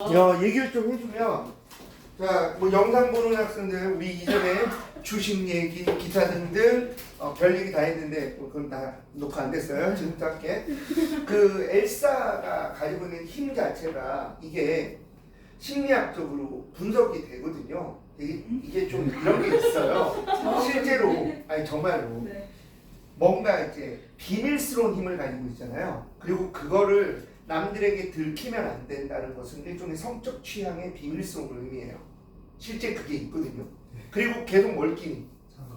얘기를 좀 해주면, 자, 뭐 영상 보는 학생들 우리 이전에 주식 얘기, 기타 등등 별 얘기 다 했는데 그건 다 녹화 안 됐어요. 지금 짧게. 그 엘사가 가지고 있는 힘 자체가 이게 심리학적으로 분석이 되거든요. 이게 좀 이런 게 있어요. 실제로, 아니 정말로 뭔가 이제 비밀스러운 힘을 가지고 있잖아요. 그리고 그거를 남들에게 들키면 안 된다는 것은 일종의 성적 취향의 비밀성을 의미해요. 실제 그게 있거든요. 그리고 계속 뭘 끼니?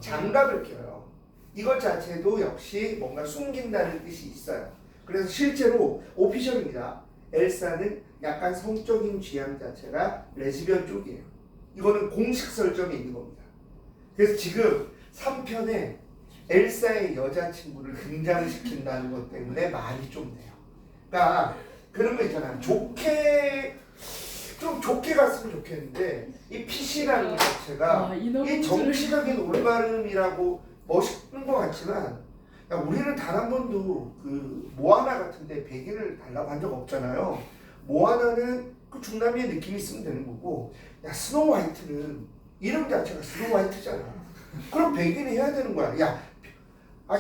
장갑을 껴요. 이것 자체도 역시 뭔가 숨긴다는 뜻이 있어요. 그래서 실제로 오피셜입니다. 엘사는 약간 성적인 취향 자체가 레즈비언 쪽이에요. 이거는 공식 설정에 있는 겁니다. 그래서 지금 3편에 엘사의 여자친구를 등장시킨다는 것 때문에 말이 좀 돼요. 그러니까 그런 거 있잖아요. 좀 좋게 갔으면 좋겠는데 이 PC라는 것 자체가 이 정치적인 올바름이라고 멋있는 것 같지만 야, 우리는 단 한 번도 그 모아나 같은데 백인을 달라고 한 적 없잖아요. 모아나는 그 중남미의 느낌이 있으면 되는 거고 야 스노우 화이트는 이름 자체가 스노우 화이트잖아. 그럼 백인이 해야 되는 거야. 야,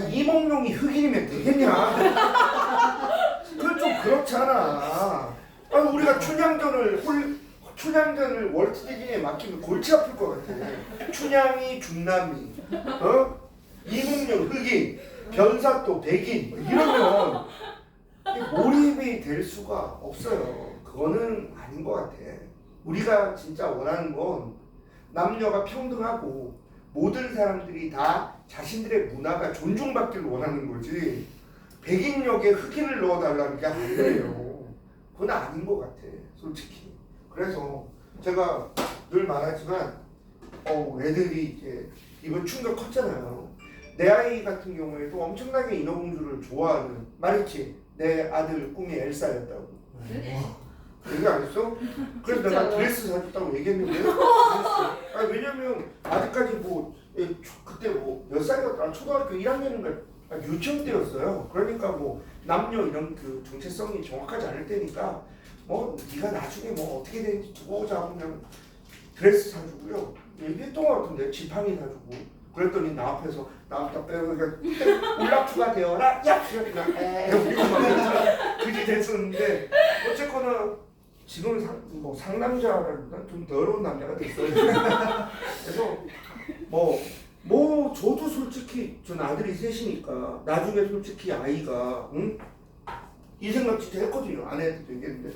이몽룡이 흑인이면 되겠냐? 그건 좀 그렇잖아. 아니 우리가 춘향전을 월트 디즈니에 맡기면 골치 아플 것 같아. 춘향이 중남미, 이몽룡 흑인, 변사또 백인 이러면 몰입이 될 수가 없어요. 그거는 아닌 것 같아. 우리가 진짜 원하는 건 남녀가 평등하고 모든 사람들이 다 자신들의 문화가 존중받기를 원하는 거지. 백인 역에 흑인을 넣어달라는 게 아니에요. 그건 아닌 것 같아, 솔직히. 그래서 제가 늘 말하지만, 애들이 이제 이번 충격 컸잖아요. 내 아이 같은 경우에도 엄청나게 인어공주를 좋아하는 말했지. 내 아들 꿈이 엘사였다고. 얘기 안 했어? 그래서 내가 드레스 사줬다고 얘기했는데요. 왜냐면 아직까지 그때 몇 살이었더라? 초등학교 1학년인가 유치원 때였어요. 그러니까 남녀 이런 그 정체성이 정확하지 않을 때니까 네가 나중에 어떻게 되는지 두고 오자 그냥 드레스 사주고요. 얘기했던 것 같은데 지팡이 사주고 그랬더니 나 앞에서 나부터 빼고 울라프가 되어라 야! 그냥 그지 됐었는데 어쨌거나 지금 상남자라는 좀 더러운 남자가 됐어요. 그래서 저도 솔직히 전 아들이 셋이니까 나중에 솔직히 아이가 이 생각 진짜 했거든요. 아내한테도 얘기했는데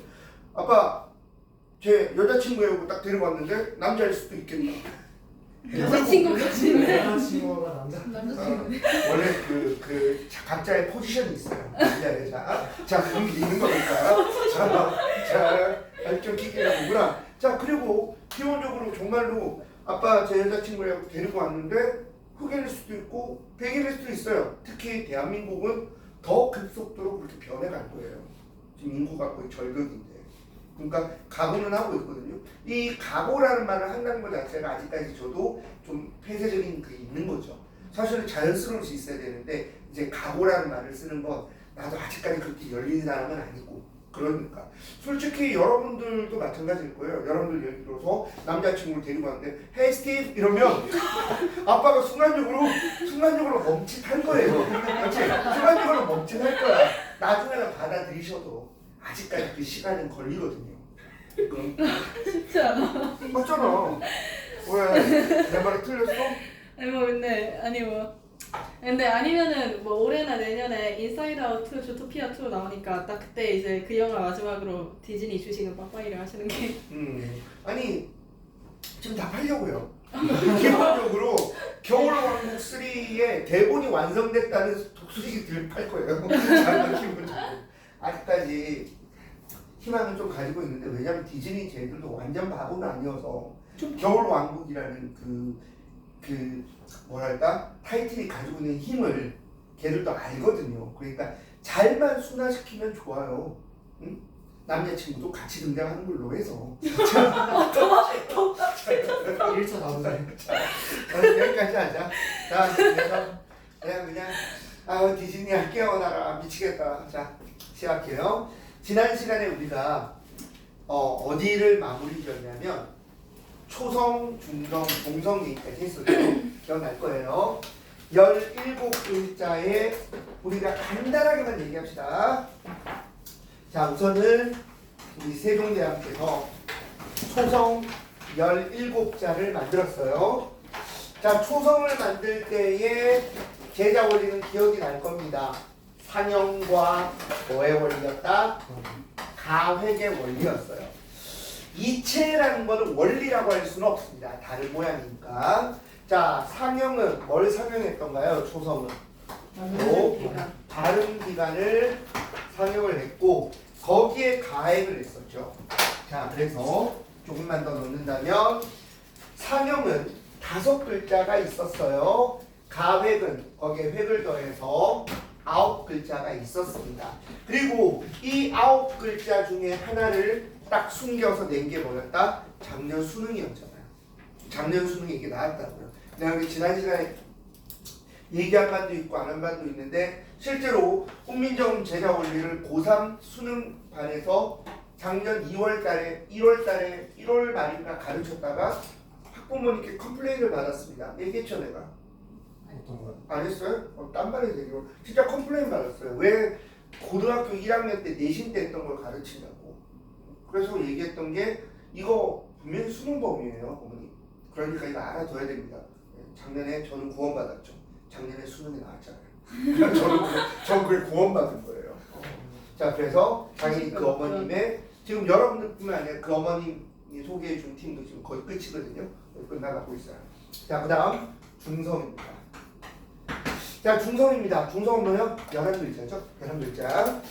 아빠 제 여자친구하고 딱 데리고 왔는데 남자일 수도 있겠다. 여자친구가 남자친구네. 원래 그 각자의 포지션이 있어요. 남자 여자. 자 그런 게 있는 거니까. 좀 기계가 뭐구나. 자 그리고 기본적으로 정말로 아빠 제 여자친구하고 데리고 왔는데 흑인일 수도 있고 백인일 수도 있어요. 특히 대한민국은 더 급속도로 그렇게 변해갈 거예요. 지금 인구가 거의 절벽인데. 그러니까 각오는 하고 있거든요. 이 각오라는 말을 한다는 것 자체가 아직까지 저도 좀 폐쇄적인 게 있는 거죠. 사실은 자연스러울 수 있어야 되는데 이제 각오라는 말을 쓰는 건 나도 아직까지 그렇게 열린 사람은 아니고 그러니까 솔직히 여러분들도 마찬가지일 거예요. 여러분들 예를 들어서 남자친구를 데리고 왔는데 헤이 스티브 이러면 아빠가 순간적으로 멈칫할 거예요. 그렇지? 순간적으로 멈칫할 거야. 나중에는 받아들이셔도 아직까지 그 시간은 걸리거든요. 쉽지 않아. 맞잖아. 왜? 내 말이 틀렸어? 근데 아니면은 올해나 내년에 인사이드 아웃 2, 주토피아 2 나오니까 딱 그때 이제 그 영화 마지막으로 디즈니 주식은 빠빠이를 하시는 게. 아니 지금 다 팔려고요. 기본적으로 겨울왕국 3의 대본이 완성됐다는 독수리들을 팔 거예요. 기본적으로. 아직까지 희망을 좀 가지고 있는데 왜냐면 디즈니 쟤들도 완전 바보는 아니어서 겨울왕국이라는 타이틀이 가지고 있는 힘을 걔들도 알거든요. 그러니까 잘만 순화시키면 좋아요. 응? 남자친구도 같이 등장하는 걸로 해서 1차 나오네. 여기까지 하자. 내가 그냥 디즈니야 깨어나라 미치겠다. 자 시작해요. 지난 시간에 우리가 어디를 마무리 지었냐면 초성, 중성, 동성 얘기까지 했었죠. 기억날 거예요. 17글자에 우리가 간단하게만 얘기합시다. 자, 우선은 우리 세종대왕께서 초성 17자를 만들었어요. 자, 초성을 만들 때에 제자 원리는 기억이 날 겁니다. 상형과 뭐의 원리였다? 가획의 원리였어요. 이체라는 것은 원리라고 할 수는 없습니다. 다른 모양이니까. 자, 상형은 뭘 상형했던가요? 초성은 발음 기간을 상형을 했고 거기에 가획을 했었죠. 자, 그래서 조금만 더 넣는다면 상형은 5글자가 있었어요. 가획은 거기에 획을 더해서 9글자가 있었습니다. 그리고 이 9글자 중에 하나를 딱 숨겨서 낸 게 뭐였다? 작년 수능이었잖아요. 작년 수능에 이게 나왔다고요. 내가 여기 지난 시간에 얘기한 반도 있고 안 한 반도 있는데 실제로 훈민정음 제자 원리를 고3 수능반에서 작년 2월달에 1월 말인가 가르쳤다가 학부모님께 컴플레인을 받았습니다. 얘기했죠 내가? 어떤 거요? 안 했어요? 딴 말해도 되고 진짜 컴플레인 받았어요. 왜 고등학교 1학년 때 내신 때 했던 걸 가르치냐고. 그래서 얘기했던 게 이거 분명히 수능범위예요 어머니. 그러니까 이거 알아둬야 됩니다. 작년에 저는 구원받았죠. 작년에 수능에 나왔잖아요. 저는 그게 구원받은 거예요. 자, 그래서 당연히 그 어머님의 지금 여러분들뿐만 아니라 그 어머님이 소개해 준 팀도 지금 거의 끝이거든요. 끝나가고 있어요. 자, 그 다음 중성입니다. 자, 중성입니다. 중성은 뭐요? 11글자죠? 11글자.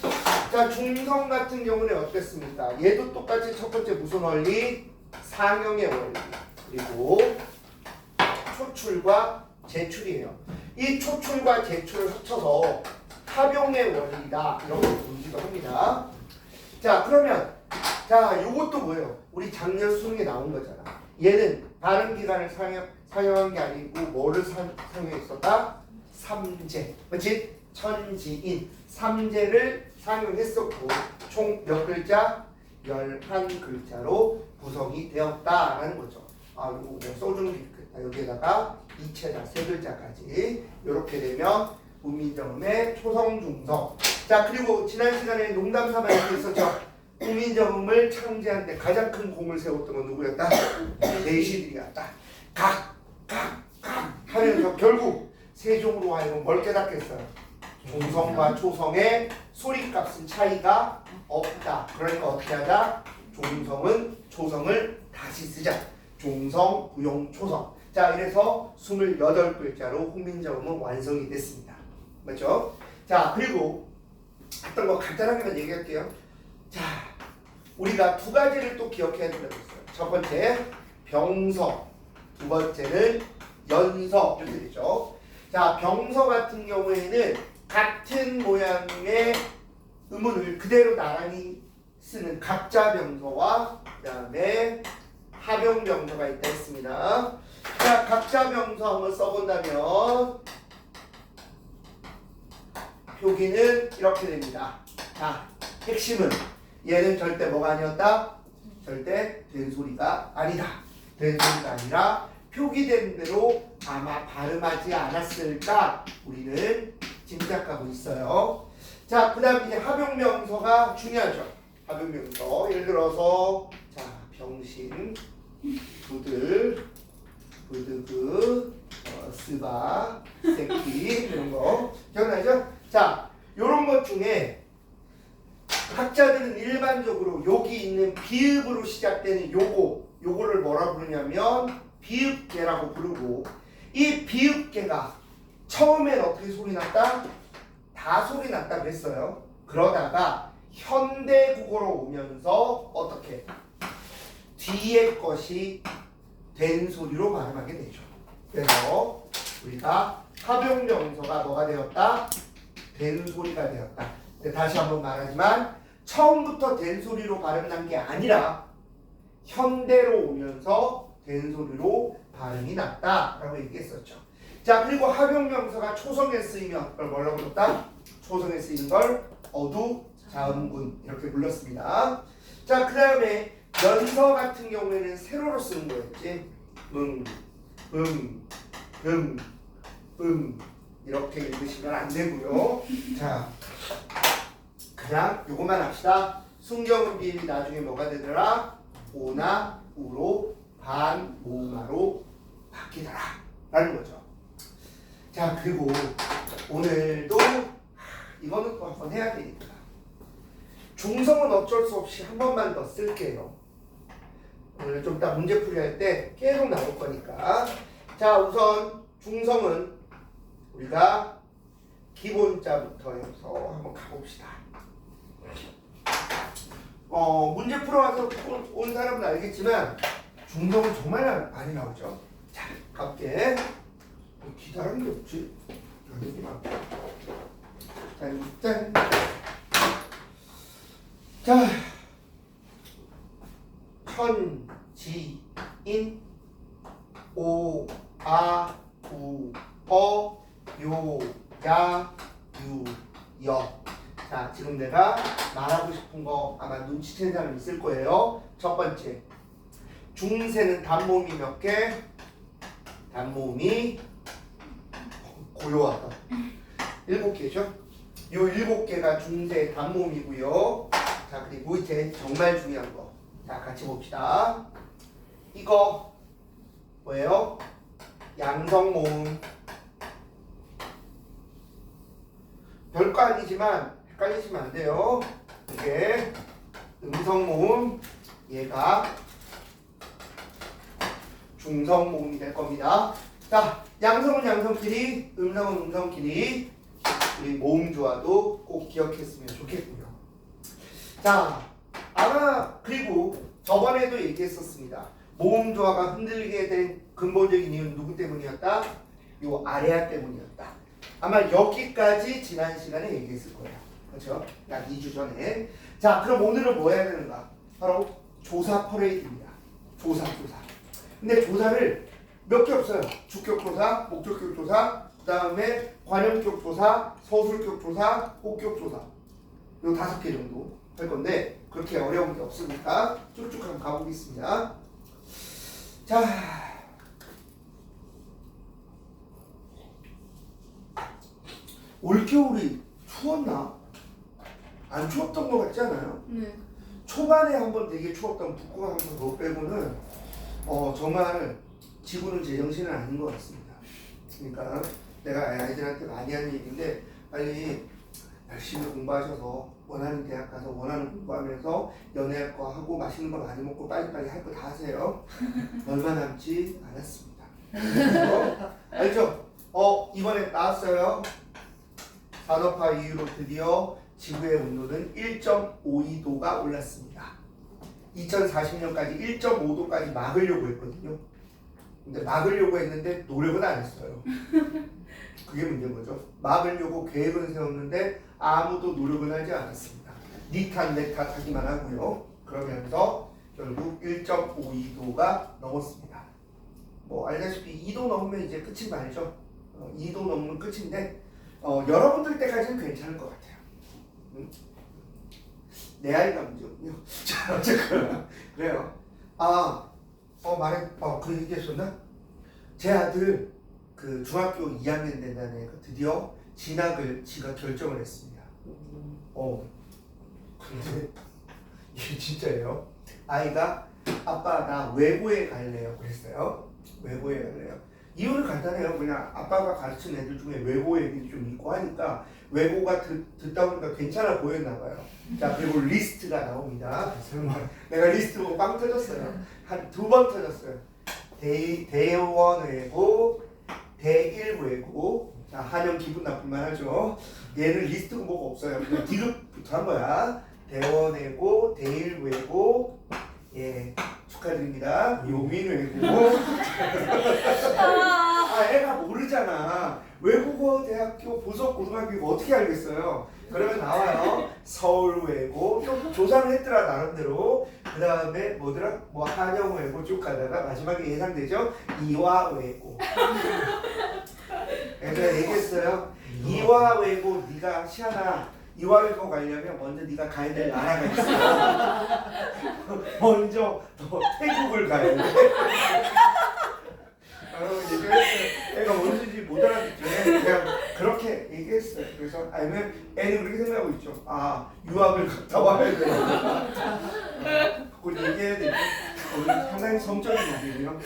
자, 중성 같은 경우는 어땠습니까? 얘도 똑같이 첫 번째 무슨 원리? 상형의 원리. 그리고 초출과 제출이에요. 이 초출과 제출을 합쳐서 합용의 원리다. 이렇게 부르기도 합니다. 자, 그러면 자, 요것도 뭐예요? 우리 작년 수능에 나온 거잖아. 얘는 발음 기간을 상용한 게 아니고 뭐를 상용했었다? 삼재. 그렇지? 천지인. 삼재를 상용했었고 총 몇 글자? 11글자로 구성이 되었다라는 거죠. 아, 이거 뭐 써주는 게 있겠다. 여기에다가 이체자 3글자까지 이렇게 되면 훈민정음의 초성 중성. 자, 그리고 지난 시간에 농담 삼아 이렇게 있었죠. 훈민정음을 창제한 데 가장 큰 공을 세웠던 건 누구였다? 내시들이었다. 각 하면서 결국 세종으로 하여금 뭘 깨닫겠어요? 중성과 초성의 소리값은 차이가 없다. 그러니까 어떻게 하자? 중성은 초성을 다시 쓰자. 중성, 부용, 초성. 자, 이래서 28글자로 훈민정음은 완성이 됐습니다. 맞죠? 자, 그리고 어떤 거 간단하게만 얘기할게요. 자, 우리가 두 가지를 또 기억해야 된다고 했어요. 첫 번째, 병서. 두 번째는 연서. 이렇게 되죠. 자, 병서 같은 경우에는 같은 모양의 음운을 그대로 나란히 쓰는 각자병서와 그 다음에 합용병서가 있다 했습니다. 자, 각자병서 한번 써본다면 표기는 이렇게 됩니다. 자, 핵심은 얘는 절대 뭐가 아니었다? 절대 된 소리가 아니다. 된 소리가 아니라 표기된 대로 아마 발음하지 않았을까 우리는 짐작하고 있어요. 자, 그 다음 이제 합용명서가 중요하죠. 합용명서. 예를 들어서 자, 병신, 부들, 부드그, 스바, 새끼 이런 거 기억나죠? 자, 요런 것 중에 학자들은 일반적으로 여기 있는 비읍으로 시작되는 요거를 뭐라 부르냐면 비읍계라고 부르고 이 비읍계가 처음엔 어떻게 소리 났다? 다 소리 났다 그랬어요. 그러다가 현대국어로 오면서 어떻게? 뒤에 것이 된 소리로 발음하게 되죠. 그래서 우리가 합용명서가 뭐가 되었다? 된 소리가 되었다. 다시 한번 말하지만 처음부터 된 소리로 발음난 게 아니라 현대로 오면서 된 소리로 발음이 났다라고 얘기했었죠. 자, 그리고 합용명사가 초성에 쓰이면 그걸 뭐라고 불렀다? 초성에 쓰이는 걸 어두, 자음군 이렇게 불렀습니다. 자, 그 다음에 연서 같은 경우에는 세로로 쓰는 거였지. 이렇게 읽으시면 안 되고요. 자, 그냥 요것만 합시다. 순경은비 나중에 뭐가 되더라? 오나 우로 반 모음하로 바뀌더라 라는 거죠. 자, 그리고 오늘도 이거는 또 한번 해야 되니까 중성은 어쩔 수 없이 한 번만 더 쓸게요. 오늘 좀 이따 문제풀이 할 때 계속 나올 거니까. 자, 우선 중성은 우리가 기본자부터 해서 한번 가봅시다. 문제 풀어와서 온 사람은 알겠지만 중성은 정말 많이 나오죠. 자, 갈게. 기다란 게 없지? 여기만. 짠. 자, 천지인 오, 아, 우, 어, 요, 야, 유, 여. 자, 지금 내가 말하고 싶은 거 아마 눈치챈 사람 있을 거예요. 첫 번째, 중세는 단모음이 몇 개? 단모음이 고요하다. 7개죠? 요 7개가 중세 단모음이고요. 자, 그리고 이제 정말 중요한 거. 자, 같이 봅시다. 이거 뭐예요? 양성모음. 별거 아니지만 헷갈리시면 안 돼요. 이게 음성모음, 얘가 중성모음이 될 겁니다. 자, 양성은 양성끼리, 음성은 음성끼리, 우리 모음조화도 꼭 기억했으면 좋겠고요. 자, 아마 그리고 저번에도 얘기했었습니다. 모음조화가 흔들리게 된 근본적인 이유는 누구 때문이었다? 요 아래아 때문이었다. 아마 여기까지 지난 시간에 얘기했을 거예요. 그렇죠? 약 2주 전에. 자, 그럼 오늘은 뭐 해야 되는가? 바로 조사 퍼레이드입니다. 조사. 근데 조사를 몇 개 없어요. 주격조사, 목적격조사, 그 다음에 관형격조사, 서술격조사, 혹격조사. 요 5개 정도 할 건데 그렇게 어려운 게 없으니까 쭉쭉 한번 가보겠습니다. 자, 올겨울이 추웠나? 안 추웠던 것 같지 않아요? 네. 초반에 한번 되게 추웠던 북구가 한번 더 빼고는 정말 지구는 제정신은 아닌 것 같습니다. 그러니까 내가 아이들한테 많이 하는 얘기인데 빨리 열심히 공부하셔서 원하는 대학 가서 원하는 공부하면서 연애할 거 하고 맛있는 거 많이 먹고 빨리빨리 할 거 다 하세요. 얼마 남지 않았습니다. 알죠? 이번에 나왔어요. 산업화 이후로 드디어 지구의 온도는 1.52도가 올랐습니다. 2040년까지 1.5도까지 막으려고 했거든요. 근데 막으려고 했는데 노력은 안 했어요. 그게 문제인 거죠. 막으려고 계획은 세웠는데 아무도 노력은 하지 않았습니다. 니 탓 내 탓 하기만 하고요. 그러면서 결국 1.52도가 넘었습니다. 뭐 알다시피 2도 넘으면 이제 끝인 말이죠. 2도 넘으면 끝인데 여러분들 때까지는 괜찮을 것 같아요. 응? 내 아이가 문제군요. 자, 어쨌거나 그래요. 그 얘기했었나? 제 아들 그 중학교 2학년 된다는 애가 드디어 진학을 지가 결정을 했습니다. 근데 이게 진짜예요. 아이가 아빠 나 외고에 갈래요 그랬어요. 외고에 갈래요. 이유는 간단해요. 그냥 아빠가 가르친 애들 중에 외고 애들이 좀 있고 하니까 외고가 듣다 보니까 괜찮아 보였나 봐요. 자, 그리고 리스트가 나옵니다. 내가 리스트 보고 빵 터졌어요. 한 2번 터졌어요. 대원외고, 대일외고. 자, 한영 기분 나쁠만 하죠. 얘는 리스트가 뭐가 없어요. 그냥 디귿부터 한 거야. 대원외고, 대일외고. 예, 축하드립니다. 용인외고. 애가 모르잖아. 외국어 대학교 보석고등학교 어떻게 알겠어요? 그러면 나와요. 서울외고. 좀 조사를 했더라 나름대로. 그 다음에 뭐더라? 뭐 한영외고 쭉 가다가 마지막에 예상되죠? 이화외고. 그래서 얘기했어요. 이화외고 네가 시아나 이화여고 가려면 먼저 네가 가야 될 나라가 있어. 먼저 너 태국을 가야 돼. 얘기했어요. 애가 뭔지 못 알아듣죠. 그냥 그렇게 얘기했어요. 그래서 아니면 애는 그렇게 생각하고 있죠. 아 유학을 갔다 와야 돼. 그걸 얘기해야 돼. 상당히 성적인 문제예요.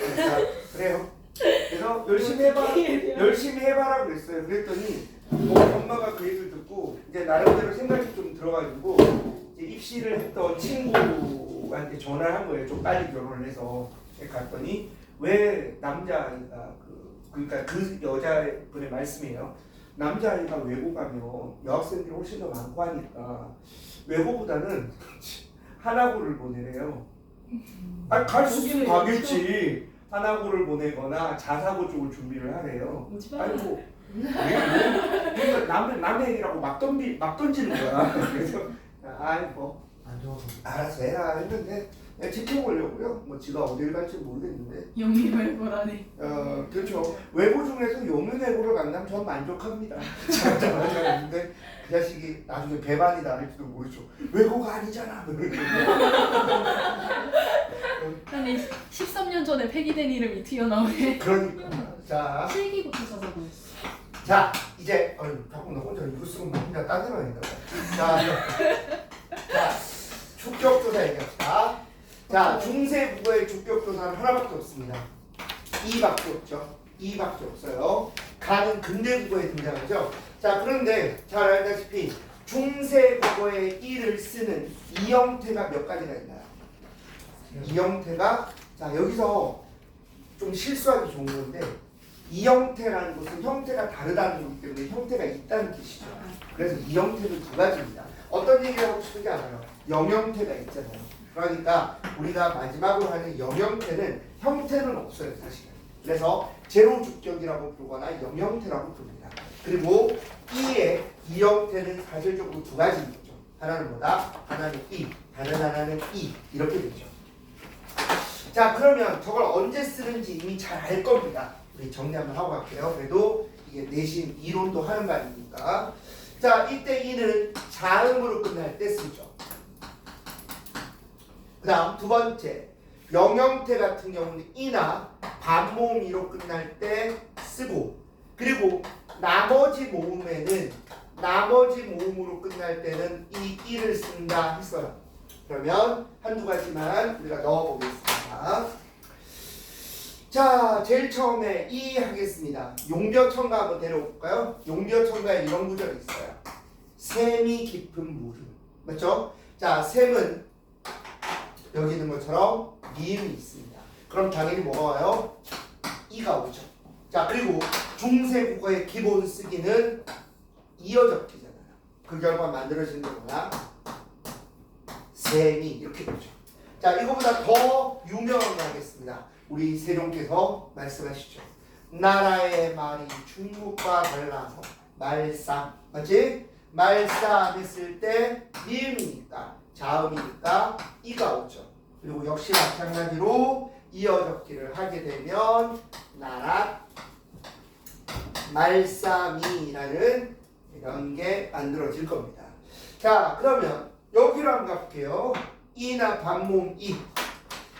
그래요. 그래서 열심히 해봐라 그랬어요. 그랬더니 엄마가 그 얘기를 듣고 이제 나름대로 생각이 좀 들어가지고 이제 입시를 했던 친구한테 전화를 한 거예요. 좀 빨리 결혼을 해서 갔더니 왜 남자아이가 그러니까 그 여자분의 말씀이에요. 남자아이가 외고 가면 여학생들이 훨씬 더 많고 하니까 외고보다는 한학고를 보내래요. 아, 갈 수 있으면 가겠지. 한학고를 보내거나 자사고 쪽을 준비를 하래요. 아이고, 그러니까 남의 얘기라고 막 던지는 거야. 그래서 아이고, 안 좋아서. 알아서 해라 했는데 그냥 지켜보려고요. 뭐 지가 어딜 갈지 모르겠는데. 영미외고라니. 그렇죠. 외고 중에서 영문외고를 간다면 전 만족합니다. 근데 그 자식이 나중에 배반이다 할지도 모르죠. 외고가 아니잖아. 아니 13년 전에 폐기된 이름이 튀어나오네. 그러니까 자, 필기부터 찾아보였어. 자 이제 자꾸 너 혼자 이거 쓰고 뭐 혼자 따지러니까. 자 축격조사 얘기합시다. 자 중세 국어의 축격조사는 하나밖에 없습니다. 2밖에 없죠. 2밖에 없어요. 가는 근대 국어에 등장하죠. 자 그런데 잘 알다시피 중세 국어의 2를 쓰는 이 형태가 몇 가지가 있나요? 이 형태가 자 여기서 좀 실수하기 좋은 건데 이 형태라는 것은 형태가 다르다는 거기 때문에 형태가 있다는 뜻이죠. 그래서 이 형태는 두 가지입니다. 어떤 얘기를 하고 싶은지 알아요? 영형태가 있잖아요. 그러니까 우리가 마지막으로 하는 영형태는 형태는 없어요 사실은. 그래서 제로 주격이라고 부르거나 영형태라고 부릅니다. 그리고 이의 이 형태는 사실적으로 두 가지인 거죠. 하나는 뭐다? 하나는 이, 다른 하나는 이 이렇게 되죠. 자 그러면 저걸 언제 쓰는지 이미 잘 알 겁니다. 우리 정리 한번 하고 갈게요. 그래도 이게 내신 이론도 하는 거 아닙니까? 자 이때 이는 자음으로 끝날 때 쓰죠. 그 다음 두 번째 영형태 같은 경우는 이나 반모음이로 끝날 때 쓰고 그리고 나머지 모음에는 나머지 모음으로 끝날 때는 이 이를 쓴다 했어요. 그러면 한두 가지만 우리가 넣어보겠습니다. 자, 제일 처음에 이 하겠습니다. 용벼천가 한번 데려볼까요? 용벼천가에 이런 구절이 있어요. 샘이 깊은 물음. 맞죠? 자, 샘은 여기 있는 것처럼 미음이 있습니다. 그럼 당연히 뭐가 와요? 이가 오죠. 자, 그리고 중세 국어의 기본 쓰기는 이어적기잖아요. 그 결과 만들어진 게 뭐야? 샘이 이렇게 되죠. 자, 이거보다 더 유명한 거 하겠습니다. 우리 세종께서 말씀하시죠. 나라의 말이 중국과 달라서 말싸, 맞지? 말싸 했을 때 미음이니까 자음이니까 이가 오죠. 그리고 역시 마찬가지로 이어적기를 하게 되면 나라 말싸미라는 이런 게 만들어질 겁니다. 자, 그러면 여기로 한번 가볼게요. 이나 반모음 이.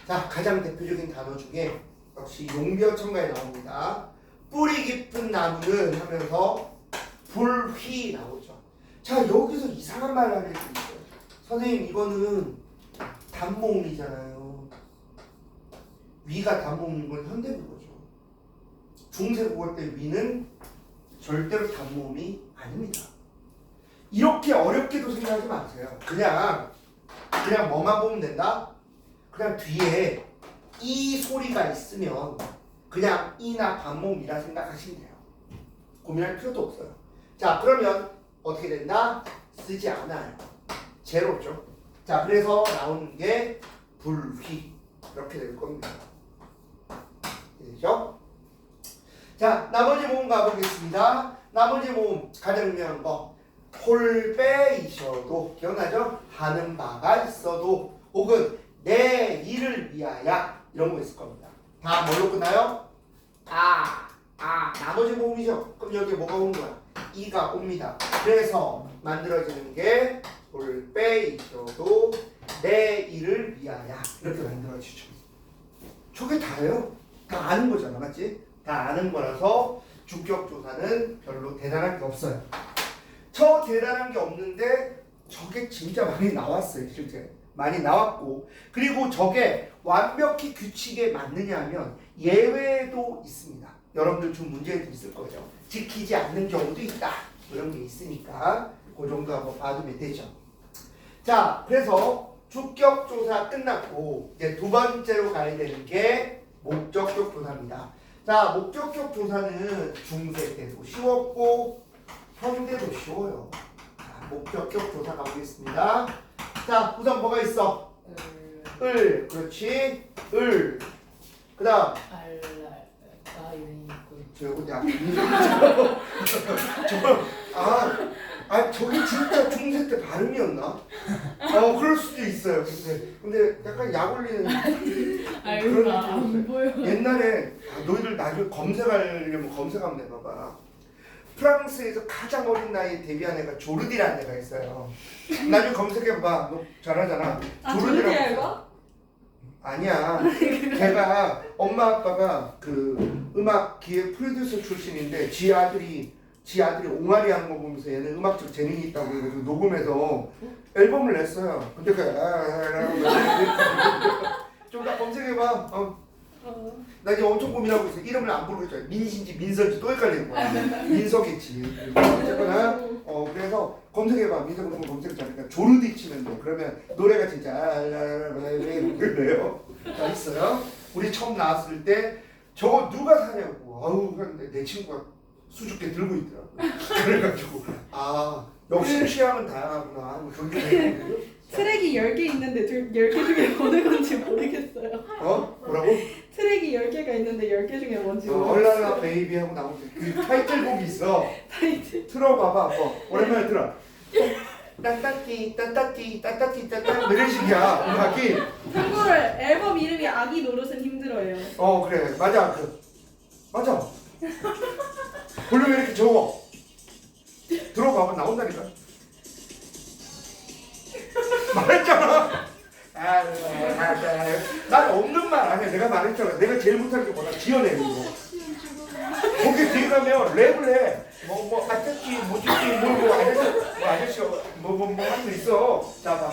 자, 가장 대표적인 단어 중에 역시 용벼천가에 나옵니다. 뿌리 깊은 나무는 하면서 불휘 나오죠. 자, 여기서 이상한 말 하는 게 있어요. 선생님, 이거는 단모음이잖아요. 위가 단모음인 건 현대국어죠. 중세국어 때 위는 절대로 단모음이 아닙니다. 이렇게 어렵게도 생각하지 마세요. 그냥 뭐만 보면 된다? 그냥 뒤에 이 소리가 있으면 그냥 이나 반모음이라 생각하시면 돼요. 고민할 필요도 없어요. 자, 그러면 어떻게 된다? 쓰지 않아요. 제로죠. 자, 그래서 나오는 게 불휘 이렇게 될 겁니다. 되죠? 자, 나머지 모음 가보겠습니다. 나머지 모음 가장 유명한 거 홀빼이셔도 기억나죠? 하는 바가 있어도 혹은 내 일을 위하여 이런 거 있을 겁니다. 다 뭘로 끝나요? 나머지 모음이죠. 그럼 여기에 뭐가 오는 거야? 이가 옵니다. 그래서 만들어지는 게 돌배 있어도 내 일을 위하여 이렇게 만들어지죠. 저게 다예요. 다 아는 거잖아, 맞지? 다 아는 거라서 주격조사는 별로 대단한 게 없어요. 저 대단한 게 없는데 저게 진짜 많이 나왔어요, 실제. 많이 나왔고, 그리고 저게 완벽히 규칙에 맞느냐 하면 예외도 있습니다. 여러분들 좀 문제도 있을 거예요. 지키지 않는 경우도 있다. 그런 게 있으니까 그 정도 한번 봐두면 되죠. 자, 그래서 주격조사 끝났고 이제 두 번째로 가야 되는 게 목적격 조사입니다. 자, 목적격 조사는 중세 때도 쉬웠고 현대도 쉬워요. 자, 목적격 조사 가보겠습니다. 자, 우선 뭐가 있어? 을, 그렇지. 을. 그 다음 저게 진짜 중세 때 발음이었나? 그럴 수도 있어요. 근데 약간 약 올리는 그런 안 보여. 옛날에 너희들 나중에 검색하려면 검색하면 되나 봐. 프랑스에서 가장 어린 나이에 데뷔한 애가 조르디라는 애가 있어요. 나중에 검색해봐. 너 잘하잖아. 조르디라고? 아니야. 걔가 엄마 아빠가 그 음악 기획 프로듀서 출신인데 지 아들이 옹알이 하는 거 보면서 얘는 음악적 재능이 있다고 그래서 녹음해서 앨범을 냈어요. 근데 좀 더 검색해봐. 나 이제 엄청 고민하고 있어. 이름을 안 부르고 있잖아. 민신지 민서인지 또 헷갈리는 거야. 민서겠지. 어쨌거나 그래서 검색해봐. 민서 검색 잘하니까 조르디 치면 돼. 그러면 노래가 진짜 그래요. 자 있어요. 우리 처음 나왔을 때 저거 누가 사냐고. 그런데 내 친구가 수줍게 들고 있더라고. 그래가지고 역시 취향은 다양하구나. 트랙이 10개 있는데 10개 중에 어느 건지 모르겠어요. 뭐라고? 트랙이 10개가 있는데 10개 중에 뭔지 모르겠어요. 얼라라 베이비 하고 나오는데 그 타이틀곡이 있어. 틀어봐봐. 오랜만에 들어. 따따띠 따따띠 따따띠 따따 이런 식이야 음악이. 참고로 앨범 이름이 아기 노릇은 힘들어요. 그래 맞아 맞아. 볼륨 이렇게 적어. 들어봐봐 나온다니까. 말했잖아. 난 없는 말 아니야. 내가 말했잖아. 내가 제일 못하는 게 뭐냐 지어내는 거. 거기 뒤에 가면 랩을 해. 아저씨 뭐지 뭐 아저씨 뭐 하는 거 있어. 자 봐.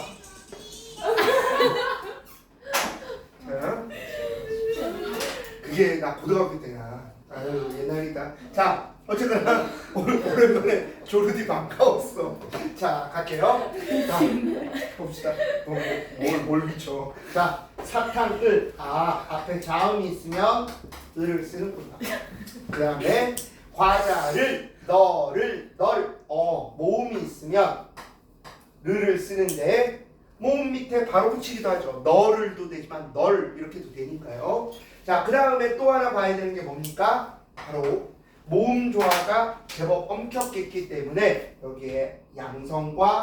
그게 나 고등학교 때야. 아유 옛날이다. 자 어쨌거나 오랜만에 조르디 반가웠어. 자 갈게요. 자 봅시다. 뭘 비춰. 자 사탕을 앞에 자음이 있으면 을을 쓰는구나. 그 다음에 과자를 너를 널 모음이 있으면 를을 쓰는데 모음 밑에 바로 붙이기도 하죠. 너를도 되지만 널 이렇게도 되니까요. 자 그 다음에 또 하나 봐야 되는 게 뭡니까? 바로 모음 조화가 제법 엄격했기 때문에 여기에 양성과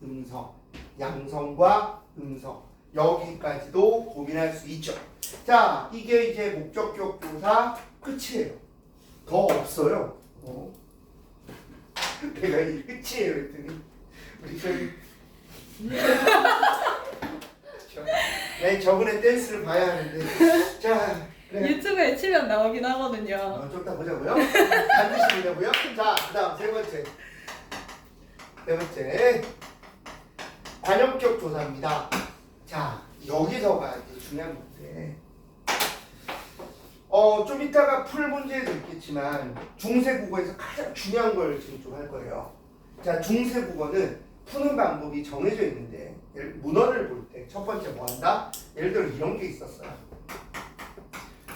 음성 여기까지도 고민할 수 있죠. 자 이게 이제 목적격 조사 끝이에요. 더 없어요. 내가 이 끝이에요 했더니 우리 저기 내 저번에 댄스를 봐야 하는데 자 그래. 유튜브에 치면 나오긴 하거든요. 좀 이따 보자고요. 반드시 보자고요. 자 그다음 세 번째 관용격 조사입니다. 자 여기서가 이제 중요한 건데 좀 이따가 풀 문제도 있겠지만 중세국어에서 가장 중요한 걸 지금 좀 할 거예요. 자 중세국어는 푸는 방법이 정해져 있는데 문헌을 볼 때 첫 번째 뭐 한다? 예를 들어 이런 게 있었어요.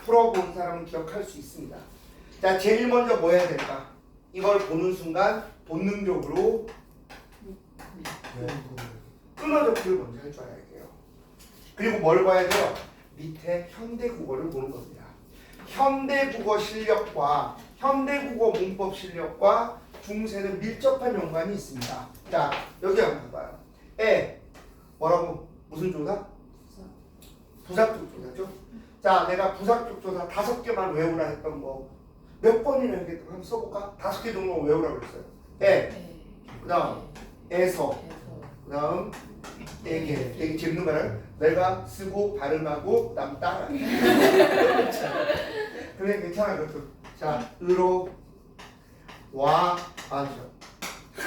풀어본 사람은 기억할 수 있습니다. 자 제일 먼저 뭐 해야 될까? 이걸 보는 순간 본능적으로 끊어져 풀을 먼저 해줘야 돼요. 그리고 뭘 봐야 돼요? 밑에 현대국어를 보는 겁니다. 현대국어 실력과 현대국어 문법 실력과 중세는 밀접한 연관이 있습니다. 자 여기 한번 봐봐요. 뭐라고? 무슨 조사? 부사적 조사죠. 자 내가 부사적 조사 5개만 외우라 했던 거 몇 번이나 했던 거 한번 써볼까? 5개 정도 외우라고 했어요. 그 다음 에서 그다음 에게 되게 재밌는 거는 내가 쓰고 발음하고 남 따라 그래 괜찮아 그것도 자 으로 와 맞죠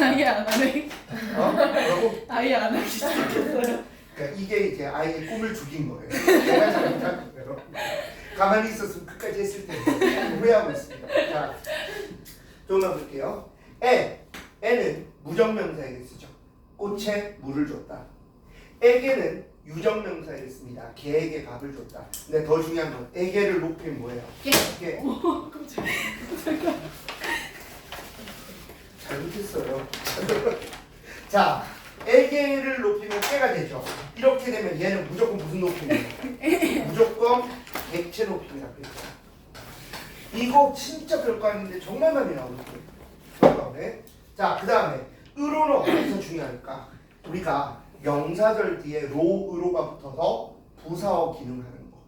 아예 안 하네. 뭐라고? 아예 안 하기 시작했어요. 그러니까 이게 이제 아이의 꿈을 죽인 거예요 내가 잘못한 거예요 가만히 있었으면 끝까지 했을 텐데 후회하고 있습니다 자 조금만 볼게요 애는 무정명사에게 쓰죠 꽃에 물을 줬다 에게는 유정명사에게 씁니다 개에게 밥을 줬다 근데 더 중요한 건 에게를 높이면 뭐예요? 개 잘못했어요 자 에게를 높이면 깨가 되죠 이렇게 되면 얘는 무조건 무슨 높이입니까? 무조건 객체 높이입니다 그렇죠? 이거 진짜 별거 아닌데 정말 많이 나오거든요 자 그 다음에 으로는 어디서 중요할까? 우리가 명사절 뒤에 으로가 붙어서 부사어 기능하는 거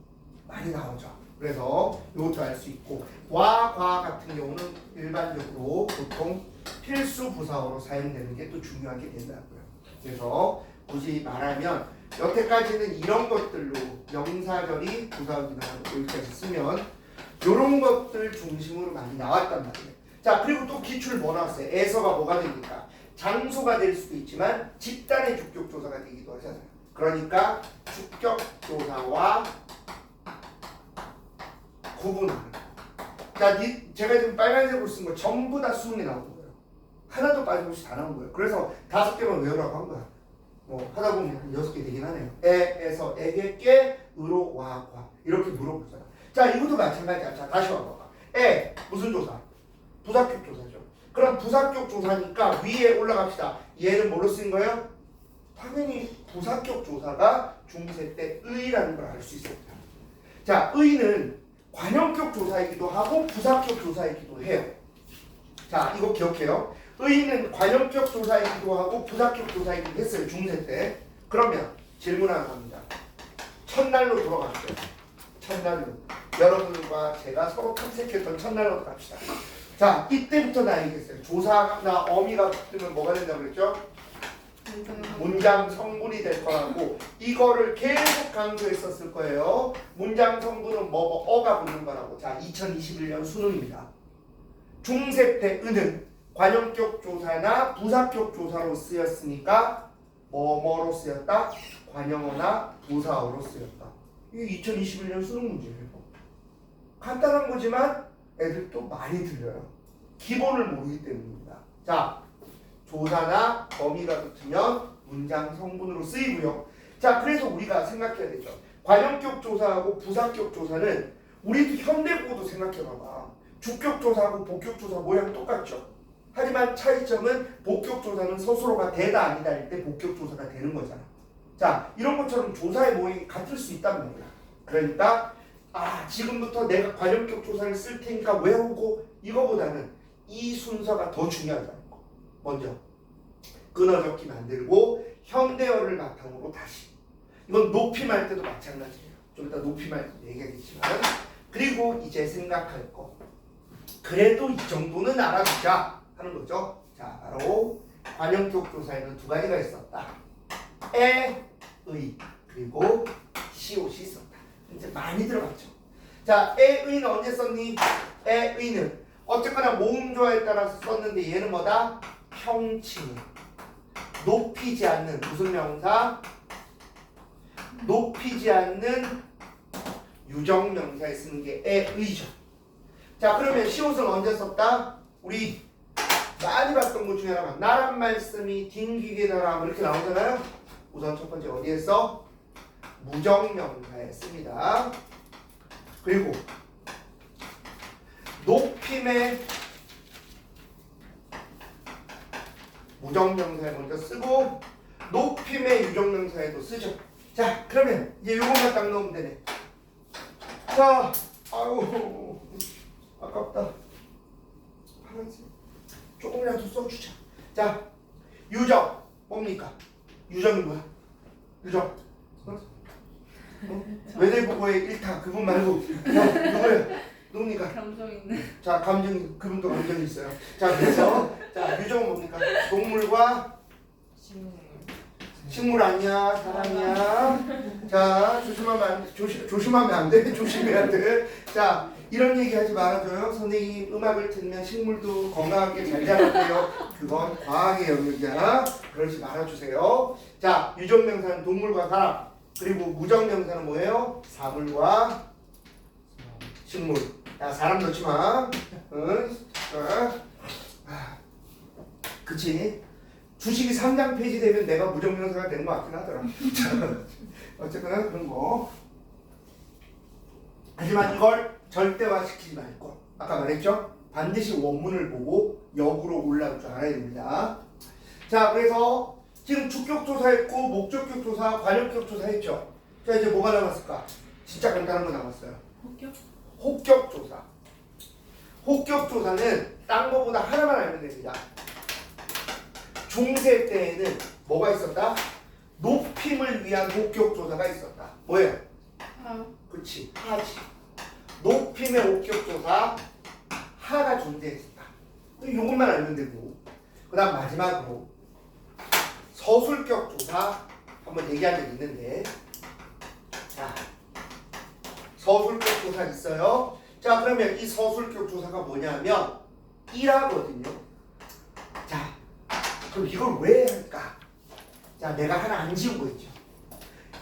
많이 나오죠 그래서 이것도 알 수 있고 과 같은 경우는 일반적으로 보통 필수 부사어로 사용되는 게 또 중요하게 된다고요 그래서 굳이 말하면 여태까지는 이런 것들로 명사절이 부사어 기능하는 거 여기까지 쓰면 이런 것들 중심으로 많이 나왔단 말이에요 자 그리고 또 기출 뭐 나왔어요? 에서가 뭐가 됩니까? 장소가 될 수도 있지만 집단의 주격조사가 되기도 하잖아요 그러니까 주격조사와 구분하는 자 제가 지금 빨간색으로 쓴 거 전부 다 수능에 나온 거예요 하나도 빠짐없이 다 나온 거예요 그래서 5개만 외우라고 한 거야 뭐 하다 보면 한 6개 되긴 하네요 에에서 에게 깨 으로 와 과 이렇게 물어보잖아 자 이것도 마찬가지야 자 다시 와봐봐 에 무슨 조사? 부사격 조사죠 그럼 부사격 조사니까 위에 올라갑시다 얘는 뭐로 쓴 거예요? 당연히 부사격 조사가 중세 때 의라는 걸 알 수 있습니다 자 의는 관형격 조사이기도 하고 부사격 조사이기도 해요 자 이거 기억해요 의는 관형격 조사이기도 하고 부사격 조사이기도 했어요 중세 때 그러면 질문 하나 합니다 첫날로 돌아갈게요 첫날로 여러분과 제가 서로 탐색했던 첫날로 갑시다 자 이때부터는 알겠어요 조사나 어미가 붙으면 뭐가 된다고 그랬죠? 문장 성분이 될 거라고 이거를 계속 강조했었을 거예요 문장 성분은 어가 붙는 거라고 자 2021년 수능입니다 중세 때 은은 관형격 조사나 부사격 조사로 쓰였으니까 뭐로 쓰였다? 관형어나 부사어로 쓰였다 이게 2021년 수능 문제예요 간단한 거지만 애들 또 많이 들려요 기본을 모르기 때문입니다 자 조사나 범위가 붙으면 문장 성분으로 쓰이고요 자 그래서 우리가 생각해야 되죠 관형격 조사하고 부사격 조사는 우리도 현대국어도 생각해봐봐 주격 조사하고 복격 조사 모양 똑같죠 하지만 차이점은 복격 조사는 스스로가 되다 아니다 할 때 복격 조사가 되는 거잖아 자 이런 것처럼 조사의 모양이 같을 수 있단 말이야 그러니까 지금부터 내가 관형격 조사를 쓸 테니까 외우고 이거보다는 이 순서가 더 중요하다는 거 먼저 끊어적기 만들고 현대어를 바탕으로 다시 이건 높임할 때도 마찬가지예요 좀 이따 높임할 때 얘기하겠지만 그리고 이제 생각할 거 그래도 이 정도는 알아두자 하는 거죠 자 바로 관형격 조사에는 두 가지가 있었다 의 그리고 시옷이 있었다 이제 많이 들어봤죠 자 의는 언제 썼니? 의는 어쨌거나 모음조화에 따라서 썼는데 얘는 뭐다? 형칭 높이지 않는 무슨 명사? 높이지 않는 유정명사에 쓰는 게 의죠 자 그러면 시옷은 언제 썼다? 우리 많이 봤던 것 중에 하나가 나란 말씀이 딩기게 나라 이렇게 나오잖아요 우선 첫 번째 어디에 써? 무정명사에 씁니다 그리고 높임의 무정명사에 먼저 쓰고 높임의 유정명사에도 쓰죠 자 그러면 이제 요것만 딱 넣으면 되네 자 아유 아깝다 파란색 조금이라도 써주자 자 유정 뭡니까? 유정이 뭐야? 유정 외대국어의 1타 그분 말고 누구야? 누굽니까? 감정 있는. 자 감정이 그분도 감정이 있어요 자 그래서 자 유정은 뭡니까? 동물과 식물 아니야, 사람이야. 자, 조심하면 안 돼. 조심해야 돼. 자, 이런 얘기 하지 말아줘요. 선생님 음악을 틀면 식물도 건강하게 잘 자란대요. 그건 과학의 영역이야. 그러지 말아주세요. 자, 유적명사는 동물과 사람. 그리고 무적명사는 뭐예요? 사물과 식물. 야, 사람 넣지 마. 응? 자, 그치? 주식이 3장 페이지 되면 내가 무적명사가 되는 것 같긴 하더라. 어쨌거나 그런 거. 하지만 이걸 절대화시키지 말고 아까 말했죠? 반드시 원문을 보고 역으로 올라올 줄 알아야 됩니다. 자, 그래서 지금 주격조사 했고 목적격조사, 관역격조사 했죠? 자, 이제 뭐가 남았을까? 진짜 간단한 거 남았어요. 혹격조사. 혹격조사는 딴 거보다 하나만 알면 됩니다. 중세 때에는 뭐가 있었다? 높임을 위한 목격조사가 있었다. 뭐예요? 그치, 하지. 높임의 목격조사, 하가 존재했었다. 이것만 알면 되고. 그 다음 마지막으로 서술격조사 한번 얘기한 적 있는데, 자, 서술격조사 있어요. 자, 그러면 이 서술격조사가 뭐냐면 1하거든요. 자, 그럼 이걸 왜 할까? 자, 내가 하나 안 지운 거 있죠.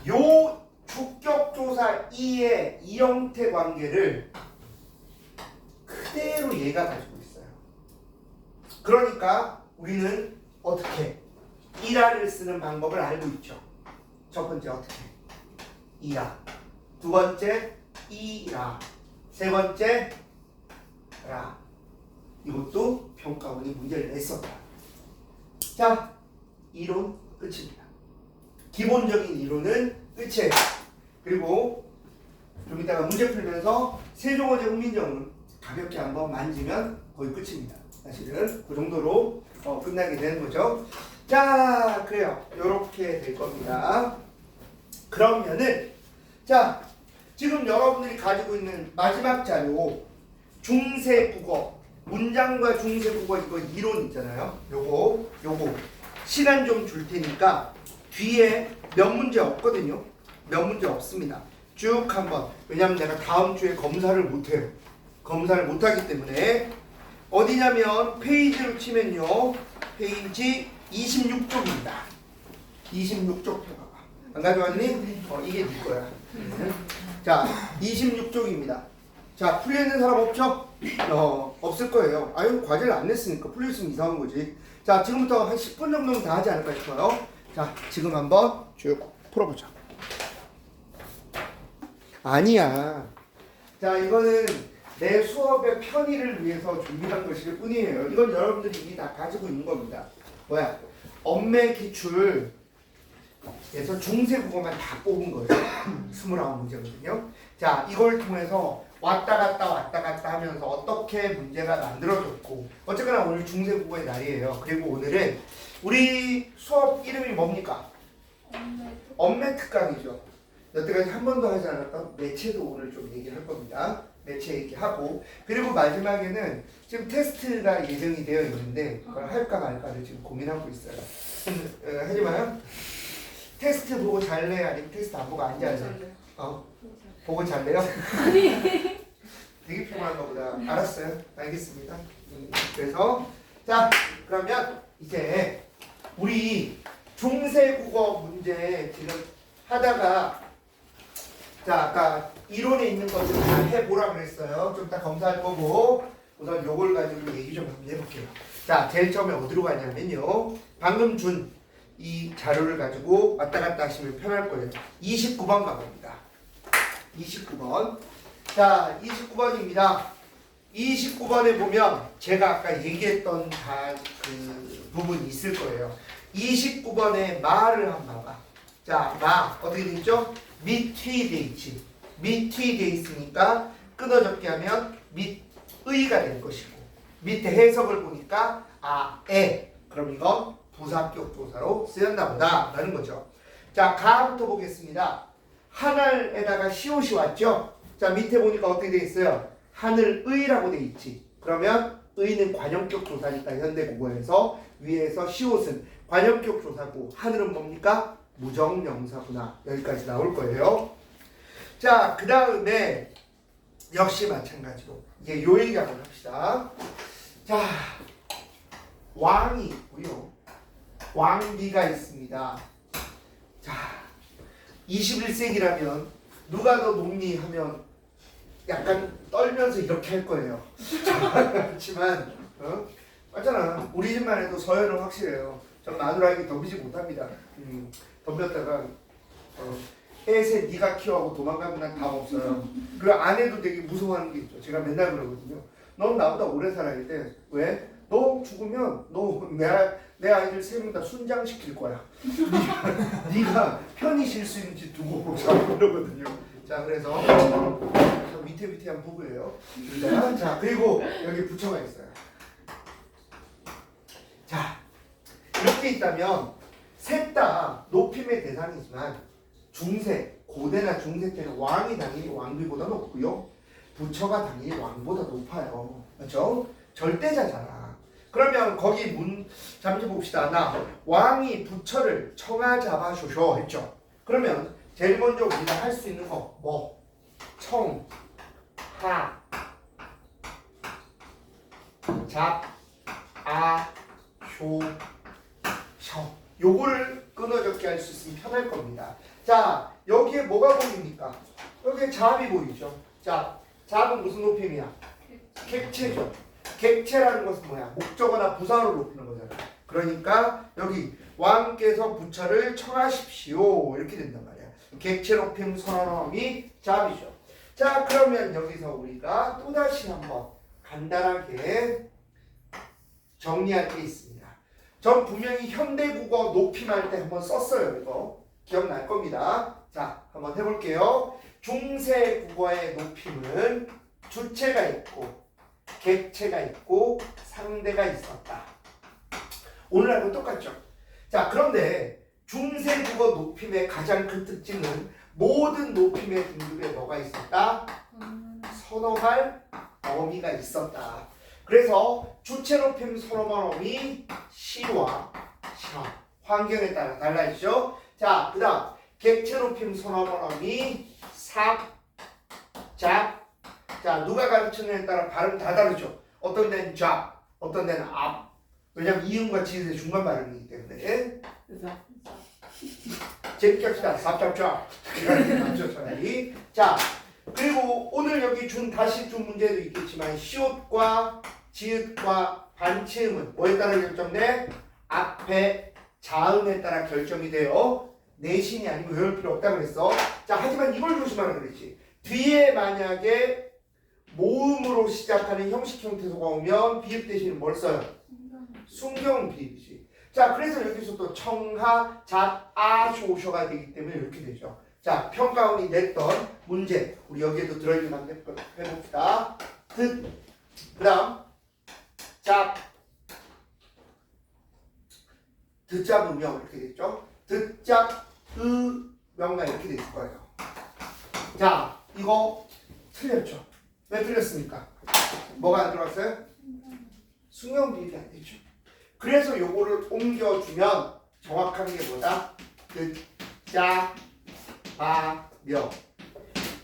요 주격조사 2의 이형태 관계를 그대로 얘가 가지고 있어요. 그러니까 우리는 어떻게 1하를 쓰는 방법을 알고 있죠. 첫 번째 어떻게? 2하. 두 번째 2라. 세 번째 라. 이것도 평가원이 문제를 냈었다. 자, 이론 끝입니다. 기본적인 이론은 끝이에요. 그리고 좀 이따가 문제 풀면서 세종어제 훈민정음 가볍게 한번 만지면 거의 끝입니다. 사실은 그 정도로 끝나게 되는 거죠. 자, 그래요. 요렇게 될 겁니다. 그러면은 자, 지금 여러분들이 가지고 있는 마지막 자료 중세국어 문장과 중세국어 이거 이론 있잖아요. 요거 시간 좀 줄 테니까 뒤에 몇 문제 없거든요. 몇 문제 없습니다. 쭉 한번, 왜냐면 내가 다음 주에 검사를 못해요. 검사를 못하기 때문에 어디냐면 페이지로 치면요, 페이지 26쪽입니다 26쪽 펴봐봐. 안 가져왔니? 이게 네 거야. 자, 26쪽입니다. 자, 풀려있는 사람 없죠? 없을 거예요. 아유, 과제를 안 냈으니까 풀려있으면 이상한 거지. 자, 지금부터 한 10분 정도면 다 하지 않을까 싶어요. 자, 지금 한번 쭉 풀어보자. 아니야. 자, 이거는 내 수업의 편의를 위해서 준비한 것일 뿐이에요. 이건 여러분들이 이미 다 가지고 있는 겁니다. 뭐야? 엄매 기출 에서 중세국어만 다 뽑은 거예요. 29문제거든요. 자, 이걸 통해서 왔다 갔다 하면서 어떻게 문제가 만들어졌고, 어쨌거나 오늘 중세국어의 날이에요. 그리고 오늘은 우리 수업 이름이 뭡니까? 엄매 특강이죠. 여태까지 한 번도 하지 않았던 매체도 오늘 좀 얘기할 겁니다. 매체 얘기하고, 그리고 마지막에는 지금 테스트가 예정이 되어 있는데 그걸 할까 말까를 지금 고민하고 있어요. 하지 마요. 테스트 보고 잘래? 아니면 테스트 안 보고 앉아야 보고 잘래요? 되게 피곤한가 보다. 알았어요. 알겠습니다. 그래서 자, 그러면 이제 우리 중세국어 문제 지금 하다가, 자, 아까 이론에 있는 거 좀 다 해보라 그랬어요. 좀 이따 검사할 거고, 우선 요걸 가지고 얘기 좀 한번 해볼게요. 자, 제일 처음에 어디로 가냐면요, 방금 준 이 자료를 가지고 왔다 갔다 하시면 편할 거예요. 29번 가봅니다. 29번. 자, 29번입니다. 29번에 보면 제가 아까 얘기했던 그 부분이 있을 거예요. 29번에 마를 한번 봐봐. 자, 마 어떻게 돼 있죠? 밑이 돼 있지. 밑이 돼 있으니까 끊어졌게 하면 밑의가 될 것이고, 밑에 해석을 보니까 그럼 이건 부사격 조사로 쓰였나 보다 라는 거죠. 자, 가부터 보겠습니다. 하늘에다가 시옷이 왔죠? 자, 밑에 보니까 어떻게 돼 있어요? 하늘의라고 돼 있지. 그러면 의는 관용격 조사니까 현대국어에서 위에서 시옷은 관형격 조사고 하늘은 뭡니까? 무정명사구나. 여기까지 나올 거예요. 자, 그 다음에 역시 마찬가지로 이제 요 얘기 한번 합시다. 자, 왕이 있고요. 왕비가 있습니다. 자, 21세기라면 누가 더 높니 하면 약간 떨면서 이렇게 할 거예요. 그렇지만 맞잖아. 우리 집만 해도 서열은 확실해요. 전 마누라에게 덤비지 못합니다. 덤볐다가 애새 네가 키워하고 도망가면 난 답 없어요. 그리고 아내도 되게 무서워하는 게 있죠. 제가 맨날 그러거든요. 넌 나보다 오래 살아야 돼. 왜? 너 죽으면 너 내 아이들 세 명 다 순장시킬 거야. 네가 편히 쉴 수 있는지 두고 자고 그러거든요. 자, 그래서 위태위태한 부부예요. 자, 그리고 여기 부처가 있어요. 자, 이렇게 있다면 셋 다 높임의 대상이지만 중세, 고대나 중세 때는 왕이 당연히 왕비보다 높고요. 부처가 당연히 왕보다 높아요. 그렇죠? 절대자잖아. 그러면 거기 잠시 봅시다. 나 왕이 부처를 청하 잡아쇼쇼 했죠. 그러면 제일 먼저 우리가 할 수 있는 거 뭐? 청, 하, 잡, 아, 쇼, 셔. 요거를 끊어적게 할 수 있으면 편할 겁니다. 자, 여기에 뭐가 보입니까? 여기에 잡이 보이죠. 자, 잡은 무슨 높임이야? 객체죠. 객체라는 것은 뭐야? 목적어나 부사로 높이는 거잖아. 그러니까 여기 왕께서 부처를 청하십시오 이렇게 된단 말이야. 객체 높임 선언어미 잡이죠. 자, 그러면 여기서 우리가 또다시 한번 간단하게 정리할 게 있습니다. 전 분명히 현대국어 높임할 때 한번 썼어요. 이거 기억날 겁니다. 자, 한번 해볼게요. 중세 국어의 높임은 주체가 있고 객체가 있고 상대가 있었다. 오늘하고 똑같죠? 자, 그런데 중세 국어 높임의 가장 큰 특징은 모든 높임의 등급에 뭐가 있었다? 선어할 어미가 있었다. 그래서 주체 높임 선어할 어미 시와 샤 환경에 따라 달라지죠. 자, 그 다음 객체 높임 선어할 어미 삽, 잡. 자, 누가 가르치느냐에 따라 발음 다 다르죠. 어떤 데는 잡, 어떤 데는 앞. 왜냐면 이음과 지읒의 중간 발음이기 때문에. 재밌게 합시다. 삽잡잡. 맞죠, 차라리. 자, 그리고 오늘 여기 다시 준 문제도 있겠지만 시옷과 지읒과 반치음은 뭐에 따라 결정돼? 앞에 자음에 따라 결정이 돼요. 내신이 아니고 외울 필요 없다고 그랬어. 자, 하지만 이걸 조심하라 그랬지. 뒤에 만약에 모음으로 시작하는 형식 형태소가 오면 비읍 대신에 뭘 써요? 순경 비읍이지. 자, 그래서 여기서 또 청하, 잡, 아, 쇼쇼가 되기 때문에 이렇게 되죠. 자, 평가원이 냈던 문제 우리 여기에도 들어있는 만큼 해봅시다. 그 다음 잡, 듣잡으며 이렇게 됐죠. 듣잡, 명가 이렇게 됐을 거예요. 자, 이거 틀렸죠. 왜 틀렸습니까? 뭐가 안 들어갔어요? 순경 비읍이 안 되죠. 그래서 요거를 옮겨주면 정확한 게 뭐다? 자, 바, 며.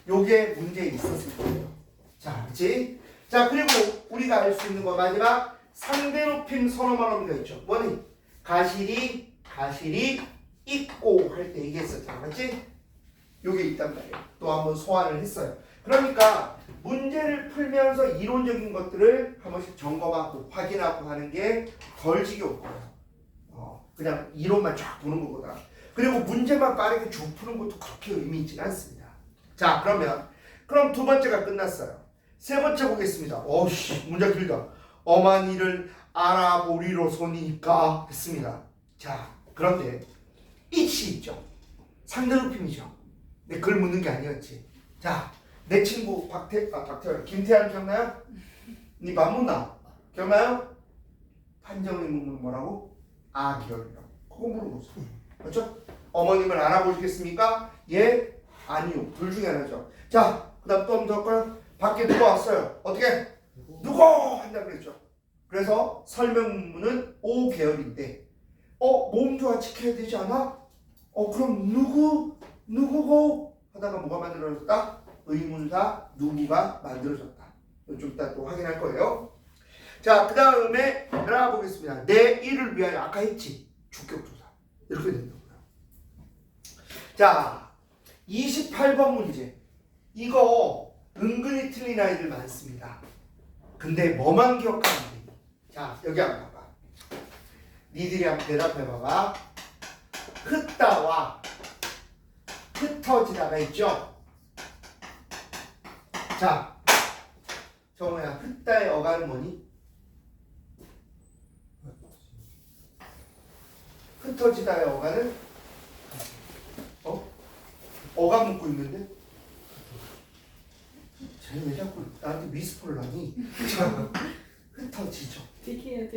요게 문제에 있었을 거예요. 자, 그치? 자, 그리고 우리가 알 수 있는 거 마지막 상대 높임 선어만 어미가 있죠. 뭐니? 가실이 있고 할 때 얘기했었잖아. 맞지? 요게 있단 말이에요. 또 한번 소환을 했어요. 그러니까 문제를 풀면서 이론적인 것들을 한 번씩 점검하고 확인하고 하는 게 덜 지겨울 거예요. 그냥 이론만 쫙 보는 것보다. 그리고 문제만 빠르게 쭉 푸는 것도 그렇게 의미 있지는 않습니다. 자, 그럼 두 번째가 끝났어요. 세 번째 보겠습니다. 어씨, 문제 길다. 엄한 이를 알아보리로소니까 했습니다. 자, 그런데 it이 있죠. 상대 높임이죠. 근데 그걸 묻는 게 아니었지. 자, 내 친구 김태환 기억나요? 니 맞문나 기억나요? 판정의 문문 뭐라고? 아기열이라고. 그거 물어보세요. 그렇죠? 어머님을 알아보시겠습니까? 예? 아니요. 둘 중에 하나죠. 자, 그 다음 또 한번 더 할까요? 밖에 누가 왔어요. 어떻게? 누구? 한다 그랬죠. 그래서 설명문은 5계열인데 모음조화 지켜야 되지 않아? 그럼 누구고 하다가 뭐가 만들어졌다? 의문사 누구가 만들어졌다. 좀 이따 또 확인할 거예요. 자, 그 다음에 하나 보겠습니다. 내 일을 위하여 아까 했지. 주격조사. 이렇게 된다고요. 자, 28번 문제. 이거 은근히 틀린 아이들 많습니다. 근데 뭐만 기억하면 돼. 자, 여기 한번 봐봐. 니들이 한번 대답해봐봐. 흩다와 흩어지다가 있죠? 자, 정우야, 흩다의 어간은 뭐니? 흩어지다의 어간은? 어간 묶고 있는데? 쟤는 왜 자꾸 나한테 미스포를 하니? 흩어지죠. 되게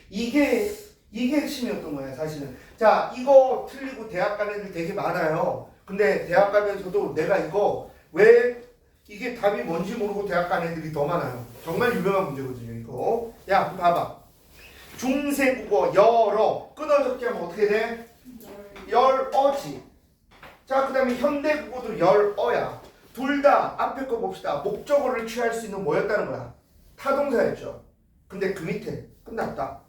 이게 핵심이었던 거야, 사실은. 자, 이거 틀리고 대학 간 애들 되게 많아요. 근데 대학 가면서도 내가 이거 왜 이게 답이 뭔지 모르고 대학 간 애들이 더 많아요. 정말 유명한 문제거든요, 이거. 야, 봐봐. 중세국어 열어 끊어적기 하면 어떻게 돼? 열어지. 자, 그 다음에 현대국어도 열어야. 둘 다 앞에 거 봅시다. 목적어를 취할 수 있는 뭐였다는 거야? 타동사였죠. 근데 그 밑에 끝났다.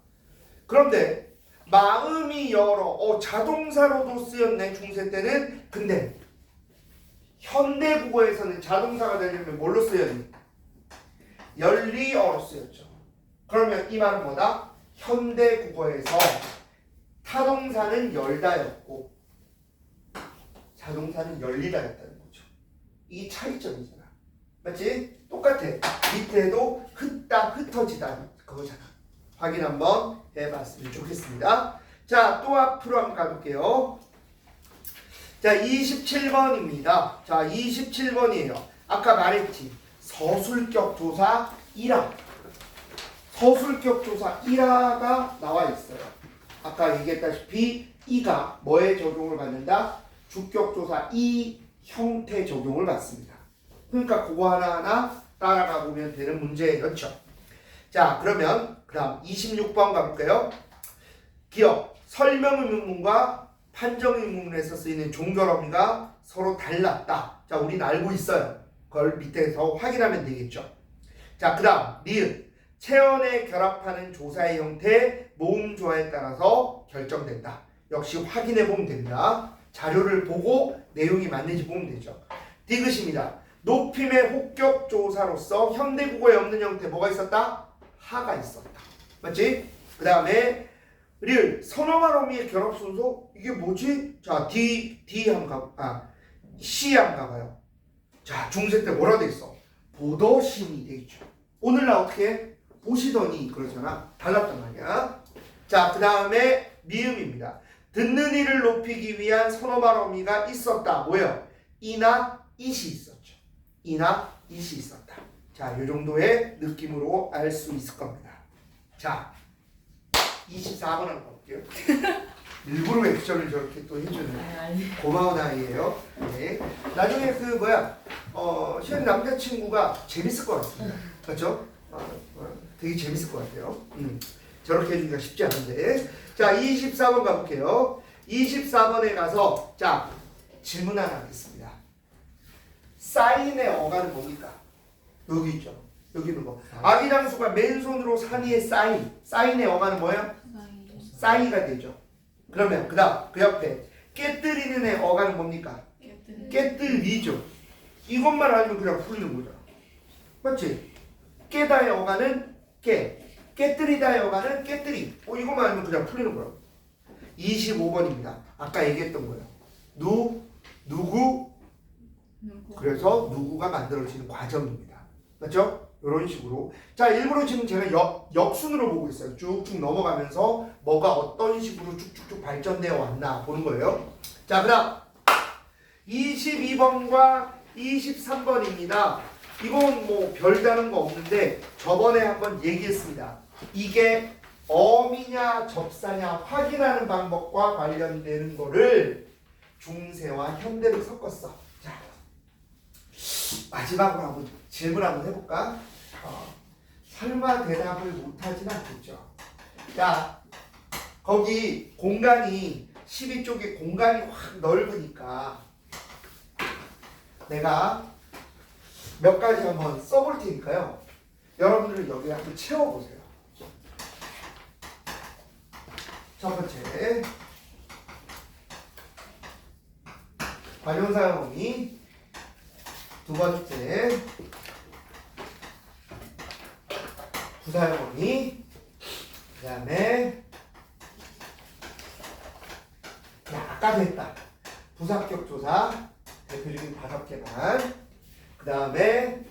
그런데 마음이 열어. 자동사로도 쓰였네, 중세 때는. 근데 현대국어에서는 자동사가 되려면 뭘로 쓰였니? 열리어로 쓰였죠. 그러면 이 말은 뭐다? 현대국어에서 타동사는 열다였고 자동사는 열리다였다는 거죠. 이 차이점이잖아. 맞지? 똑같아. 밑에도 흩다, 흩어지다 그거잖아. 확인 한번 해봤으면 좋겠습니다. 자, 또 앞으로 한번 가볼게요. 자, 27번입니다. 자, 27번이에요. 아까 말했지. 서술격 조사 1화. 서술격 조사 1화가 나와 있어요. 아까 얘기했다시피 이가 뭐에 적용을 받는다? 주격 조사 이 형태 적용을 받습니다. 그러니까 그거 하나하나 따라가 보면 되는 문제였죠. 자, 그러면 그다음 26번 가볼까요? 기억, 설명의문문과 판정의문문에서 쓰이는 종결어미가 서로 달랐다. 자, 우리는 알고 있어요. 그걸 밑에서 확인하면 되겠죠. 자, 그다음 니은, 체언에 결합하는 조사의 형태, 모음조화에 따라서 결정된다. 역시 확인해 보면 됩니다. 자료를 보고 내용이 맞는지 보면 되죠. 디귿입니다. 높임의 혹격 조사로서 현대국어에 없는 형태 뭐가 있었다? 하가 있었다. 맞지? 그 다음에 를 선어말어미의 결합 순서 이게 뭐지? 자, D 한번 C 한번 가봐요. 자, 중세 때 뭐라 돼 있어? 보더신이 돼 있죠. 오늘 나 어떻게 해? 보시더니 그러잖아. 달랐단 말이야. 자, 그 다음에 미음입니다. 듣는 이를 높이기 위한 선어말어미가 있었다. 뭐예요? 이나 이시 있었죠. 이나 이시 있었다. 자, 이 정도의 느낌으로 알 수 있을 겁니다. 자, 24번 한번 볼게요. 일부러 액션을 저렇게 또 해주는 고마운 아이예요. 네. 나중에 시현 남자친구가 재밌을 것 같습니다. 그렇죠? 되게 재밌을 것 같아요. 저렇게 해주기가 쉽지 않은데. 자, 24번 가볼게요. 24번에 가서 자, 질문 하나 하겠습니다. 사인의 어간은 뭡니까? 여기 있죠. 여기 있는 거. 아기장수가 맨손으로 산 위에 사인의 어간은 뭐예요? 사이가 되죠. 그러면 그 다음 그 옆에 깨뜨리는 애 어간은 뭡니까? 깨뜨리죠. 이것만 알면 그냥 풀리는 거잖아. 맞지? 깨다의 어간은 깨뜨리다의 어간은 깨뜨리. 이것만 알면 그냥 풀리는 거야. 25번입니다. 아까 얘기했던 거예요. 누구? 그래서 누구가 만들어지는 과정입니다. 맞죠? 이런 식으로. 자, 일부러 지금 제가 역순으로 보고 있어요. 쭉쭉 넘어가면서 뭐가 어떤 식으로 쭉쭉쭉 발전되어 왔나 보는 거예요. 자, 그 다음 22번과 23번입니다. 이건 뭐 별다른 거 없는데 저번에 한번 얘기했습니다. 이게 어미냐 접사냐 확인하는 방법과 관련되는 거를 중세와 현대로 섞었어. 자, 마지막으로 한번 질문 한번 해볼까? 설마 대답을 못하진 않겠죠. 자, 거기 공간이 12쪽에 공간이 확 넓으니까 내가 몇 가지 한번 써볼 테니까요. 여러분들은 여기 한번 채워보세요. 첫 번째, 관용사용 의미. 두 번째, 부사용 의미. 그 다음에 아까도 했다. 부사격 조사 대표적인 5개만. 그 다음에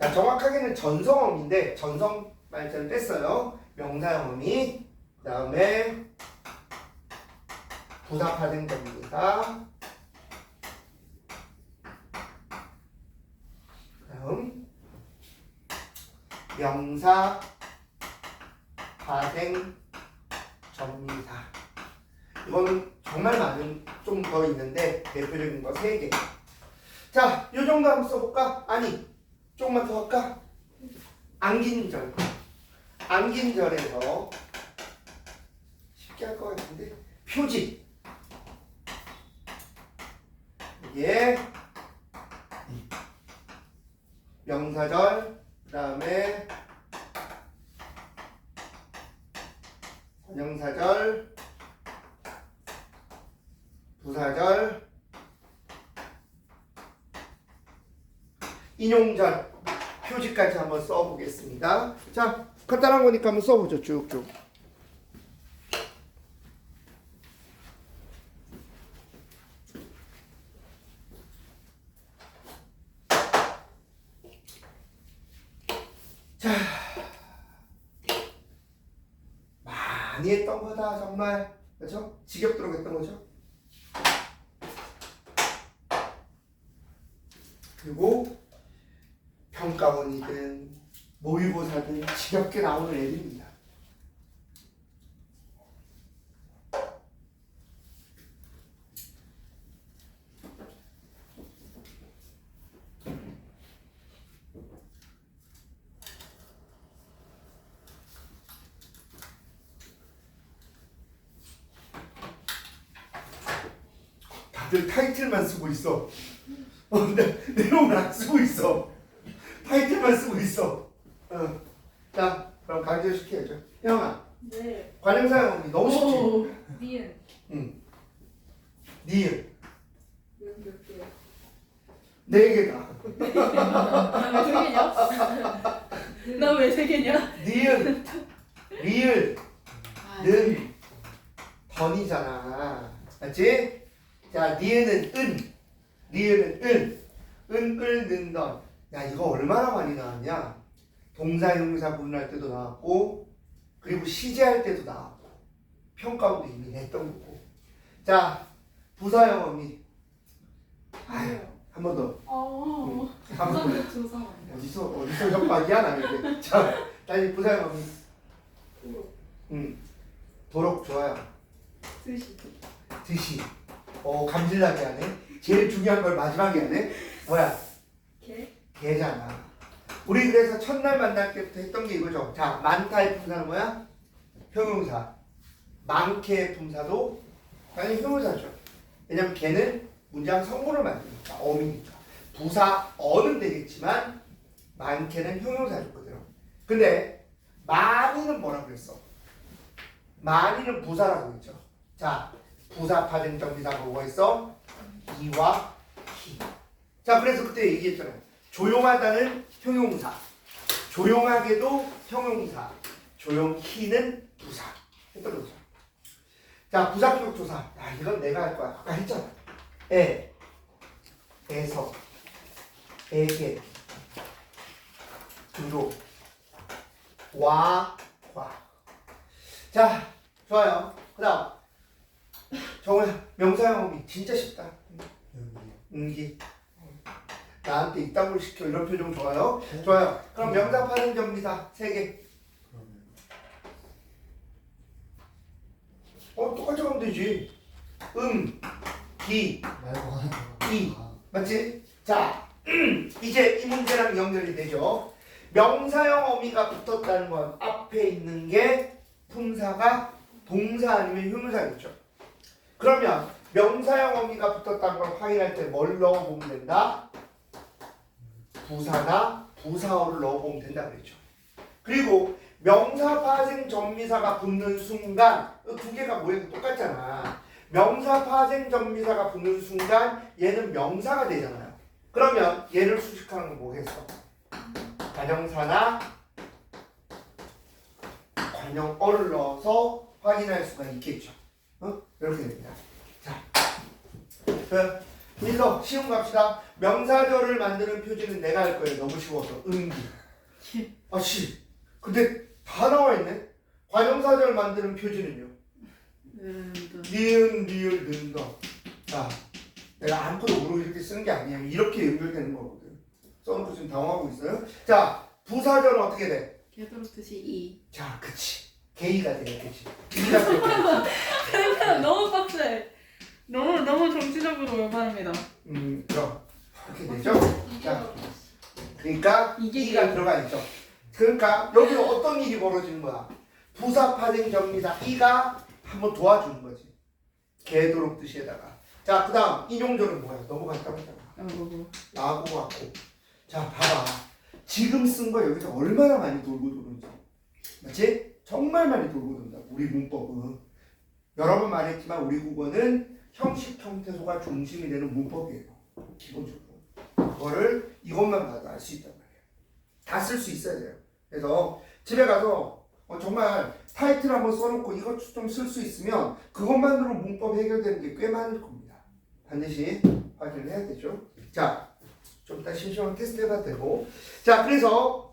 자, 정확하게는 전성어미인데 전성 말자를 뺐어요. 명사형 의미. 그 다음에 부사파생적입니다. 다음 명사 파생 전미사. 이거는 정말 많은 좀 더 있는데 대표적인 거 3개. 자, 이 정도 한번 써볼까? 아니, 조금만 더 할까? 안긴절. 안긴절에서 쉽게 할 것 같은데 표지. 이게 명사절, 그 다음에 관형사절, 부사절, 인용절, 표지까지 한번 써보겠습니다. 자, 간단한 거니까 한번 써보죠. 쭉쭉. 자, 많이 했던 거다 정말. 그렇죠? 지겹도록 했던 거죠. 그리고 평가원이든 모의고사든 지겹게 나오는 애들입니다. 다들 타이틀만 쓰고 있어. 내용을 안 쓰고 있어. 타이틀만 쓰고 있어. 자, 그럼 강조 시켜야죠. 형아. 네. 관형사용이 너무 쉽지? 니은. 응. 니은. 몇 개? 4개다. 나 왜 3개냐? 니은, 리을, 아, 는, 던이잖아. 맞지? 자, 니은은 은, 리을은 은, 을, 는, 던. 야, 이거 얼마나 많이 나왔냐? 동사, 형용사 구분할 때도 나왔고, 그리고 시제할 때도 나왔고, 평가도 이미 냈던 거고. 자, 부사형 의미. 아유, 한 번 더. 한 번 더. 조사. 어디서 협박이야, 나에게. 자, 다시 부사형 의미. 도록 좋아요. 드시. 감질나게 하네. 제일 중요한 걸 마지막에 하네. 뭐야? 개잖아. 우리 그래서 첫날 만날 때부터 했던 게 이거죠. 자, 많다의 품사는 뭐야? 형용사. 많게의 품사도 당연히 형용사죠. 왜냐면 개는 문장 성분을 만드니까, 어미니까. 부사 어는 되겠지만 많게는 형용사죠, 그대로. 근데 많이는 뭐라고 그랬어? 많이는 부사라고 했죠. 자, 부사 파생정비사가 뭐가 있어? 이와 히. 자, 그래서 그때 얘기했잖아요. 조용하다는 형용사, 조용하게도 형용사, 조용히는 부사 했던 거죠. 자, 부사격 조사. 야, 이건 내가 할 거야. 아까 했잖아. 에서, 에게, 주로, 와, 과. 자, 좋아요. 그 다음 정우야, 명사형 의미 진짜 쉽다. 응기. 나한테 이딴 걸 시켜. 이런 표정 좋아요. 좋아요. 그럼 명사 파생 정비사 3개. 똑같이 하면 되지. 기, 이. 맞지? 자, 이제 이 문제랑 연결이 되죠. 명사형 어미가 붙었다는 건 앞에 있는 게 품사가 동사 아니면 형용사겠죠. 그러면 명사형 어미가 붙었다는 걸 확인할 때 뭘 넣어보면 된다? 부사나 부사어를 넣어보면 된다 그랬죠. 그리고 명사 파생 전미사가 붙는 순간 두 개가 모양이 똑같잖아. 명사 파생 전미사가 붙는 순간 얘는 명사가 되잖아요. 그러면 얘를 수식하는 건 뭐겠어? 관형사나 관형어를 넣어서 확인할 수가 있겠죠. 이렇게 됩니다. 자, 그래서 쉬운 거 합시다. 명사절을 만드는 표지는 내가 할 거예요. 너무 쉬워서. 은기. 근데 다 나와 있네. 관형사절 만드는 표지는요. 니은, 리을, 는더. 자, 내가 아무것도 모르고 이렇게 쓰는 게 아니에요. 이렇게 연결되는 거거든. 써놓고 지금 당황하고 있어요. 자, 부사절은 어떻게 돼? 되도록듯이 이. 자, 그치. 게이가 되겠지. 이가 되겠지. 그러니까 너무 빡세. 너무 정치적으로 올바릅니다. 그럼 이렇게 되죠. 자, 그러니까 이가 들어가 있죠. 그러니까 여기 어떤 일이 벌어지는 거야? 부사 파생 전미사 이가 한번 도와주는 거지. 개도록 뜻에다가. 자, 그 다음 인용절은 뭐야? 넘어갔다고 했잖아. 나하고 왔고. 자, 봐봐. 지금 쓴 거 여기서 얼마나 많이 돌고 도는지. 맞지? 정말 많이 돌고 돈다. 우리 문법은. 여러 번 말했지만 우리 국어는 형식 형태소가 중심이 되는 문법이에요. 기본적으로. 그거를 이것만 봐도 알 수 있단 말이에요. 다 쓸 수 있어야 돼요. 그래서 집에 가서 정말 타이틀 한번 써놓고 이것 좀 쓸 수 있으면 그것만으로 문법 해결되는 게 꽤 많을 겁니다. 반드시 확인을 해야 되죠. 자, 좀 이따 심심한 테스트 해봐도 되고. 자, 그래서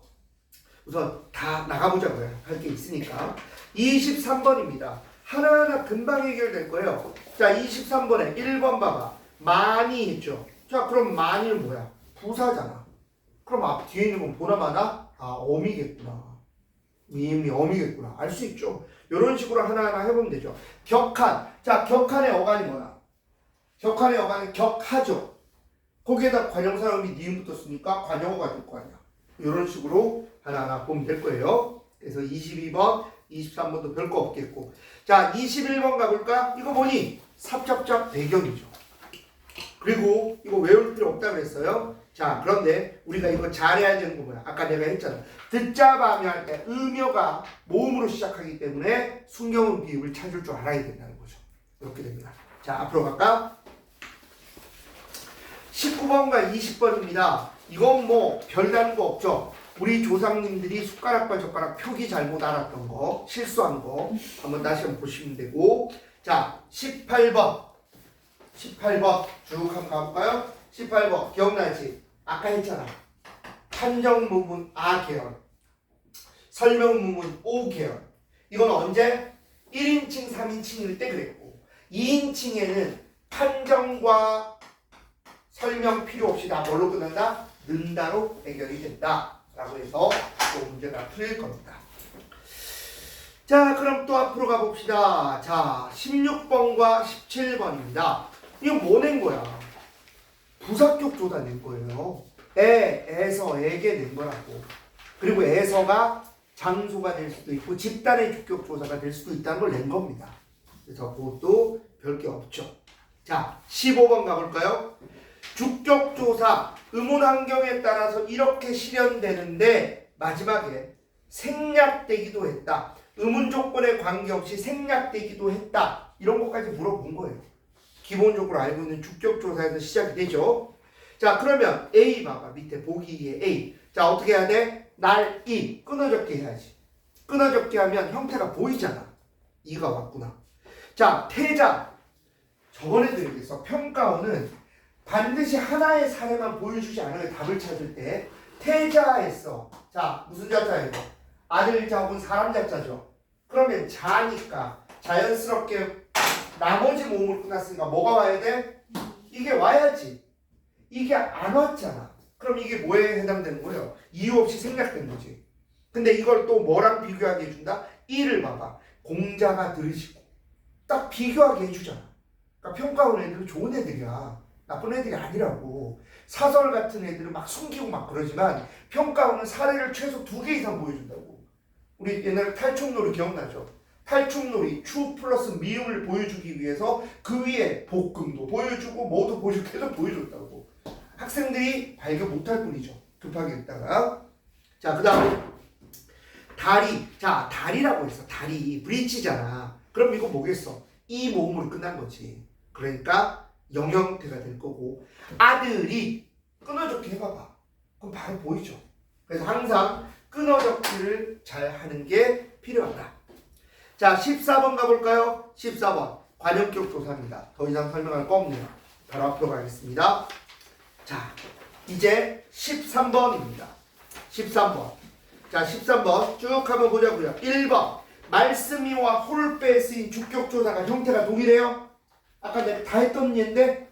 우선 다 나가보자고요. 할 게 있으니까. 23번입니다. 하나하나 금방 해결될 거예요. 자, 23번에 1번 봐봐. 많이 했죠. 자, 그럼 많이는 뭐야? 부사잖아. 그럼 앞 뒤에 있는 건 보나 마나? 아, 어미겠구나. 이미 어미겠구나. 알 수 있죠. 이런 식으로 하나하나 해보면 되죠. 격한. 자, 격한의 어간이 뭐야? 격한의 어간은 격하죠. 거기에다 관형사음이 니은 붙었으니까 관형어가 될 거 아니야. 이런 식으로 하나하나 보면 될 거예요. 그래서 22번, 23번도 별거 없겠고. 자, 21번 가볼까? 이거 보니 삽잡잡 배경이죠. 그리고 이거 외울 필요 없다 그랬어요. 자, 그런데 우리가 이거 잘해야 되는 거 뭐야? 아까 내가 했잖아. 듣자 밤이 할 때 음여가 모음으로 시작하기 때문에 순경음 비읍을 찾을 줄 알아야 된다는 거죠. 이렇게 됩니다. 자, 앞으로 갈까? 19번과 20번입니다. 이건 뭐 별다른 거 없죠. 우리 조상님들이 숟가락과 젓가락 표기 잘못 알았던 거, 실수한 거 한번 다시 한번 보시면 되고. 자, 18번 쭉 한번 가볼까요? 18번 기억나지? 아까 했잖아. 판정문문 아계열, 설명문문 오계열. 이건 언제? 1인칭, 3인칭일 때 그랬고 2인칭에는 판정과 설명 필요 없이 다 뭘로 끝난다? 는다로 해결이 된다 라고 해서 또 문제가 풀릴 겁니다. 자, 그럼 또 앞으로 가봅시다. 자, 16번과 17번입니다. 이거 뭐 낸 거야? 부사격 조사 낸 거예요. 에서, 에게 낸 거라고. 그리고 에서가 장소가 될 수도 있고 집단의 주격 조사가 될 수도 있다는 걸 낸 겁니다. 그래서 그것도 별게 없죠. 자, 15번 가볼까요? 주격 조사, 의문 환경에 따라서 이렇게 실현되는데 마지막에 생략되기도 했다. 의문 조건에 관계없이 생략되기도 했다. 이런 것까지 물어본 거예요. 기본적으로 알고 있는 주격 조사에서 시작이 되죠. 자, 그러면 A 봐봐. 밑에 보기 2에 A. 자, 어떻게 해야 돼? 날, 이. 끊어적기 해야지. 끊어적기 하면 형태가 보이잖아. 이가 왔구나. 자, 태자. 저번에도 얘기했어. 평가원은 반드시 하나의 사례만 보여주지 않아요. 답을 찾을 때. 태자했어. 자, 무슨 자자예요? 아들 자 혹은 사람 자자죠. 그러면 자니까 자연스럽게 나머지 모음을 끝났으니까 뭐가 와야 돼? 이게 와야지. 이게 안 왔잖아. 그럼 이게 뭐에 해당되는 거예요? 이유 없이 생략된 거지. 근데 이걸 또 뭐랑 비교하게 해준다? 이를 봐봐. 공자가 들으시고 딱 비교하게 해주잖아. 그러니까 평가원 애들은 좋은 애들이야. 나쁜 애들이 아니라고. 사설 같은 애들은 막 숨기고 막 그러지만 평가원은 사례를 최소 2개 이상 보여준다고. 우리 옛날 탈춤놀이 기억나죠? 탈춤놀이 추 플러스 미음을 보여주기 위해서 그 위에 볶음도 보여주고 뭐도 보여주고 계속 보여줬다고. 학생들이 발견 못할 뿐이죠. 급하게 있다가. 자, 그 다음에 다리. 자, 다리라고 했어. 다리. 브릿지잖아. 그럼 이거 뭐겠어? 이 모음으로 끝난 거지. 그러니까 영형태가 될 거고. 아들이 끊어적기 해봐봐. 그럼 바로 보이죠. 그래서 항상 끊어적기를 잘 하는 게 필요하다. 자, 14번 가볼까요? 14번. 관용격 조사입니다. 더 이상 설명할 거 없네요. 바로 앞으로 가겠습니다. 자, 이제 13번입니다. 13번. 자, 13번 쭉 한번 보자고요. 1번. 말씀이와 홀배에 쓰인 주격조사가 형태가 동일해요. 아까 내가 다 했던 예인데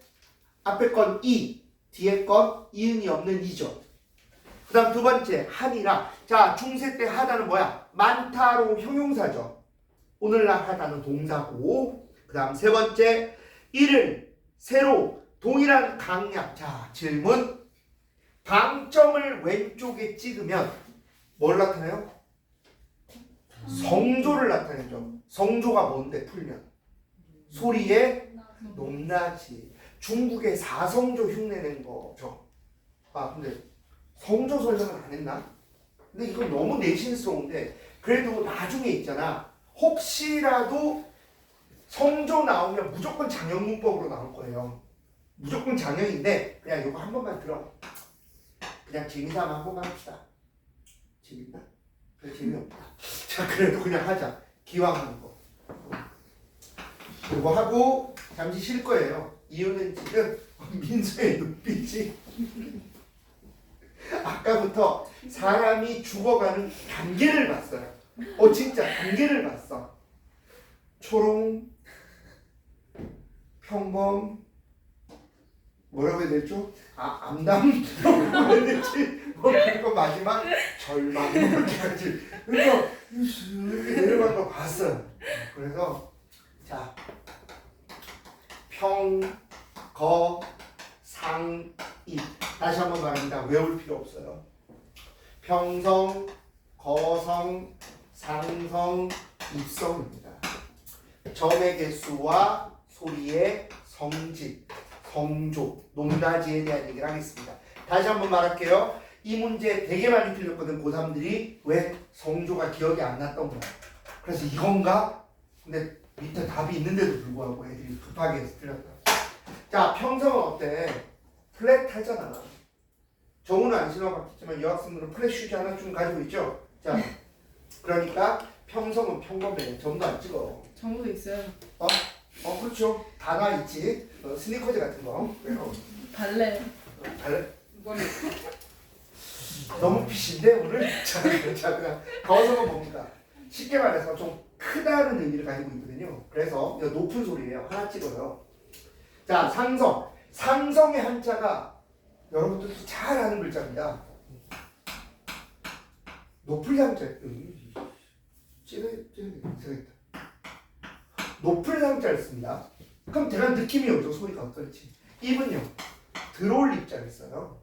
앞에 건 이, 뒤에 건 이응이 없는 이죠. 그 다음 두 번째 한이라. 자, 중세 때 하다는 뭐야? 많다로 형용사죠. 오늘날 하다는 동사고. 그 다음 세 번째 이를 새로 동일한 강약. 자, 질문. 방점을 왼쪽에 찍으면 뭘 나타내요? 성조를 나타내죠. 성조가 뭔데 풀면? 소리의 높낮이. 중국의 사성조 흉내낸 거죠. 아, 근데 성조 설명은 안 했나? 근데 이거 너무 내신스러운데 그래도 나중에 있잖아. 혹시라도 성조 나오면 무조건 장형문법으로 나올 거예요. 무조건 장형인데 그냥 이거 한 번만 들어. 그냥 재미삼아 한 번만 합시다. 재밌나? 그래, 재미없다. 자, 그래도 그냥 하자. 기왕 하는 거. 이거 하고 잠시 쉴 거예요. 이유는 지금 민수의 눈빛이 아까부터 사람이 죽어가는 단계를 봤어요. 진짜 단계를 봤어. 초롱, 평범, 뭐라고 해야 되죠? 암담, 뭐라고 해야 되지? 그리고 마지막 절망 이렇게 하지. 그래서 이렇게 내려간 거 봤어요. 그래서 자, 평, 거, 상, 입. 다시 한번 말합니다. 외울 필요 없어요. 평성, 거성, 상성, 입성입니다. 점의 개수와 소리의 성질, 성조, 높낮이에 대한 얘기를 하겠습니다. 다시 한번 말할게요. 이 문제 되게 많이 틀렸거든. 고3들이. 왜? 성조가 기억이 안 났던 거야. 그래서 이건가? 근데 밑에 답이 있는데도 불구하고 애들이 급하게 해서 틀렸다. 자, 평성은 어때? 플랫하잖아. 정우는 안 신어봤겠지만 여학생들은 플랫 슈즈 하나쯤 가지고 있죠? 자, 그러니까 평성은 평범해. 점도 안 찍어. 정보도 있어요. 그렇죠. 다 나 있지. 스니커즈 같은 거. 그래요. 발레. 발레? 너무 피신데 오늘? 자, 그냥 거성은 뭡니까? 쉽게 말해서 좀 크다는 의미를 가지고 있거든요. 그래서 이거 높은 소리예요. 하나 찍어요. 자, 상성. 상성의 한자가 여러분들도 잘 아는 글자입니다. 높을 상자. 찌르겠다. 높을 상자를 씁니다. 그럼 대략 느낌이 오죠. 소리가 어떨지. 입은요. 들어올 입자를 써요.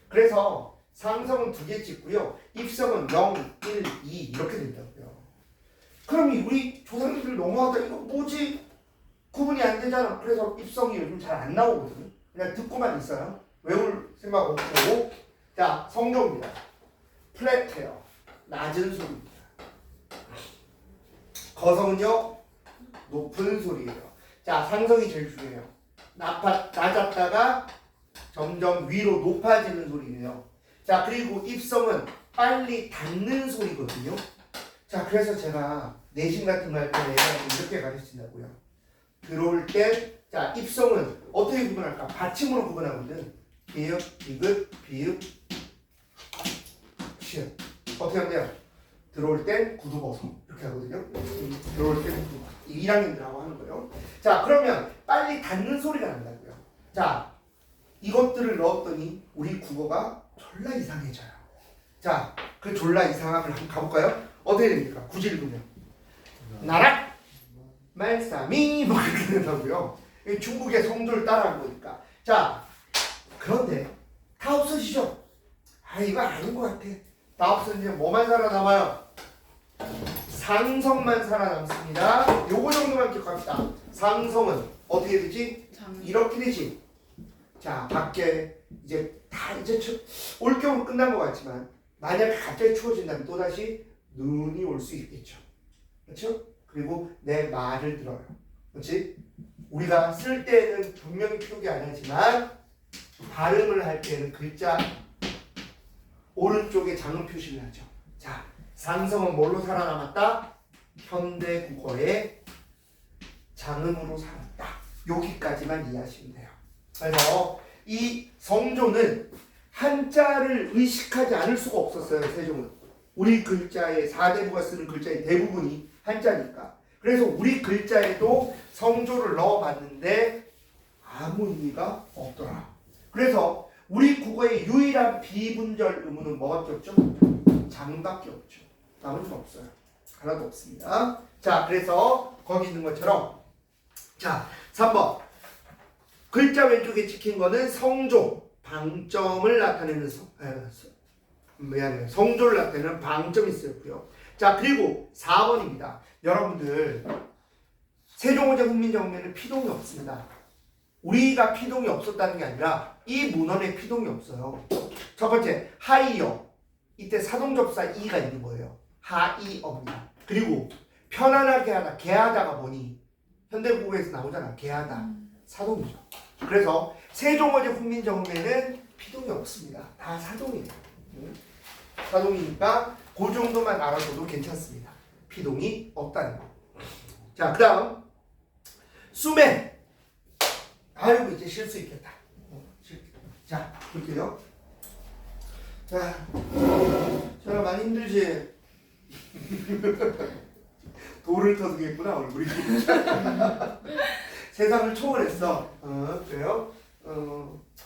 그래서 상성은 2개 찍고요. 입성은 0, 1, 2 이렇게 된다고요. 그럼 우리 조상님들 너무하다. 이거 뭐지? 구분이 안 되잖아. 그래서 입성이 요즘 잘 안 나오거든요. 그냥 듣고만 있어요. 외울 생각 없고. 자, 성조입니다. 플랫해요. 낮은 소리입니다. 거성은요, 높은 소리예요. 자, 상성이 제일 중요해요. 낮았다가 점점 위로 높아지는 소리예요. 자, 그리고 입성은 빨리 닿는 소리거든요. 자, 그래서 제가 내신 같은 거 할 때 이렇게 가르친다고요. 들어올 때, 자, 입성은 어떻게 구분할까? 받침으로 구분하거든. 비읍, 디귿, 비읍, 시읍. 어떻게 하냐? 들어올 땐 구두 벗어. 이렇게 하거든요. 들어올 땐 구두 벗어. 1학년들하고 하는 거예요. 자, 그러면 빨리 닿는 소리가 난다고요. 자, 이것들을 넣었더니 우리 국어가 졸라 이상해져요. 자, 그 졸라 이상함을 한번 가볼까요? 어떻게 됩니까? 굳이 읽으면 나락, 말싸미 뭐 이렇게 된다고요. 중국의 성조를 따라한 거니까. 자, 그런데 다 없어지죠? 아, 이거 아닌 것 같아. 다 없어지면 뭐만 살아남아요? 상성만 살아남습니다. 요거 정도만 기억합시다. 상성은 어떻게 되지? 이렇게 되지. 자, 밖에 이제 다 이제 올겨울 끝난 것 같지만 만약에 갑자기 추워진다면 또다시 눈이 올 수 있겠죠. 그렇죠? 그리고 내 말을 들어요. 그렇지? 우리가 쓸 때는 분명히 표기 안 하지만 발음을 할 때는 글자 오른쪽에 장음 표시를 하죠. 자, 상성은 뭘로 살아남았다? 현대 국어의 장음으로 살았다. 여기까지만 이해하시면 돼요. 그래서 이 성조는 한자를 의식하지 않을 수가 없었어요. 세종은. 우리 글자의 4대부가 쓰는 글자의 대부분이 한자니까. 그래서 우리 글자에도 성조를 넣어봤는데 아무 의미가 없더라. 그래서 우리 국어의 유일한 비분절 의문은 뭐가 없죠? 장밖에 없죠. 나머지는 없어요. 하나도 없습니다. 자, 그래서 거기 있는 것처럼 자, 3번 글자 왼쪽에 찍힌 거는 성조, 방점을 나타내는 성조를 나타내는 방점이 쓰였고요. 자, 그리고 4번입니다. 여러분들 세종어제 훈민정음에는 피동이 없습니다. 우리가 피동이 없었다는 게 아니라 이 문헌에 피동이 없어요. 첫 번째 하이어, 이때 사동접사 이가 있는 거예요. 하이어입니다. 그리고 편안하게 하다, 개하다가 뭐니? 현대국어에서 나오잖아. 개하다, 사동이죠. 그래서 세종어제 훈민정음에는 피동이 없습니다. 다 사동이에요. 사동이니까 그 정도만 알아둬도 괜찮습니다. 피동이 없다는 거. 자, 그 다음 수매. 아이고 이제 쉴 수 있겠다. 자, 볼게요. 자, 저는 많이 힘들지? 돌을 터득했구나 얼굴이. 세상을 초월했어. 그래요?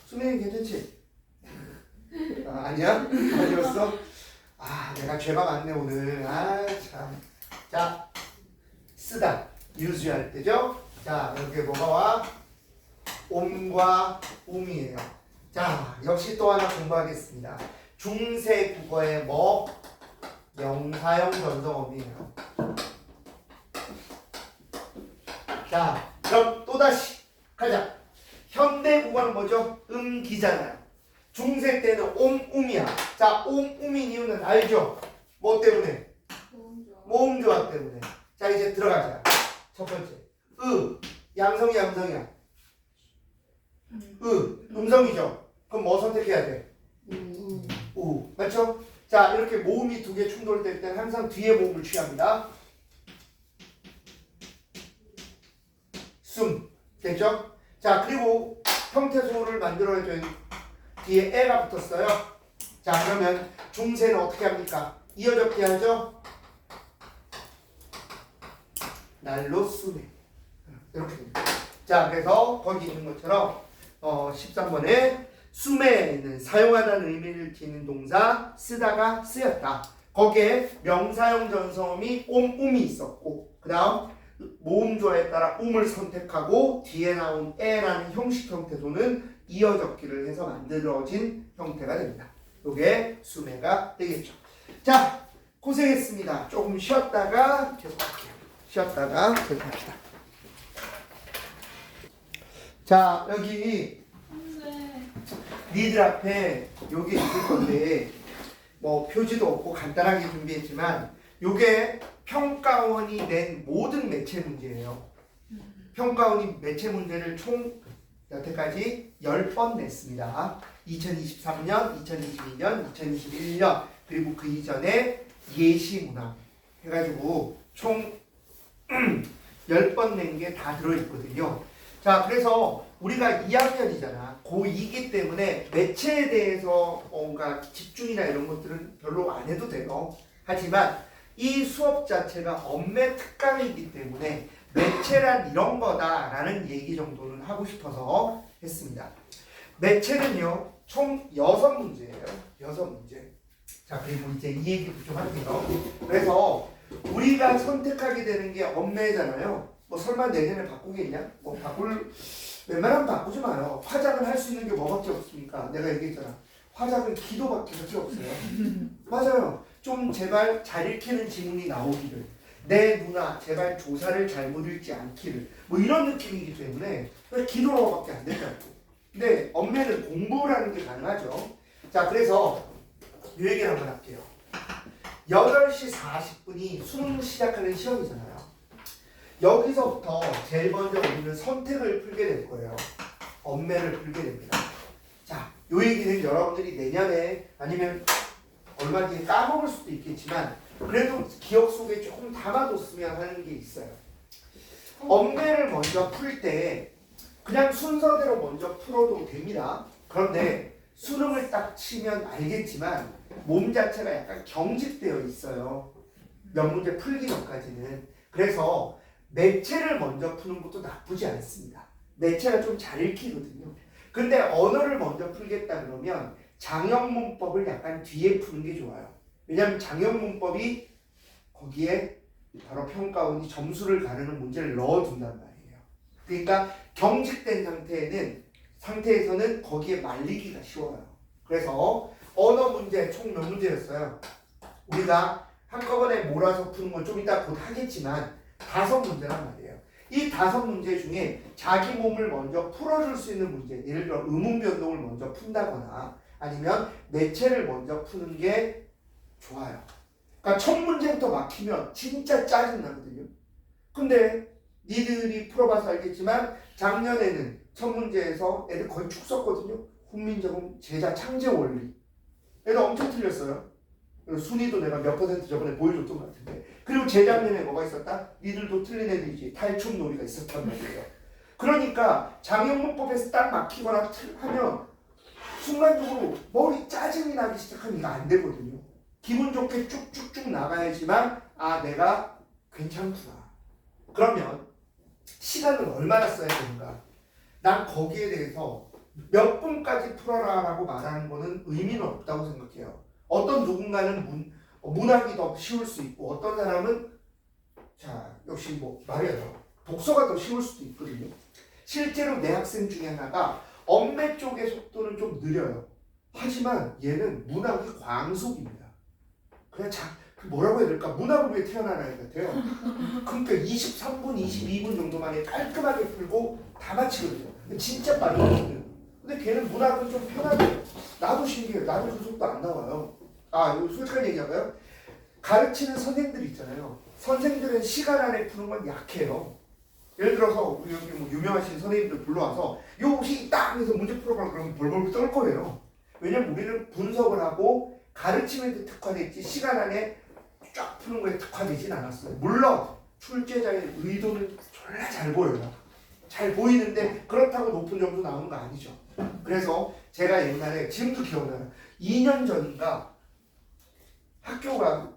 수명이 괜찮지? 아니야? 아니었어? 아, 내가 죄가 많네 오늘. 아, 참. 자, 쓰다. 유즈할 때죠? 자, 이렇게 뭐가 와? 옴과 옴이에요. 자, 역시 또 하나 공부하겠습니다. 중세 국어의 뭐? 명사형 전성어미예요. 자, 그럼 또다시 가자. 현대 국어는 뭐죠? 음기잖아요. 중세 때는 옴움이야. 자, 옴움인 이유는 알죠? 뭐 때문에? 모음조화 때문에. 자, 이제 들어가자. 첫 번째, 양성이 양성이야. 음성이죠. 그럼 뭐 선택해야 돼? 우. 맞죠? 자, 이렇게 모음이 두 개 충돌될 때는 항상 뒤에 모음을 취합니다. 숨. 됐죠? 자, 그리고 형태소를 만들어줘야 뒤에 애가 붙었어요. 자, 그러면 중세는 어떻게 합니까? 이어적게 하죠? 날로 수네. 이렇게 됩니다. 자, 그래서 거기 있는 것처럼 13번에 수매는 사용하다는 의미를 지닌 동사 쓰다가 쓰였다. 거기에 명사형 전성음이 옴움이 있었고 그 다음 모음조에 따라 um을 선택하고 뒤에 나온 에라는 형식 형태소는 이어적기를 해서 만들어진 형태가 됩니다. 이게 수매가 되겠죠. 자, 고생했습니다. 조금 쉬었다가 계속할게요. 쉬었다가 계속합시다. 자, 여기 니들 앞에 여기 있을 건데 뭐 표지도 없고 간단하게 준비했지만 요게 평가원이 낸 모든 매체 문제예요. 평가원이 매체 문제를 총 여태까지 10번 냈습니다. 2023년, 2022년, 2021년 그리고 그 이전에 예시문항 해가지고 총 10번 낸 게 다 들어있거든요. 자, 그래서 우리가 2학년이잖아. 고2이기 때문에 매체에 대해서 뭔가 집중이나 이런 것들은 별로 안 해도 돼요. 하지만 이 수업 자체가 엄매 특강이기 때문에 매체란 이런 거다라는 얘기 정도는 하고 싶어서 했습니다. 매체는요, 총 6문제예요. 6문제. 자, 그리고 이제 이 얘기도 좀 할게요. 그래서 우리가 선택하게 되는 게 엄매잖아요. 뭐 설마 내년에 바꾸겠냐? 뭐 웬만하면 바꾸지 마요. 화장을 할 수 있는 게 뭐밖에 없습니까? 내가 얘기했잖아. 화장은 기도밖에 없어요. 맞아요. 좀 제발 잘 읽히는 지문이 나오기를, 내 누나 제발 조사를 잘못 읽지 않기를, 뭐 이런 느낌이기 때문에 기도로밖에 안 된다고. 근데 엄매는 공부라는 게 가능하죠. 자, 그래서 이 얘기를 한번 할게요. 8시 40분이 수능 시작하는 시험이잖아요. 여기서부터 제일 먼저 우리는 선택을 풀게 될 거예요. 엄매를 풀게 됩니다. 자, 이 얘기는 여러분들이 내년에 아니면 얼마 뒤에 까먹을 수도 있겠지만 그래도 기억 속에 조금 담아뒀으면 하는 게 있어요. 엄매를 먼저 풀 때 그냥 순서대로 먼저 풀어도 됩니다. 그런데 수능을 딱 치면 알겠지만 몸 자체가 약간 경직되어 있어요. 몇 문제 풀기 전까지는. 그래서 매체를 먼저 푸는 것도 나쁘지 않습니다. 매체가 좀 잘 읽히거든요. 근데 언어를 먼저 풀겠다 그러면 장형문법을 약간 뒤에 푸는 게 좋아요. 왜냐하면 장형문법이 거기에 바로 평가원이 점수를 가르는 문제를 넣어둔단 말이에요. 그러니까 경직된 상태에서는 거기에 말리기가 쉬워요. 그래서 언어 문제 총 몇 문제였어요? 우리가 한꺼번에 몰아서 푸는 건 좀 이따 곧 하겠지만 5문제란 말이에요. 이 5문제 중에 자기 몸을 먼저 풀어줄 수 있는 문제, 예를 들어 의문 변동을 먼저 푼다거나 아니면 매체를 먼저 푸는 게 좋아요. 그러니까 첫 문제부터 막히면 진짜 짜증나거든요. 근데 니들이 풀어봐서 알겠지만 작년에는 첫 문제에서 애들 거의 축 썼거든요. 훈민정음 제자 창제 원리. 애들 엄청 틀렸어요. 순위도 내가 몇 % 저번에 보여줬던 것 같은데. 그리고 재작년에 뭐가 있었다? 니들도 틀린 애들이지. 탈춤 놀이가 있었단 말이에요. 그러니까 장형문법에서 딱 막히거나 하면 순간적으로 머리 짜증이 나기 시작하면 이거 안 되거든요. 기분 좋게 쭉쭉쭉 나가야지만 아 내가 괜찮구나. 그러면 시간을 얼마나 써야 되는가? 난 거기에 대해서 몇 분까지 풀어라 라고 말하는 거는 의미는 없다고 생각해요. 어떤 누군가는 문학이 더 쉬울 수 있고 어떤 사람은 자 역시 뭐 말이야 독서가 더 쉬울 수도 있거든요. 실제로 내 학생 중에 하나가 엄매 쪽의 속도는 좀 느려요. 하지만 얘는 문학이 광속입니다. 그냥 뭐라고 해야 될까? 문학을 위해 태어난 아이 같아요. 그러니까 23분, 22분 정도 만에 깔끔하게 풀고 다 마치거든요. 진짜 빠르거든요. 근데 걔는 문학은 좀 편하게. 나도 신기해요. 나도 그 속도 안 나와요. 아, 이거 솔직한 얘기하고요. 가르치는 선생님들 있잖아요. 선생들은 시간 안에 푸는 건 약해요. 예를 들어서 우리 여기 뭐 유명하신 선생님들 불러와서 요시 딱 해서 문제 풀어봐 그러면 벌벌 떨 거예요. 왜냐면 우리는 분석을 하고 가르침에 특화됐지 시간 안에 쫙 푸는 거에 특화되진 않았어요. 물론 출제자의 의도는 졸라 잘 보여요. 잘 보이는데 그렇다고 높은 점수 나오는 거 아니죠. 그래서 제가 옛날에 지금도 기억나요. 2년 전인가 학교가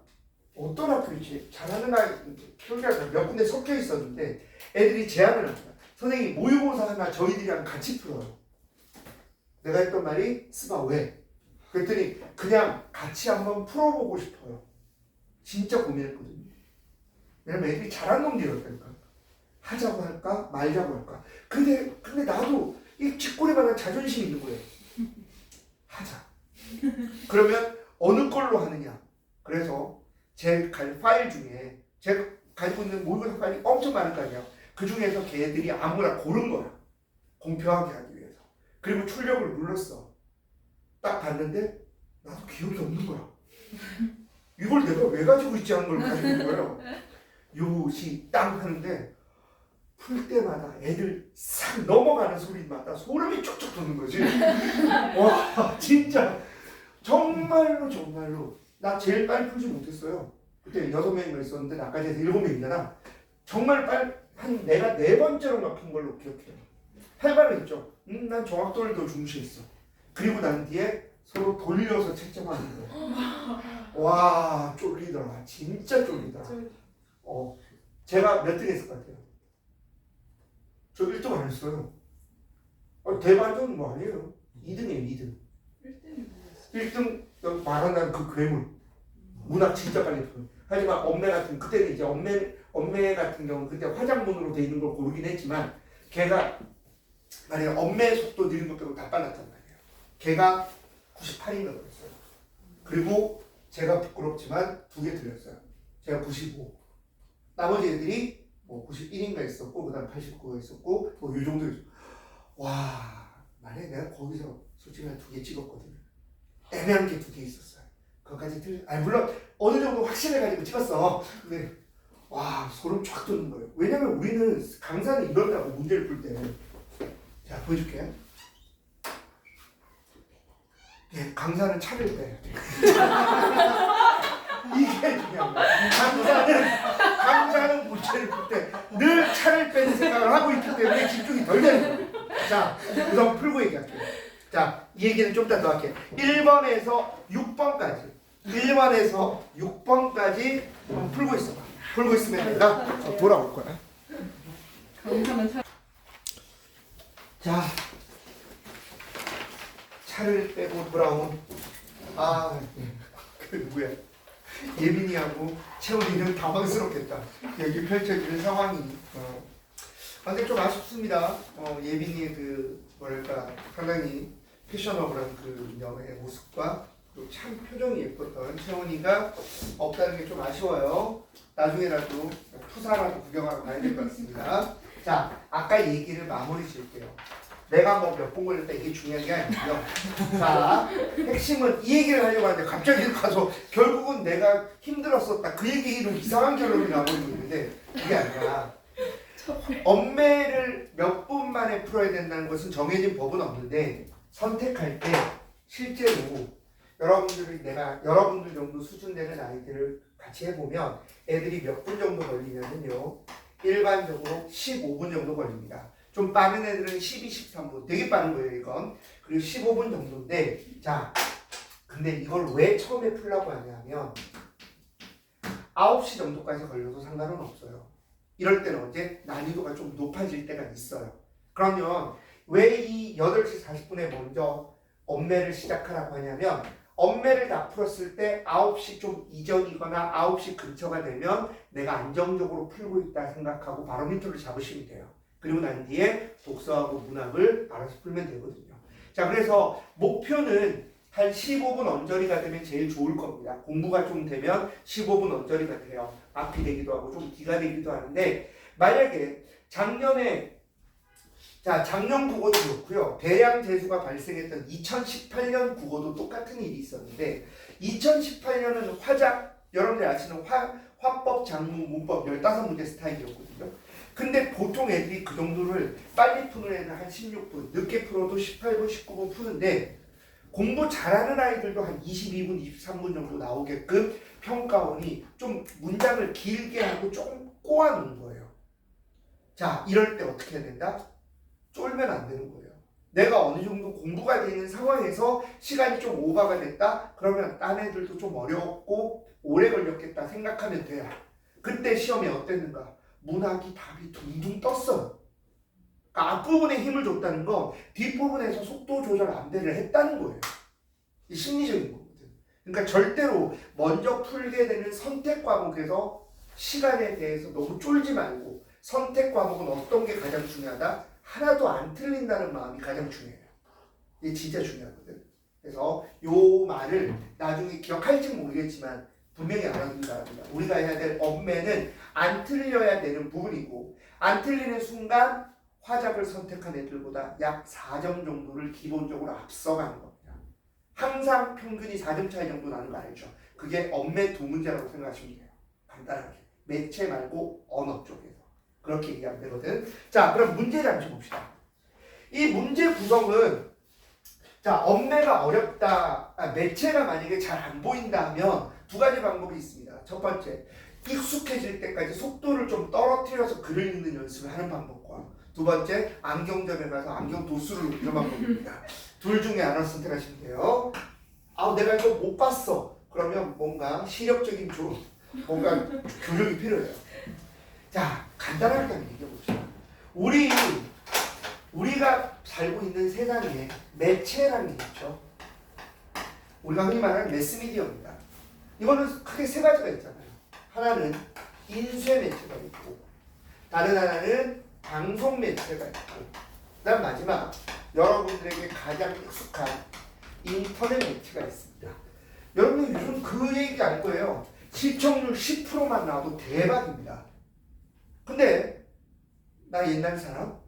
어떤 학교인지 잘하는 학교가 몇 군데 섞여 있었는데 애들이 제안을 합니다. 선생님 모의고사 하나 저희들이랑 같이 풀어요. 내가 했던 말이 스바 왜? 그랬더니 그냥 같이 한번 풀어보고 싶어요. 진짜 고민했거든요. 왜냐면 애들이 잘하는 놈들이었다니까. 하자고 할까 말자고 할까. 근데 나도 이 쥐꼬리만한 자존심이 있는 거예요. 하자. 그러면 어느 걸로 하느냐. 그래서 제 파일 중에 제가 가지고 있는 모의고사 파일이 엄청 많을 거 아니에요. 그 중에서 걔들이 아무나 고른 거야. 공평하게 하기 위해서. 그리고 출력을 눌렀어. 딱 봤는데 나도 기억이 없는 거야. 이걸 내가 왜 가지고 있지 않은 걸 가지고 있는 거예요. 요시 땅 하는데 풀 때마다 애들 싹 넘어가는 소리마다 소름이 쭉 돋는 거지. 와 진짜 정말로 나 제일 빨리 풀지 못했어요. 그때 6명이 있었는데 나까지 해서 7명이잖아. 정말 한 내가 4번째로 푼 걸로 기억해요. 8반을 했죠. 난 정확도를 더 중시했어. 그리고 난 뒤에 서로 돌려서 채점하는 거예요. 와 쫄리더라. 진짜 쫄리더라. 제가 몇 등 했을 것 같아요? 저 1등 안 했어요. 대반전 뭐 아니에요. 2등이에요 2등. 1등 말한다는 그 괴물. 문학 진짜 빨리 풀어요. 하지만 엄매 같은 그때는 이제 엄매 엄매 같은 경우는 그때 화장문으로 돼 있는 걸 고르긴 했지만 걔가 만약에 엄매의 속도 느린 것 빼고 다 빨랐단 말이에요. 걔가 98인가 그랬어요. 그리고 제가 부끄럽지만 2개 틀렸어요. 제가 95. 나머지 애들이 뭐 91인가 있었고 그다음 89가 있었고 뭐 이 정도 있었고. 와, 만약에 내가 거기서 솔직히 한 2개 찍었거든요. 애매한 게 2개 있었어요. 그것까지 물론 어느 정도 확신해가지고 찍었어. 근데 와, 소름 쫙 돋는 거예요. 왜냐면 우리는 강사는 이런다고 문제를 풀 때. 자, 보여줄게요. 예, 강사는 차를 빼야 돼. 이게 중요한 거야. 강사는 문제를 풀 때 늘 차를 빼는 생각을 하고 있기 때문에 집중이 덜 되는 거예요. 자, 우선 풀고 얘기할게요. 자, 이 얘기는 좀 더 할게요. 1번에서 6번까지. 1번에서 6번까지 풀고 있어. 풀고 있으면 내가 돌아올 거야. 자, 차를 빼고 돌아온 그 누구야? 예빈이하고 채원이는 당황스럽겠다. 여기 펼쳐지는 상황이. 근데 좀 아쉽습니다. 예빈이의 그 뭐랄까 상당히 패셔너블한 그 여의 모습과 또 참 표정이 예뻤던 채원이가 없다는 게 좀 아쉬워요. 나중에라도 푸사라도 구경하러 가야 될 것 같습니다. 자, 아까 얘기를 마무리 지을게요. 내가 뭐 몇 번 걸렸다 이게 중요한 게 아니고요. 자, 핵심은 이 얘기를 하려고 하는데 갑자기 가서 결국은 내가 힘들었었다. 그 얘기로 이상한 결론이 나오고 있는데 그게 아니라 엄매를 몇 분 만에 풀어야 된다는 것은 정해진 법은 없는데 선택할 때 실제로 여러분들 정도 수준 되는 아이들을 같이 해보면 애들이 몇 분 정도 걸리냐면요. 일반적으로 15분 정도 걸립니다. 좀 빠른 애들은 12, 13분. 되게 빠른 거예요, 이건. 그리고 15분 정도인데, 자, 근데 이걸 왜 처음에 풀라고 하냐면, 9시 정도까지 걸려도 상관은 없어요. 이럴 때는 언제? 난이도가 좀 높아질 때가 있어요. 그러면 왜 이 8시 40분에 먼저 엄매를 시작하라고 하냐면, 엄매를 다 풀었을 때 9시 좀 이전이거나 9시 근처가 되면 내가 안정적으로 풀고 있다 생각하고 바로미터를 잡으시면 돼요. 그리고 난 뒤에 독서하고 문학을 알아서 풀면 되거든요. 자, 그래서 목표는 한 15분 언저리가 되면 제일 좋을 겁니다. 공부가 좀 되면 15분 언저리가 돼요. 앞이 되기도 하고 좀 뒤가 되기도 하는데 만약에 작년 국어도 그렇고요. 대량 재수가 발생했던 2018년 국어도 똑같은 일이 있었는데 2018년은 여러분들 아시는 화법, 작문, 문법 15문제 스타일이었거든요. 근데 보통 애들이 그 정도를 빨리 푸는 애는 한 16분, 늦게 풀어도 18분, 19분 푸는데 공부 잘하는 아이들도 한 22분, 23분 정도 나오게끔 평가원이 좀 문장을 길게 하고 조금 꼬아놓은 거예요. 자, 이럴 때 어떻게 해야 된다? 쫄면 안 되는 거예요. 내가 어느 정도 공부가 되는 상황에서 시간이 좀 오버가 됐다? 그러면 딴 애들도 좀 어렵고 오래 걸렸겠다 생각하면 돼요. 그때 시험이 어땠는가? 문학이 답이 둥둥 떴어요. 그러니까 앞부분에 힘을 줬다는 건 뒷부분에서 속도 조절 안배를 했다는 거예요. 이 심리적인 거거든. 그러니까 절대로 먼저 풀게 되는 선택 과목에서 시간에 대해서 너무 쫄지 말고 선택 과목은 어떤 게 가장 중요하다? 하나도 안 틀린다는 마음이 가장 중요해요. 이게 진짜 중요하거든. 그래서 요 말을 나중에 기억할지 모르겠지만 분명히 알아두기 바랍니다. 우리가 해야 될 엄매는 안 틀려야 되는 부분이고 안 틀리는 순간 화작을 선택한 애들보다 약 4점 정도를 기본적으로 앞서가는 겁니다. 항상 평균이 4점 차이 정도 나는 거 알죠? 그게 엄매 2문제라고 생각하시면 돼요. 간단하게. 매체 말고 언어 쪽에서. 그렇게 얘기하면 되거든. 자, 그럼 문제 잠시 봅시다. 이 문제 구성은 자, 엄매가 어렵다. 매체가 만약에 잘 안 보인다 하면 두 가지 방법이 있습니다. 첫 번째, 익숙해질 때까지 속도를 좀 떨어뜨려서 글을 읽는 연습을 하는 방법과 두 번째, 안경점에 가서 안경 도수를 높이는 방법입니다. 둘 중에 하나를 선택하시면 돼요. 내가 이거 못 봤어. 그러면 뭔가 시력적인 뭔가 교육이 필요해요. 자, 간단하게 한번 얘기해 봅시다. 우리가 살고 있는 세상에 매체라는 게 있죠. 우리가 흔히 말하는 매스미디어입니다. 이거는 크게 세 가지가 있잖아요. 하나는 인쇄 매체가 있고 다른 하나는 방송 매체가 있고 그다음 마지막 여러분들에게 가장 익숙한 인터넷 매체가 있습니다. 여러분 요즘 그 얘기 알 거예요. 시청률 10%만 나와도 대박입니다. 근데 나 옛날 사람?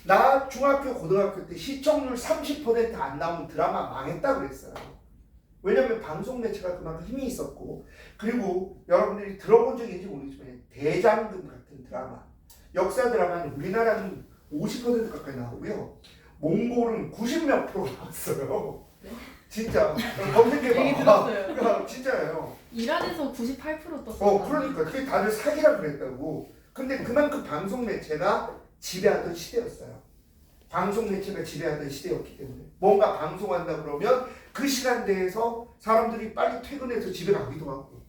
나 중학교 고등학교 때 시청률 30%안 나오는 드라마 망했다 그랬어요. 왜냐면 방송 매체가 그만큼 힘이 있었고 그리고 여러분들이 들어본 적이 있는지 모르겠지만 대장금 같은 드라마 역사 드라마는 우리나라는 50% 가까이 나오고요. 몽골은 90몇 프로 나왔어요. 네? 진짜 검색해봐. 얘기 들었어요. 그러니까 진짜예요. 이란에서 98% 떴어요. 그러니까 그게 다들 사기라 그랬다고. 근데 그만큼 방송 매체가 지배하던 시대였어요. 방송 매체가 지배하던 시대였기 때문에 뭔가 방송한다 그러면 그 시간대에서 사람들이 빨리 퇴근해서 집에 가기도 하고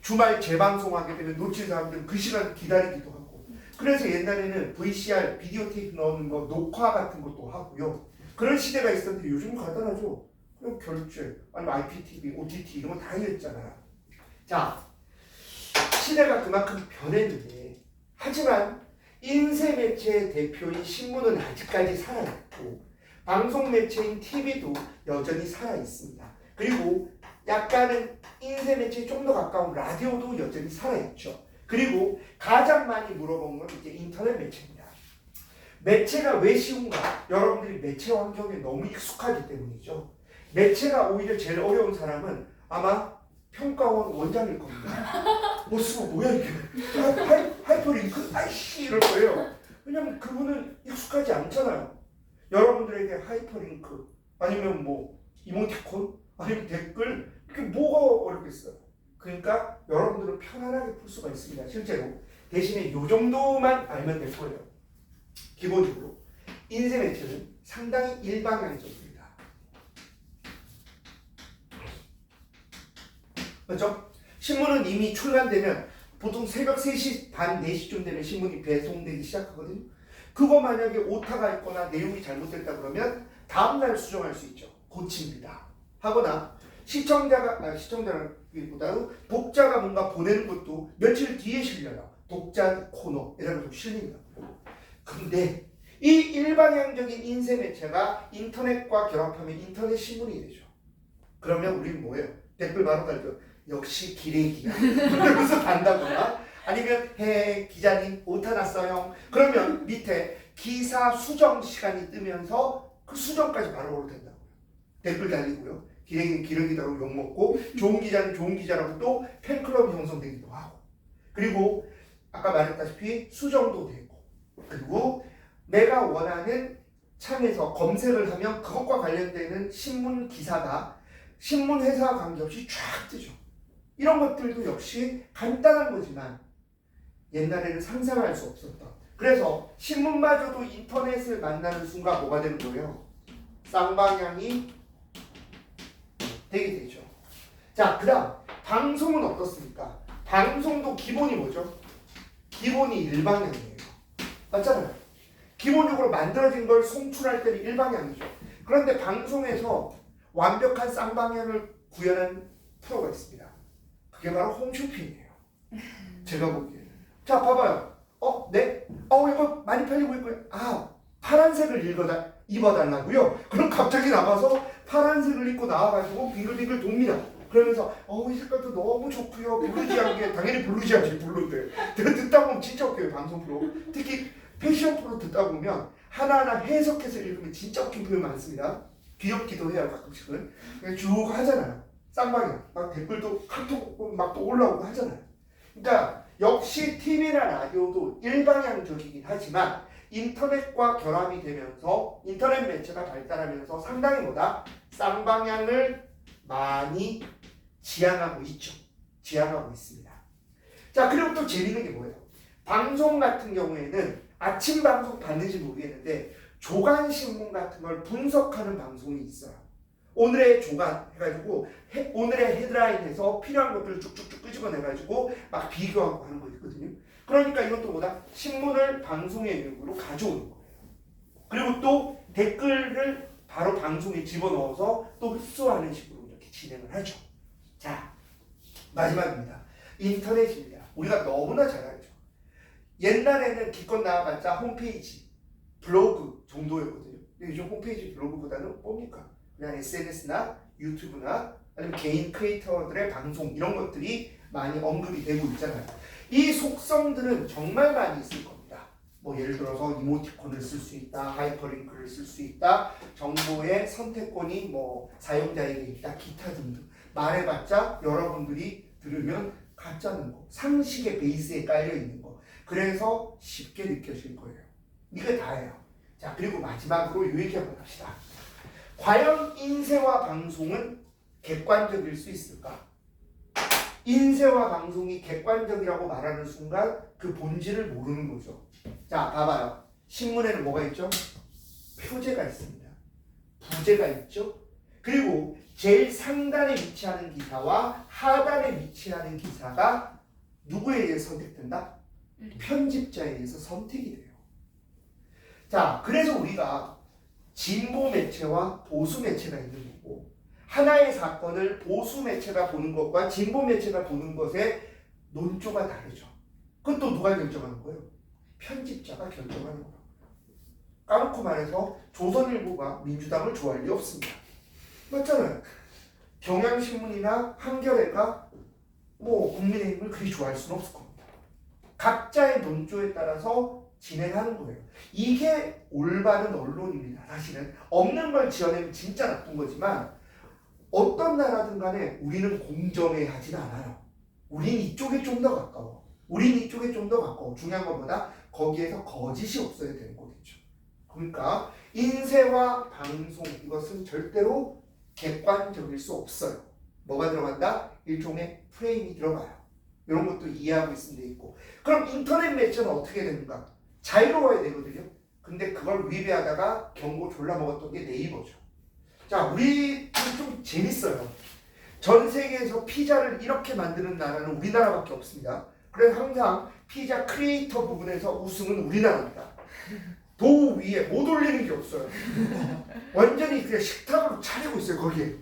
주말 재방송하게 되면 놓친 사람들은 그 시간 기다리기도 하고 그래서 옛날에는 VCR 비디오 테이프 넣는 거 녹화 같은 것도 하고요. 그런 시대가 있었는데 요즘은 간단하죠. 그냥 결제 아니면 IPTV, OTT 이런 거 다 있잖아요. 자, 시대가 그만큼 변했는데 하지만 인쇄 매체의 대표인 신문은 아직까지 살아있고 방송 매체인 TV도 여전히 살아있습니다. 그리고 약간은 인쇄 매체에 좀 더 가까운 라디오도 여전히 살아있죠. 그리고 가장 많이 물어본 건 이제 인터넷 매체입니다. 매체가 왜 쉬운가? 여러분들이 매체 환경에 너무 익숙하기 때문이죠. 매체가 오히려 제일 어려운 사람은 아마 평가원 원장일 겁니다. 뭐 쓰고 뭐야 이게 하이퍼링크 아이씨 이럴 거예요. 왜냐면 그분은 익숙하지 않잖아요. 여러분들에게 하이퍼링크 아니면 뭐 이모티콘 아니면 댓글 그게 뭐가 어렵겠어요. 그러니까 여러분들은 편안하게 풀 수가 있습니다. 실제로 대신에 이 정도만 알면 될 거예요. 기본적으로 인쇄 매체는 상당히 일방향적입니다. 그렇죠? 신문은 이미 출간되면 보통 새벽 3시 반 4시쯤 되면 신문이 배송되기 시작하거든요. 그거 만약에 오타가 있거나 내용이 잘못됐다 그러면 다음날 수정할 수 있죠. 고칩니다. 하거나 시청자라기보다는 독자가 뭔가 보내는 것도 며칠 뒤에 실려요. 독자 코너 이런 것도 실립니다. 근데 이 일방향적인 인쇄 매체가 인터넷과 결합하면 인터넷 신문이 되죠. 그러면 우리는 뭐예요? 댓글 바로 달죠. 역시 기레기야. 그러면서 단다거나 아니면 기자님 오타 났어요. 그러면 밑에 기사 수정 시간이 뜨면서 그 수정까지 바로 된다고요. 댓글 달리고요. 기레기는 기레기라고 욕먹고 좋은 기자는 좋은 기자라고 또 팬클럽이 형성되기도 하고 그리고 아까 말했다시피 수정도 되고 그리고 내가 원하는 창에서 검색을 하면 그것과 관련되는 신문 기사가 신문 회사와 관계없이 쫙 뜨죠. 이런 것들도 역시 간단한 거지만 옛날에는 상상할 수 없었던 그래서 신문마저도 인터넷을 만나는 순간 뭐가 되는 거예요? 쌍방향이 되게 되죠. 자, 그 다음 방송은 어떻습니까? 방송도 기본이 뭐죠? 기본이 일방향이에요. 맞잖아요. 기본적으로 만들어진 걸 송출할 때는 일방향이죠. 그런데 방송에서 완벽한 쌍방향을 구현한 프로가 있습니다. 그게 바로 홈쇼핑이에요. 제가 보기에는. 자, 봐봐요. 네? 이거 많이 팔리고 있고요. 파란색을 입어달라고요? 그럼 갑자기 나가서 파란색을 입고 나와가지고 빙글빙글 돕니다. 그러면서 이 색깔도 너무 좋고요. 블루지한 게 당연히 블루지하지 블루인데 듣다 보면 진짜 웃겨요. 방송 프로. 특히 패션 프로 듣다 보면 하나하나 해석해서 읽으면 진짜 웃긴 표현 많습니다. 귀엽기도 해요. 가끔씩은. 쭉 하잖아요. 쌍방향. 막 댓글도 카톡 막 또 올라오고 하잖아요. 그러니까 역시 TV나 라디오도 일방향적이긴 하지만 인터넷과 결합이 되면서 인터넷 매체가 발달하면서 상당히 쌍방향을 많이 지향하고 있죠. 지향하고 있습니다. 자, 그리고 또 재밌는 게 뭐예요? 방송 같은 경우에는 아침 방송 봤는지 모르겠는데 조간신문 같은 걸 분석하는 방송이 있어요. 오늘의 조간 해가지고 오늘의 헤드라인에서 필요한 것들을 쭉쭉쭉 끄집어내가지고 막 비교하고 하는 거 있거든요. 그러니까 이것도 신문을 방송의 일부로 가져오는 거예요. 그리고 또 댓글을 바로 방송에 집어넣어서 또 흡수하는 식으로 이렇게 진행을 하죠. 자, 마지막입니다. 인터넷입니다. 우리가 너무나 잘 알죠. 옛날에는 기껏 나와봤자 홈페이지, 블로그 정도였거든요. 근데 요즘 홈페이지, 블로그보다는 뭡니까? 그냥 SNS나 유튜브나 아니면 개인 크리에이터들의 방송 이런 것들이 많이 언급이 되고 있잖아요. 이 속성들은 정말 많이 있을 겁니다. 뭐 예를 들어서 이모티콘을 쓸 수 있다, 하이퍼링크를 쓸 수 있다, 정보의 선택권이 뭐 사용자에게 있다, 기타 등등 말해봤자 여러분들이 들으면 가짜는 거, 상식의 베이스에 깔려 있는 거. 그래서 쉽게 느껴질 거예요. 이게 다예요. 자, 그리고 마지막으로 이 얘기 한번 합시다. 과연 인쇄와 방송은 객관적일 수 있을까? 인쇄와 방송이 객관적이라고 말하는 순간 그 본질을 모르는 거죠. 자, 봐봐요. 신문에는 뭐가 있죠? 표제가 있습니다. 부제가 있죠? 그리고 제일 상단에 위치하는 기사와 하단에 위치하는 기사가 누구에 의해 선택된다? 편집자에 의해서 선택이 돼요. 자, 그래서 우리가 진보 매체와 보수 매체가 있는 거고, 하나의 사건을 보수 매체가 보는 것과 진보 매체가 보는 것의 논조가 다르죠. 그건 또 누가 결정하는 거예요? 편집자가 결정하는 거예요. 까놓고 말해서 조선일보가 민주당을 좋아할 리 없습니다. 맞잖아요. 경향신문이나 한겨레가 뭐 국민의힘을 그리 좋아할 수는 없을 겁니다. 각자의 논조에 따라서 진행하는 거예요. 이게 올바른 언론입니다. 사실은 없는 걸 지어내면 진짜 나쁜 거지만 어떤 나라든 간에 우리는 공정해야 하진 않아요. 우린 이쪽에 좀 더 가까워. 우린 이쪽에 좀 더 가까워. 중요한 것보다 거기에서 거짓이 없어야 되는 거겠죠. 그러니까 인쇄와 방송 이것은 절대로 객관적일 수 없어요. 뭐가 들어간다? 일종의 프레임이 들어가요. 이런 것도 이해하고 있으면 되겠고. 그럼 인터넷 매체는 어떻게 되는가? 자유로워야 되거든요. 근데 그걸 위배하다가 경고 졸라 먹었던 게 네이버죠. 자, 우리 좀 재밌어요. 전 세계에서 피자를 이렇게 만드는 나라는 우리나라밖에 없습니다. 그래서 항상 피자 크리에이터 부분에서 우승은 우리나라입니다. 도 위에 못 올리는 게 없어요. 완전히 그냥 식탁으로 차리고 있어요, 거기에.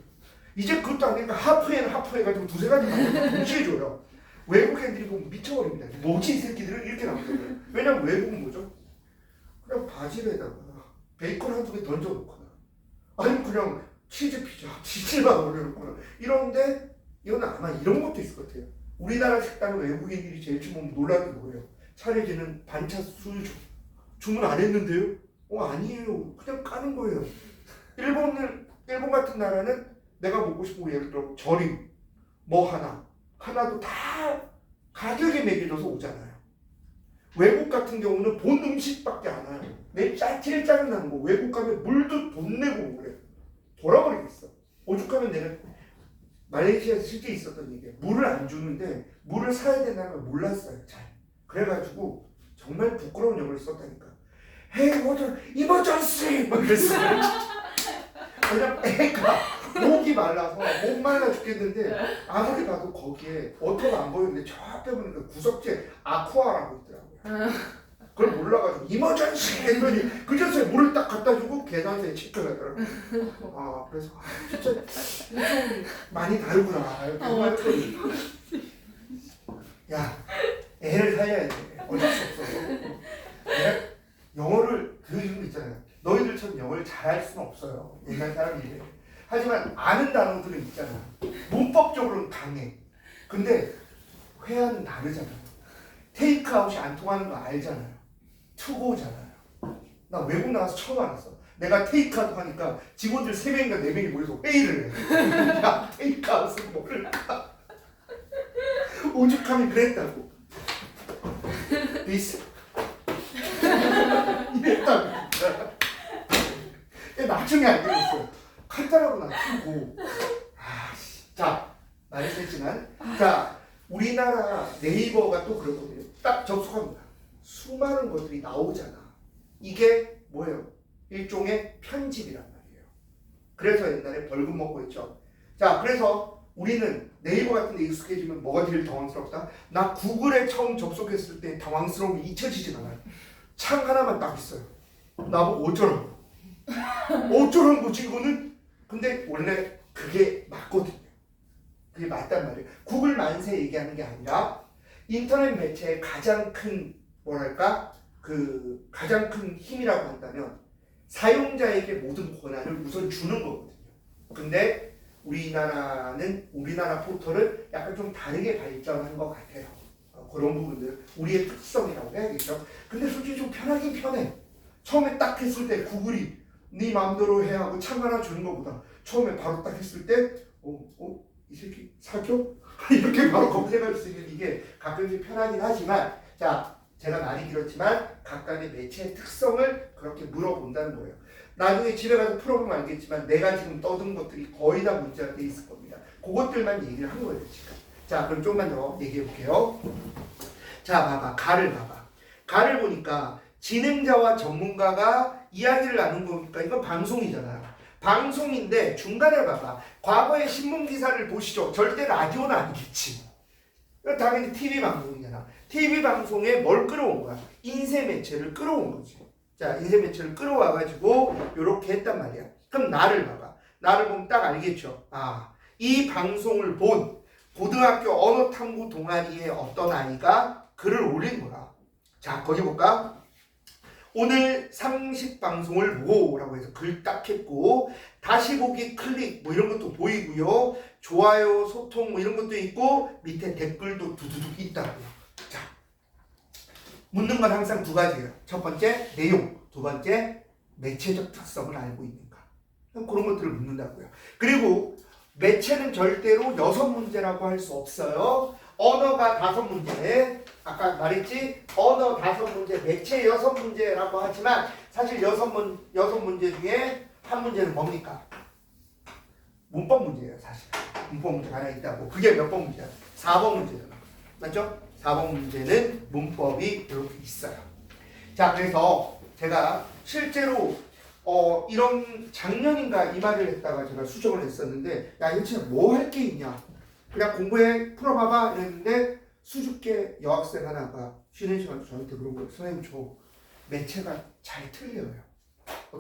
이제 그것도 안 되니까 하프앤 하프 해가지고 두세 가지 만들고 동시에 줘요. 외국 애들이 보면 미쳐버립니다. 뭐지 이 새끼들은 이렇게 나오더라고요. 왜냐면 외국은 뭐죠? 그냥 바질에다가 베이컨 한두 개 던져놓거나 아니면 그냥 치즈 피자 치즈만 올려놓거나 이런데 이건 아마 이런 것도 있을 것 같아요. 우리나라 식당은 외국인들이 제일 처음 놀라는 게 뭐예요? 차려지는 반찬 수유 주문 안 했는데요? 아니에요. 그냥 까는 거예요. 일본 같은 나라는 내가 먹고 싶은 거 예를 들어 절임 뭐 하나도 다 가격에 매겨져서 오잖아요. 외국 같은 경우는 본 음식밖에 안 와요. 내 제일 짜증나는 거 외국 가면 물도 돈 내고 오고 그래. 돌아버리겠어. 오죽하면 내가 말레이시아에서 실제 있었던 얘기예요. 물을 안 주는데 물을 사야 된다는 걸 몰랐어요. 잘. 그래가지고 정말 부끄러운 영어를 썼다니까. Hey, water, emergency! 막 그랬어요. 그냥 애가 목이 말라서 목 말라 죽겠는데 아무리 봐도 거기에 어터가 안 보이는데 저 앞에 보니까 구석지에 아쿠아라고 있더라고요. 그걸 몰라가지고 이머전시 했더니 그저서에 물을 딱 갖다 주고 계산서에 체크를 하더라고요. 아 그래서 진짜 좀 많이 다르구나. 야 애를 살려야 돼. 어쩔 수 없어. 내가 영어를 그 이유가 있잖아요. 너희들처럼 영어를 잘할 수는 없어요. 옛날 사람인데. 하지만 아는 단어들은 있잖아. 문법적으로는 강해. 근데 회화는 다르잖아요. 테이크아웃이 안 통하는 거 알잖아요. 투고잖아요. 나 외국 나가서 처음 알았어. 내가 테이크아웃 하니까 직원들 3명인가 4명이 모여서 회의를 해. 야 테이크아웃은 모를까. 오죽하면 그랬다고. This 이랬다고. 나중에 알게 됐어요. 칼자라고 놔두고. 자, 말했지만, 자, 우리나라 네이버가 또 그렇거든요. 딱 접속합니다. 수많은 것들이 나오잖아. 이게 뭐예요? 일종의 편집이란 말이에요. 그래서 옛날에 벌금 먹고 있죠. 자, 그래서 우리는 네이버 같은 데 익숙해지면 뭐가 제일 당황스럽다? 나 구글에 처음 접속했을 때 당황스러움이 잊혀지진 않아요. 창 하나만 딱 있어요. 나보고 어쩌라고. 어쩌라는 거지 이거는? 근데 원래 그게 맞거든요. 그게 맞단 말이에요. 구글 만세 얘기하는 게 아니라 인터넷 매체의 가장 큰 뭐랄까 그 가장 큰 힘이라고 한다면 사용자에게 모든 권한을 우선 주는 거거든요. 근데 우리나라 포털을 약간 좀 다르게 발전한 것 같아요. 그런 부분들 우리의 특성이라고 해야겠죠. 근데 솔직히 좀 편하긴 편해. 처음에 딱 했을 때 구글이 네 마음대로 해 하고 창 하나 주는 것보다 처음에 바로 딱 했을 때 이 새끼 사겨? 이렇게 바로 검색할 수 있는 이게 가끔씩 편하긴 하지만 자 제가 말이 길었지만 각각의 매체의 특성을 그렇게 물어본다는 거예요. 나중에 집에 가서 풀어보면 알겠지만 내가 지금 떠든 것들이 거의 다 문제가 돼 있을 겁니다. 그것들만 얘기를 한 거예요 지금. 자 그럼 조금만 더 얘기해 볼게요. 자 봐봐 가를 보니까 진행자와 전문가가 이야기를 나눈 거니까 이건 방송이잖아요. 방송인데 중간에 봐봐 과거의 신문기사를 보시죠. 절대 라디오는 아니겠지. 당연히 TV 방송이잖아. TV 방송에 뭘 끌어온 거야? 인쇄 매체를 끌어온 거지. 자 인쇄 매체를 끌어와가지고 요렇게 했단 말이야. 그럼 나를 봐봐. 나를 보면 딱 알겠죠. 이 방송을 본 고등학교 언어탐구 동아리의 어떤 아이가 글을 올린 거야. 자 거기 볼까? 오늘 상식 방송을 보고 라고 해서 글 딱 했고 다시 보기 클릭 뭐 이런 것도 보이고요. 좋아요 소통 뭐 이런 것도 있고 밑에 댓글도 두두둑 있다고요. 자 묻는 건 항상 두 가지예요. 첫 번째 내용, 두 번째 매체적 특성을 알고 있는가. 그런 것들을 묻는다고요. 그리고 매체는 절대로 6문제라고 할 수 없어요. 언어가 5문제, 아까 말했지? 언어 5문제, 매체 6문제라고 하지만 사실 6문제 중에 한 문제는 뭡니까? 문법 문제예요 사실. 문법 문제가 하나 있다고. 그게 몇 번 문제야? 4번 문제잖아. 맞죠? 4번 문제는 문법이 이렇게 있어요. 자 그래서 제가 실제로 이런 작년인가 이 말을 했다가 제가 수정을 했었는데 야 이거 진짜 뭐 할 게 있냐 그냥 공부해 풀어봐봐 이랬는데 수줍게 여학생 하나가 쉬는 시간에 저한테 그런 거예요. 선생님 저 매체가 잘 틀려요.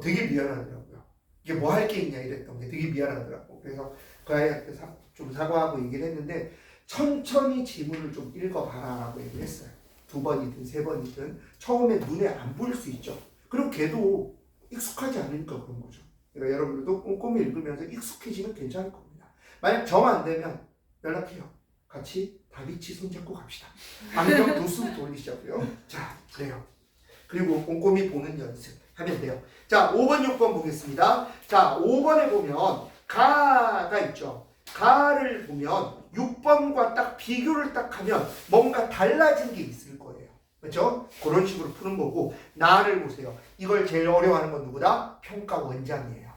되게 미안하더라고요. 이게 뭐 할 게 있냐 이랬던 게 되게 미안하더라고. 그래서 그 아이한테 좀 사과하고 얘기를 했는데 천천히 지문을 좀 읽어봐라 라고 얘기를 했어요. 2번이든 3번이든 처음에 눈에 안 보일 수 있죠. 그리고 걔도 익숙하지 않으니까 그런 거죠. 그러니까 여러분들도 꼼꼼히 읽으면서 익숙해지면 괜찮을 겁니다. 만약 정 안 되면 연락해요. 같이 다비치 손잡고 갑시다. 안경 도수 돌리시자고요. 자, 그래요. 그리고 꼼꼼히 보는 연습 하면 돼요. 자, 5번, 6번 보겠습니다. 자, 5번에 보면 가가 있죠. 가를 보면 6번과 딱 비교를 딱 하면 뭔가 달라진 게 있을 거예요. 그렇죠? 그런 식으로 푸는 거고 나를 보세요. 이걸 제일 어려워하는 건 누구다? 평가 원장이에요.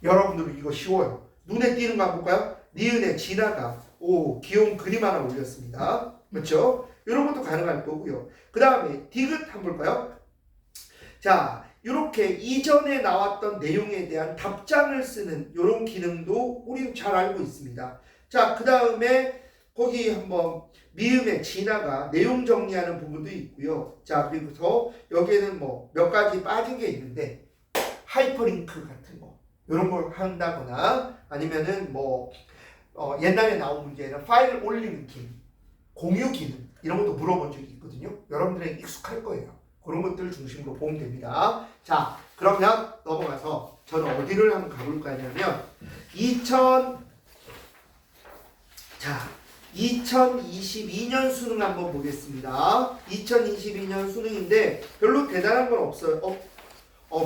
여러분들은 이거 쉬워요. 눈에 띄는 거 한번 볼까요? 니은에 진화가 귀여운 그림 하나 올렸습니다. 그렇죠? 이런 것도 가능할 거고요. 그 다음에 디귿 한번 볼까요? 자, 이렇게 이전에 나왔던 내용에 대한 답장을 쓰는 이런 기능도 우리는 잘 알고 있습니다. 자, 그 다음에 거기 한번 미음의 진화가 내용 정리하는 부분도 있고요. 자, 그리고서 여기에는 뭐 몇 가지 빠진 게 있는데 하이퍼링크 같은 거 이런 걸 한다거나 아니면은 뭐 옛날에 나온 문제는 파일 올리는 기능, 공유 기능 이런 것도 물어본 적이 있거든요. 여러분들에게 익숙할 거예요. 그런 것들을 중심으로 보면 됩니다. 자, 그러면 넘어가서 저는 어디를 한번 가볼까 하냐면 2022년 수능 한번 보겠습니다. 2022년 수능인데 별로 대단한 건 없어요.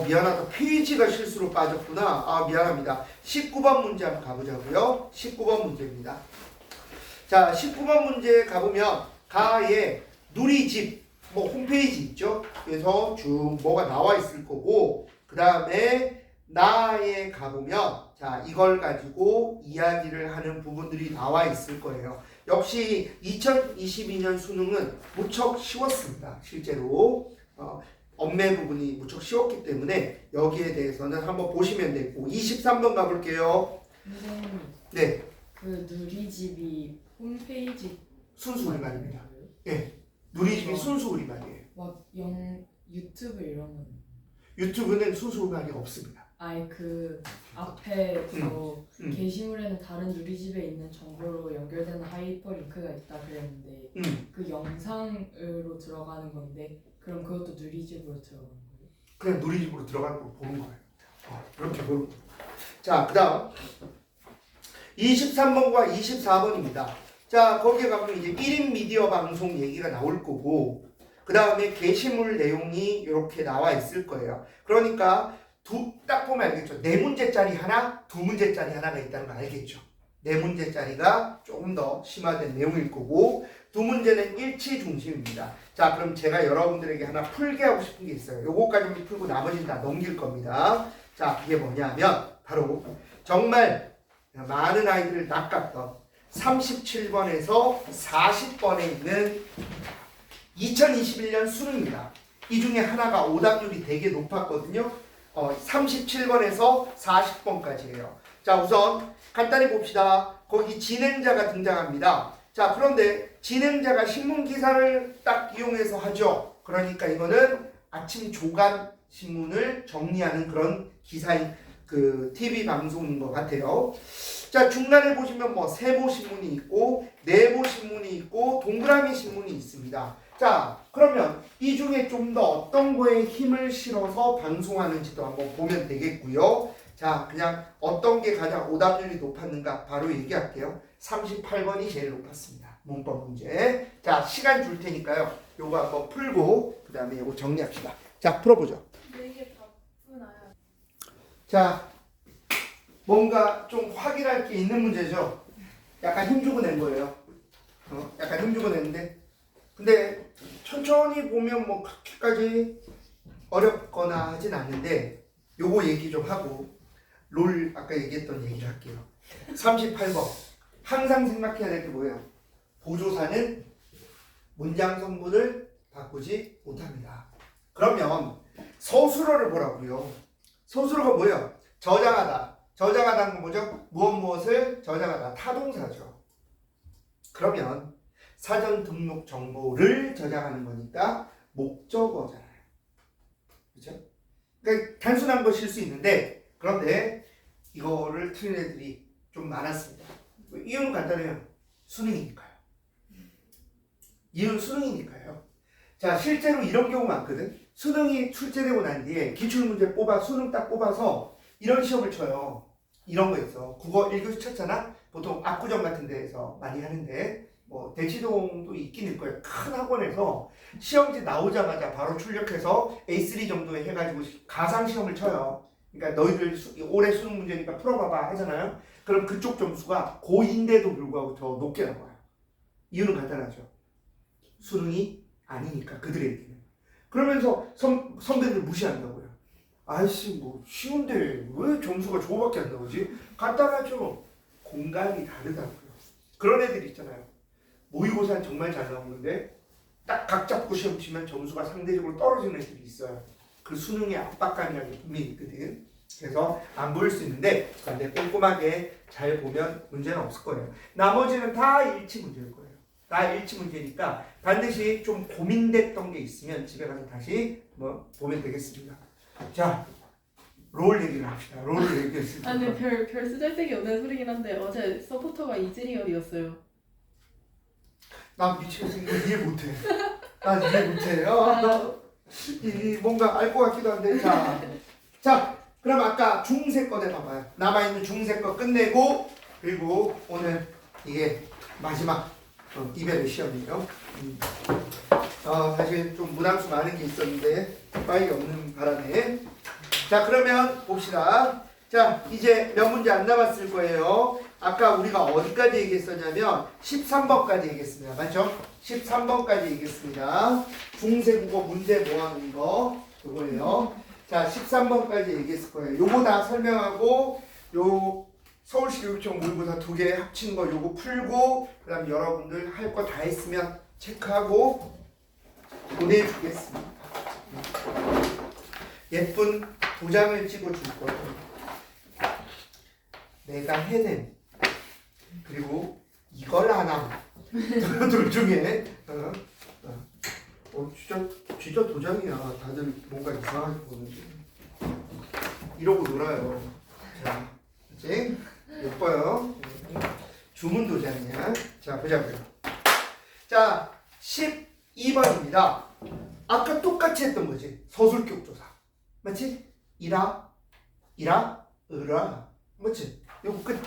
미안하다. 페이지가 실수로 빠졌구나. 미안합니다. 19번 문제 한번 가보자고요. 19번 문제입니다. 자, 19번 문제 가보면 가에 누리집 뭐 홈페이지 있죠. 그래서 쭉 뭐가 나와 있을 거고 그 다음에 나에 가보면 자 이걸 가지고 이야기를 하는 부분들이 나와 있을 거예요. 역시 2022년 수능은 무척 쉬웠습니다. 실제로 언매 부분이 무척 쉬웠기 때문에 여기에 대해서는 한번 보시면 되고 23번 가볼게요. 선생님, 네. 그 누리집이 홈페이지 순수 우리말입니다. 예. 누리집이 순수 우리말이에요. 막 유튜브 이런 건 유튜브는 순수 우리말이 없습니다. 아니 그 앞에서 음. 게시물에는 다른 누리집에 있는 정보로 연결되는 하이퍼링크가 있다 그랬는데 그 영상으로 들어가는 건데 그럼 그것도 누리집으로 들어가는 거예요? 그냥 누리집으로 들어가는 걸 보는 거예요. 이렇게 보는 거예요. 자, 그 다음 23번과 24번입니다. 자, 거기에 가면 이제 1인 미디어 방송 얘기가 나올 거고 그 다음에 게시물 내용이 이렇게 나와 있을 거예요. 그러니까 딱 보면 알겠죠. 4문제짜리 하나, 2문제짜리 하나가 있다는 거 알겠죠. 4문제짜리가 조금 더 심화된 내용일 거고 2문제는 일치 중심입니다. 자, 그럼 제가 여러분들에게 하나 풀게 하고 싶은 게 있어요. 요거까지만 풀고 나머지는 다 넘길 겁니다. 자, 그게 뭐냐면 바로 정말 많은 아이들을 낚았던 37번에서 40번에 있는 2021년 수능입니다. 이 중에 하나가 오답률이 되게 높았거든요. 37번에서 40번까지예요. 자, 우선 간단히 봅시다. 거기 진행자가 등장합니다. 자, 그런데 진행자가 신문기사를 딱 이용해서 하죠. 그러니까 이거는 아침 조간 신문을 정리하는 그런 기사인 그 TV 방송인 것 같아요. 자, 중간에 보시면 뭐 세모 신문이 있고 네모 신문이 있고 동그라미 신문이 있습니다. 자, 그러면 이 중에 좀 더 어떤 거에 힘을 실어서 방송하는지도 한번 보면 되겠고요. 자, 그냥 어떤 게 가장 오답률이 높았는가 바로 얘기할게요. 38번이 제일 높았습니다. 문법 문제. 자, 시간 줄 테니까요. 요거 한번 풀고 그 다음에 요거 정리합시다. 자, 풀어보죠. 이게 다 푸나요? 자, 뭔가 좀 확인할 게 있는 문제죠. 약간 힘주고 낸 거예요. 약간 힘주고 냈는데 근데 천천히 보면 뭐 그렇게까지 어렵거나 하진 않는데 요거 얘기 좀 하고 롤 아까 얘기했던 얘기를 할게요. 38번 항상 생각해야 될 게 뭐예요? 보조사는 문장 성분을 바꾸지 못합니다. 그러면 서술어를 보라고요. 서술어가 뭐예요? 저장하다. 저장하다는 건 뭐죠? 무엇을 저장하다. 타동사죠. 그러면 사전 등록 정보를 저장하는 거니까 목적어잖아요. 그렇죠? 그러니까 단순한 것일 수 있는데 그런데 이거를 틀린 애들이 좀 많았습니다. 이유는 간단해요. 수능이니까요. 이유는 수능이니까요. 자, 실제로 이런 경우 많거든. 수능이 출제되고 난 뒤에 기출문제 수능 딱 뽑아서 이런 시험을 쳐요. 이런 거 있어. 국어 1교시 쳤잖아? 보통 압구정 같은 데에서 많이 하는데 뭐 대치동도 있긴 있을 거예요. 큰 학원에서 시험지 나오자마자 바로 출력해서 A3 정도에 해가지고 가상시험을 쳐요. 그러니까 너희들 올해 수능 문제니까 풀어봐봐 하잖아요. 그럼 그쪽 점수가 고인데도 불구하고 더 높게 나와요. 이유는 간단하죠. 수능이 아니니까 그들에게는. 그러면서 선배들 무시한다고요. 아이씨 뭐 쉬운데 왜 점수가 저거밖에 안 나오지? 간단하죠. 공간이 다르다고요. 그런 애들 있잖아요. 모의고사는 정말 잘 나오는데 딱 각 잡고 시험 치면 점수가 상대적으로 떨어지는 애들이 있어요. 그 수능의 압박감이라는 게 분명히 있거든. 그래서 안 보일 수 있는데 근데 꼼꼼하게 잘 보면 문제는 없을 거예요. 나머지는 다 일치 문제일 거예요. 다 일치 문제니까 반드시 좀 고민됐던 게 있으면 집에 가서 다시 뭐 보면 되겠습니다. 자, 롤 얘기를 합시다. 롤을 얘기했습니다. 아니 별 쓰잘데기 없는 소리긴 한데 어제 서포터가 이즈리얼이었어요. 나 미치겠어. 이거 이해 못해. 나 이해 못해. 뭔가 알 것 같기도 한데. 자, 그럼 아까 중세 거 내봐봐요. 남아있는 중세 거 끝내고 그리고 오늘 이게 마지막 이별의 시험이에요. 사실 좀 무당수 많은 게 있었는데 빨리 없는 바람에. 자, 그러면 봅시다. 자, 이제 몇 문제 안 남았을 거예요. 아까 우리가 어디까지 얘기했었냐면 13번까지 얘기했습니다. 맞죠? 13번까지 얘기했습니다. 중세국어 문제 모아놓은 거 이거예요. 자, 13번까지 얘기했을 거예요. 요거 다 설명하고 요 서울시 교육청 모의고사 2개 합친 거 요거 풀고 그 다음 여러분들 할 거 다 했으면 체크하고 보내주겠습니다. 예쁜 도장을 찍어줄 거예요. 내가 해낸 그리고 이걸 안 함. 둘 중에 진짜 도장이야. 다들 뭔가 이상하게 보는데. 이러고 놀아요. 자, 이제 예뻐요. 주문 도장이야. 자, 보자고요. 자, 12번입니다. 아까 똑같이 했던 거지. 서술격 조사. 맞지? 이라, 으라. 맞지? 요거 끝.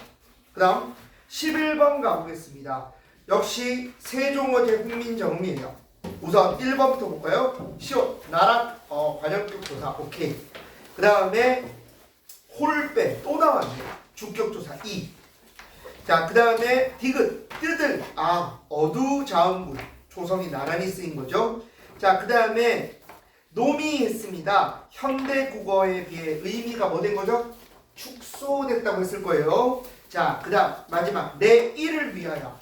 그 다음 11번 가보겠습니다. 역시 세종어제 훈민정음이에요. 우선 1번부터 볼까요? 시옷, 나락, 관역격 조사. 오케이. 그 다음에 홀빼 또 나왔네. 주격 조사 2. 자, 그 다음에 디귿, 뜨들. 어두자음문. 조성이 나란히 쓰인 거죠. 자, 그 다음에 놈이 했습니다. 현대 국어에 비해 의미가 뭐 된 거죠? 축소됐다고 했을 거예요. 자, 그 다음 마지막 내 일을 위하여.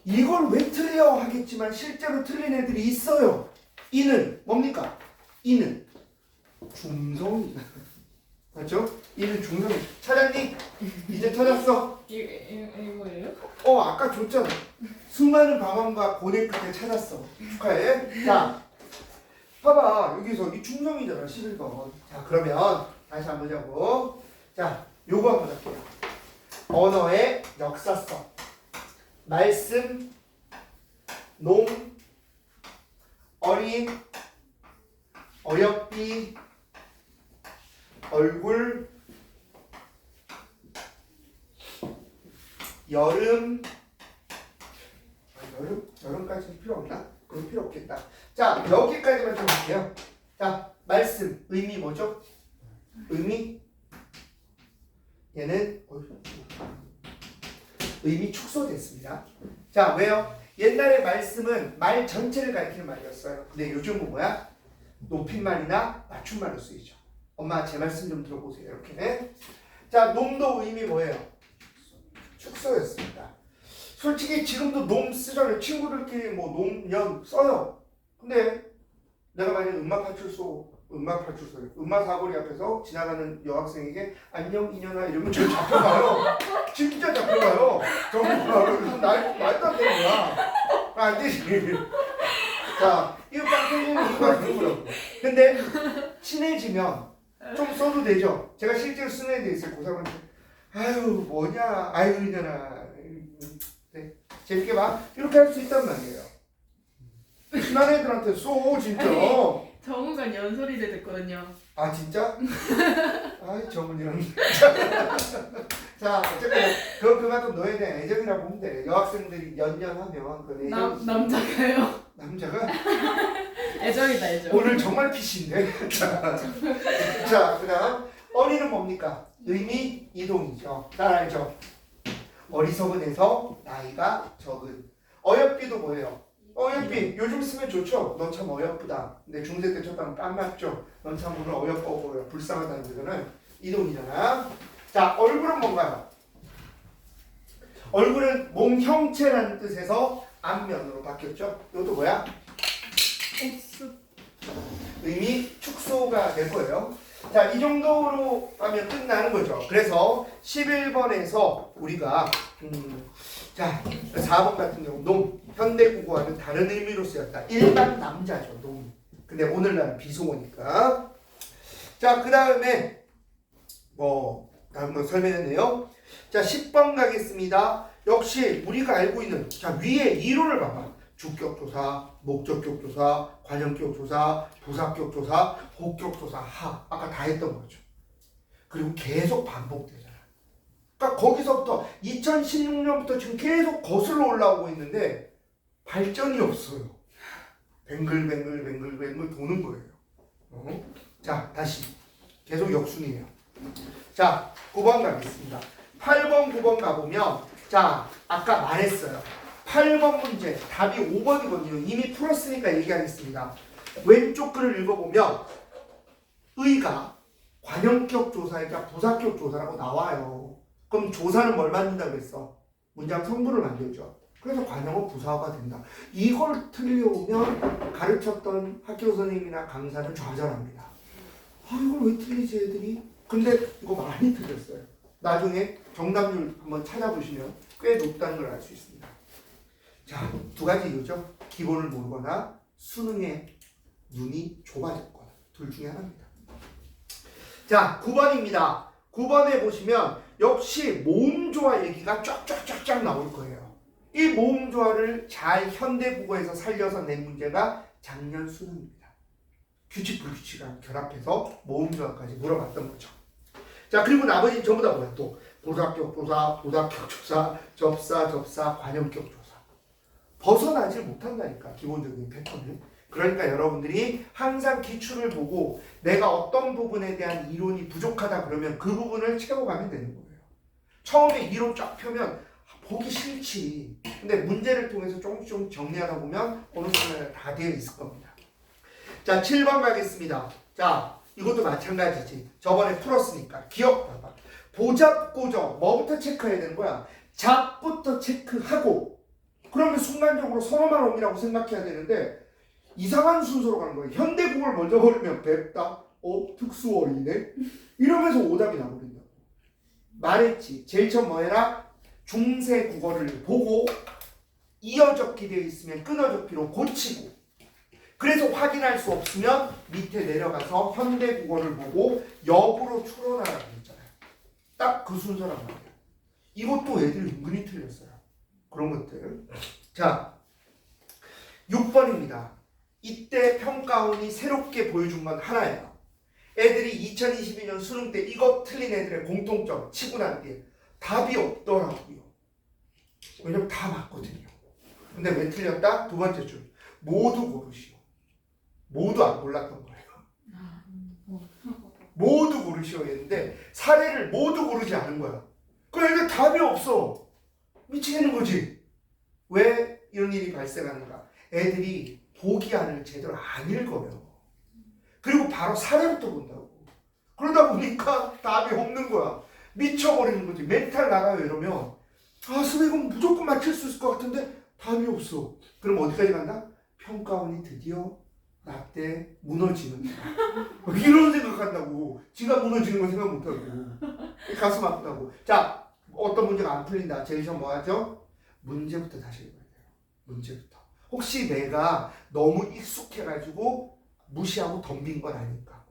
이걸 왜 틀려 하겠지만 실제로 틀린 애들이 있어요. 이는 뭡니까? 이는 중성이. 맞죠? 이는 중성이. 찾았니? 이제 찾았어? 이거예요? 아까 줬잖아. 수많은 방황과 고뇌 끝에 찾았어. 축하해. 자, 봐봐. 여기서 이 중성이잖아. 11번. 자, 그러면 다시 한번 보자고. 자, 요거 한번 할게요. 언어의 역사성. 말씀, 놈, 어린, 어여삐, 얼굴, 여름까지는 필요 없나? 그건 필요 없겠다. 자, 여기까지만 좀 볼게요. 자, 말씀, 의미 뭐죠? 의미, 얘는 의미 축소됐습니다. 자, 왜요? 옛날에 말씀은 말 전체를 가리키는 말이었어요. 근데 요즘은 뭐야? 높임말이나 맞춤말로 쓰이죠. 엄마 제 말씀 좀 들어보세요. 이렇게. 자, 놈도 의미 뭐예요? 축소였습니다. 솔직히 지금도 놈 쓰잖아요. 친구들끼리 뭐 놈, 년 써요. 근데 내가 만약에 음마 사거리 앞에서 지나가는 여학생에게 안녕 이년아 이러면 저 잡혀가요. 진짜 잡혀가요. 정말 말도 안 되는 거야. 안 되지. 자, 이거 빵터지는 이유가 되는 거라고. 근데 친해지면 좀 써도 되죠. 제가 실제로 쓰는 애들 있어요. 고3한테 아유 뭐냐 아유 이년아. 네. 재밌게 봐. 이렇게 할 수 있단 말이에요. 친한 애들한테 써 진짜. 정우가 연설이를 듣거든요. 아 진짜? 아이 정은이랑. 자 어쨌든 그만큼 너에 대한 애정이라고 보면 돼. 여학생들이 연연하면 그 애정. 남자가요? 남자가? 애정이다 애정. 오늘 정말 피신데. 자 그다음 어리는 뭡니까? 의미 이동이죠. 잘 알죠? 어리석은 에서 나이가 적은. 어여삐도 뭐예요? 어여삐 요즘 쓰면 좋죠. 넌 참 어여쁘다. 근데 중세 때 쳤다면 깜 맞죠. 넌 참 오늘 어여뻐 보여. 불쌍하다는 거는 이동이잖아. 자 얼굴은 뭔가요? 얼굴은 몸 형체라는 뜻에서 안면으로 바뀌었죠. 이것도 뭐야? 의미 축소가 될 거예요. 자, 이 정도로 하면 끝나는 거죠. 그래서 11번에서 우리가 자, 4번 같은 경우 놈, 현대국어와는 다른 의미로 쓰였다. 일반 남자죠, 놈. 근데 오늘날은 비속어니까. 자, 그 다음에 다음 거 설명했네요. 자, 10번 가겠습니다. 역시 우리가 알고 있는 자 위에 이론을 봐봐. 주격조사, 목적격조사, 관형격조사, 부사격조사, 복격조사, 아까 다 했던 거죠. 그리고 계속 반복되잖아. 그러니까 거기서부터 2016년부터 지금 계속 거슬러 올라오고 있는데 발전이 없어요. 뱅글뱅글 도는 거예요. 자, 다시 계속 역순이에요. 자, 9번 가겠습니다. 8번, 9번 가보면 자, 아까 말했어요. 8번 문제 답이 5번이거든요. 이미 풀었으니까 얘기하겠습니다. 왼쪽 글을 읽어보면 의가 관형격 조사이자 부사격 조사라고 나와요. 그럼 조사는 뭘 만든다고 했어? 문장 성분을 만들죠. 그래서 관형은 부사어가 된다. 이걸 틀려오면 가르쳤던 학교 선생님이나 강사는 좌절합니다. 이걸 왜 틀리지 애들이? 근데 이거 많이 틀렸어요. 나중에 정답률 한번 찾아보시면 꽤 높다는 걸 알 수 있습니다. 자, 두 가지 이유죠. 기본을 모르거나 수능에 눈이 좁아졌거나 둘 중에 하나입니다. 자, 9번입니다. 9번에 보시면 역시 모음조화 얘기가 쫙쫙쫙쫙 나올 거예요. 이 모음조화를 잘 현대국어에서 살려서 낸 문제가 작년 수능입니다. 규칙 불규칙을 결합해서 모음조화까지 물어봤던 거죠. 자, 그리고 나머지는 전부 다 뭐야? 또 보다격조사, 보다격조사, 접사, 관형격조사. 벗어나질 못한다니까, 기본적인 패턴을. 그러니까 여러분들이 항상 기출을 보고 내가 어떤 부분에 대한 이론이 부족하다 그러면 그 부분을 채워가면 되는 거예요. 처음에 이론 쫙 펴면 보기 싫지. 근데 문제를 통해서 조금씩 정리하다 보면 어느 순간에 다 되어 있을 겁니다. 자, 7번 가겠습니다. 자, 이것도 마찬가지지. 저번에 풀었으니까 기억해봐. 보잡고적 뭐부터 체크해야 되는 거야? 잡부터 체크하고, 그러면 순간적으로 선어만 옴이라고 생각해야 되는데 이상한 순서로 가는 거예요. 현대국어를 먼저 버리면 뵙다, 특수어이네, 이러면서 오답이 나버린다고. 말했지. 제일 처음 뭐 해라? 중세 국어를 보고 이어적기 되어 있으면 끊어적기로 고치고, 그래서 확인할 수 없으면 밑에 내려가서 현대국어를 보고 역으로 추론하라고 했잖아요. 딱 그 순서란 말이에요. 이것도 애들이 은근히 틀렸어요. 그런 것들. 자, 6번입니다. 이때 평가원이 새롭게 보여준 건 하나예요. 애들이 2022년 수능 때 이거 틀린 애들의 공통점 치고 난 뒤에 답이 없더라고요. 왜냐면 다 맞거든요. 근데 왜 틀렸다? 두 번째 줄. 모두 고르시오. 모두 안 골랐던 거예요. 모두 고르시오 했는데 사례를 모두 고르지 않은 거야. 그러니까 답이 없어. 미치겠는 거지. 왜 이런 일이 발생하는가? 애들이 보기안을 제대로 안 읽어요. 그리고 바로 사례부터 본다고. 그러다 보니까 답이 없는 거야. 미쳐버리는 거지. 멘탈 나가요 이러면. 아, 선생님 무조건 맞힐 수 있을 것 같은데 답이 없어. 그럼 어디까지 간다? 평가원이 드디어 나 때 무너지는 거야. 이런 생각한다고. 지가 무너지는 거 생각 못하고. 가슴 아프다고. 자, 어떤 문제가 안 풀린다. 제일 처음 뭐 하죠? 문제부터 다시 읽어야 돼요. 문제부터. 혹시 내가 너무 익숙해가지고 무시하고 덤빈 건 아닐까?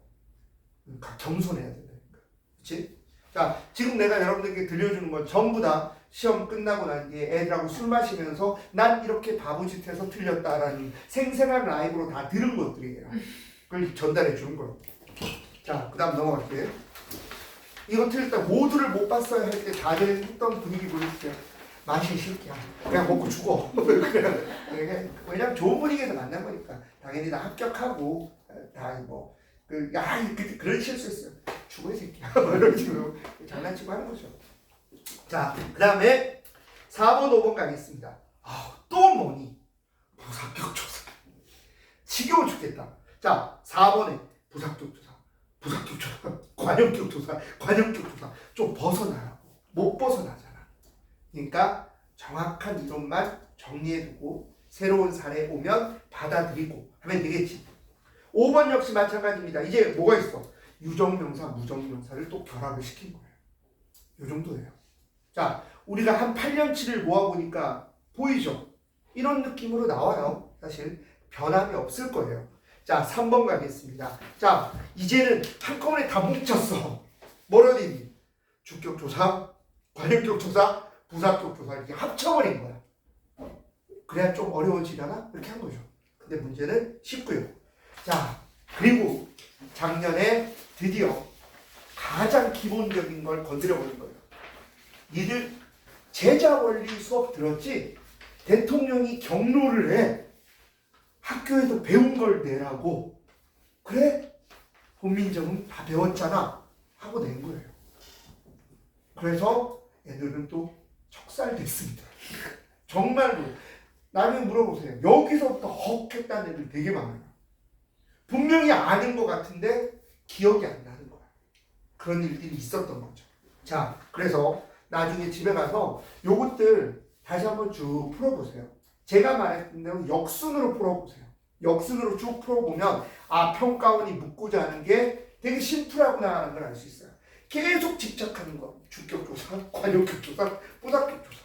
그러니까 겸손해야 된다니까. 그치? 자, 지금 내가 여러분들에게 들려주는 건 전부 다 시험 끝나고 난 뒤에 애들하고 술 마시면서 난 이렇게 바보짓해서 틀렸다라는 생생한 라이브로 다 들은 것들이에요. 그걸 전달해 주는 거예요. 자, 그 다음 넘어갈게요. 이거 틀렸다 모두를 못 봤어요 할 때 다들 했던 분위기 보여주세요. 마시 새끼야. 그냥 먹고 죽어. 왜냐면 좋은 분위기에서 만난 거니까. 당연히 다 합격하고 다 뭐 그런 실수했어요. 죽어 이 새끼야. 이런 식으로 장난치고 하는 거죠. 자, 그 다음에 4번 5번 가겠습니다. 또 뭐니? 부사격조사. 지겨워 죽겠다. 자, 4번에 부사격조사, 관형격조사. 좀 벗어나라고. 못 벗어나잖아. 그러니까 정확한 이론만 정리해두고 새로운 사례 오면 받아들이고 하면 되겠지. 5번 역시 마찬가지입니다. 이제 뭐가 있어? 유정명사, 무정명사를 또 결합을 시킨 거예요. 이 정도예요. 자, 우리가 한 8년치를 모아보니까 보이죠? 이런 느낌으로 나와요. 사실 변함이 없을 거예요. 자, 3번 가겠습니다. 자, 이제는 한꺼번에 다 뭉쳤어. 뭐라니? 주격조사, 관형격조사, 부사격조사 이렇게 합쳐버린 거야. 그래야 좀 어려워지려나? 이렇게 한 거죠. 근데 문제는 쉽고요. 자, 그리고 작년에 드디어 가장 기본적인 걸 건드려버린 거예요. 니들 제자 원리 수업 들었지? 대통령이 경로를 해. 학교에서 배운 걸 내라고. 그래? 본민정음 다 배웠잖아. 하고 낸 거예요. 그래서 애들은 또 척살됐습니다. 정말로. 나중에 물어보세요. 여기서부터 헉 했다는 애들 되게 많아요. 분명히 아는 것 같은데 기억이 안 나는 거야. 그런 일들이 있었던 거죠. 자, 그래서 나중에 집에 가서 요것들 다시 한번 쭉 풀어보세요. 제가 말했던 대로 역순으로 풀어보세요. 역순으로 쭉 풀어보면 평가원이 묻고자 하는 게 되게 심플하구나 하는 걸 알 수 있어요. 계속 집착하는 거. 주격조사, 관형격조사, 부사격조사.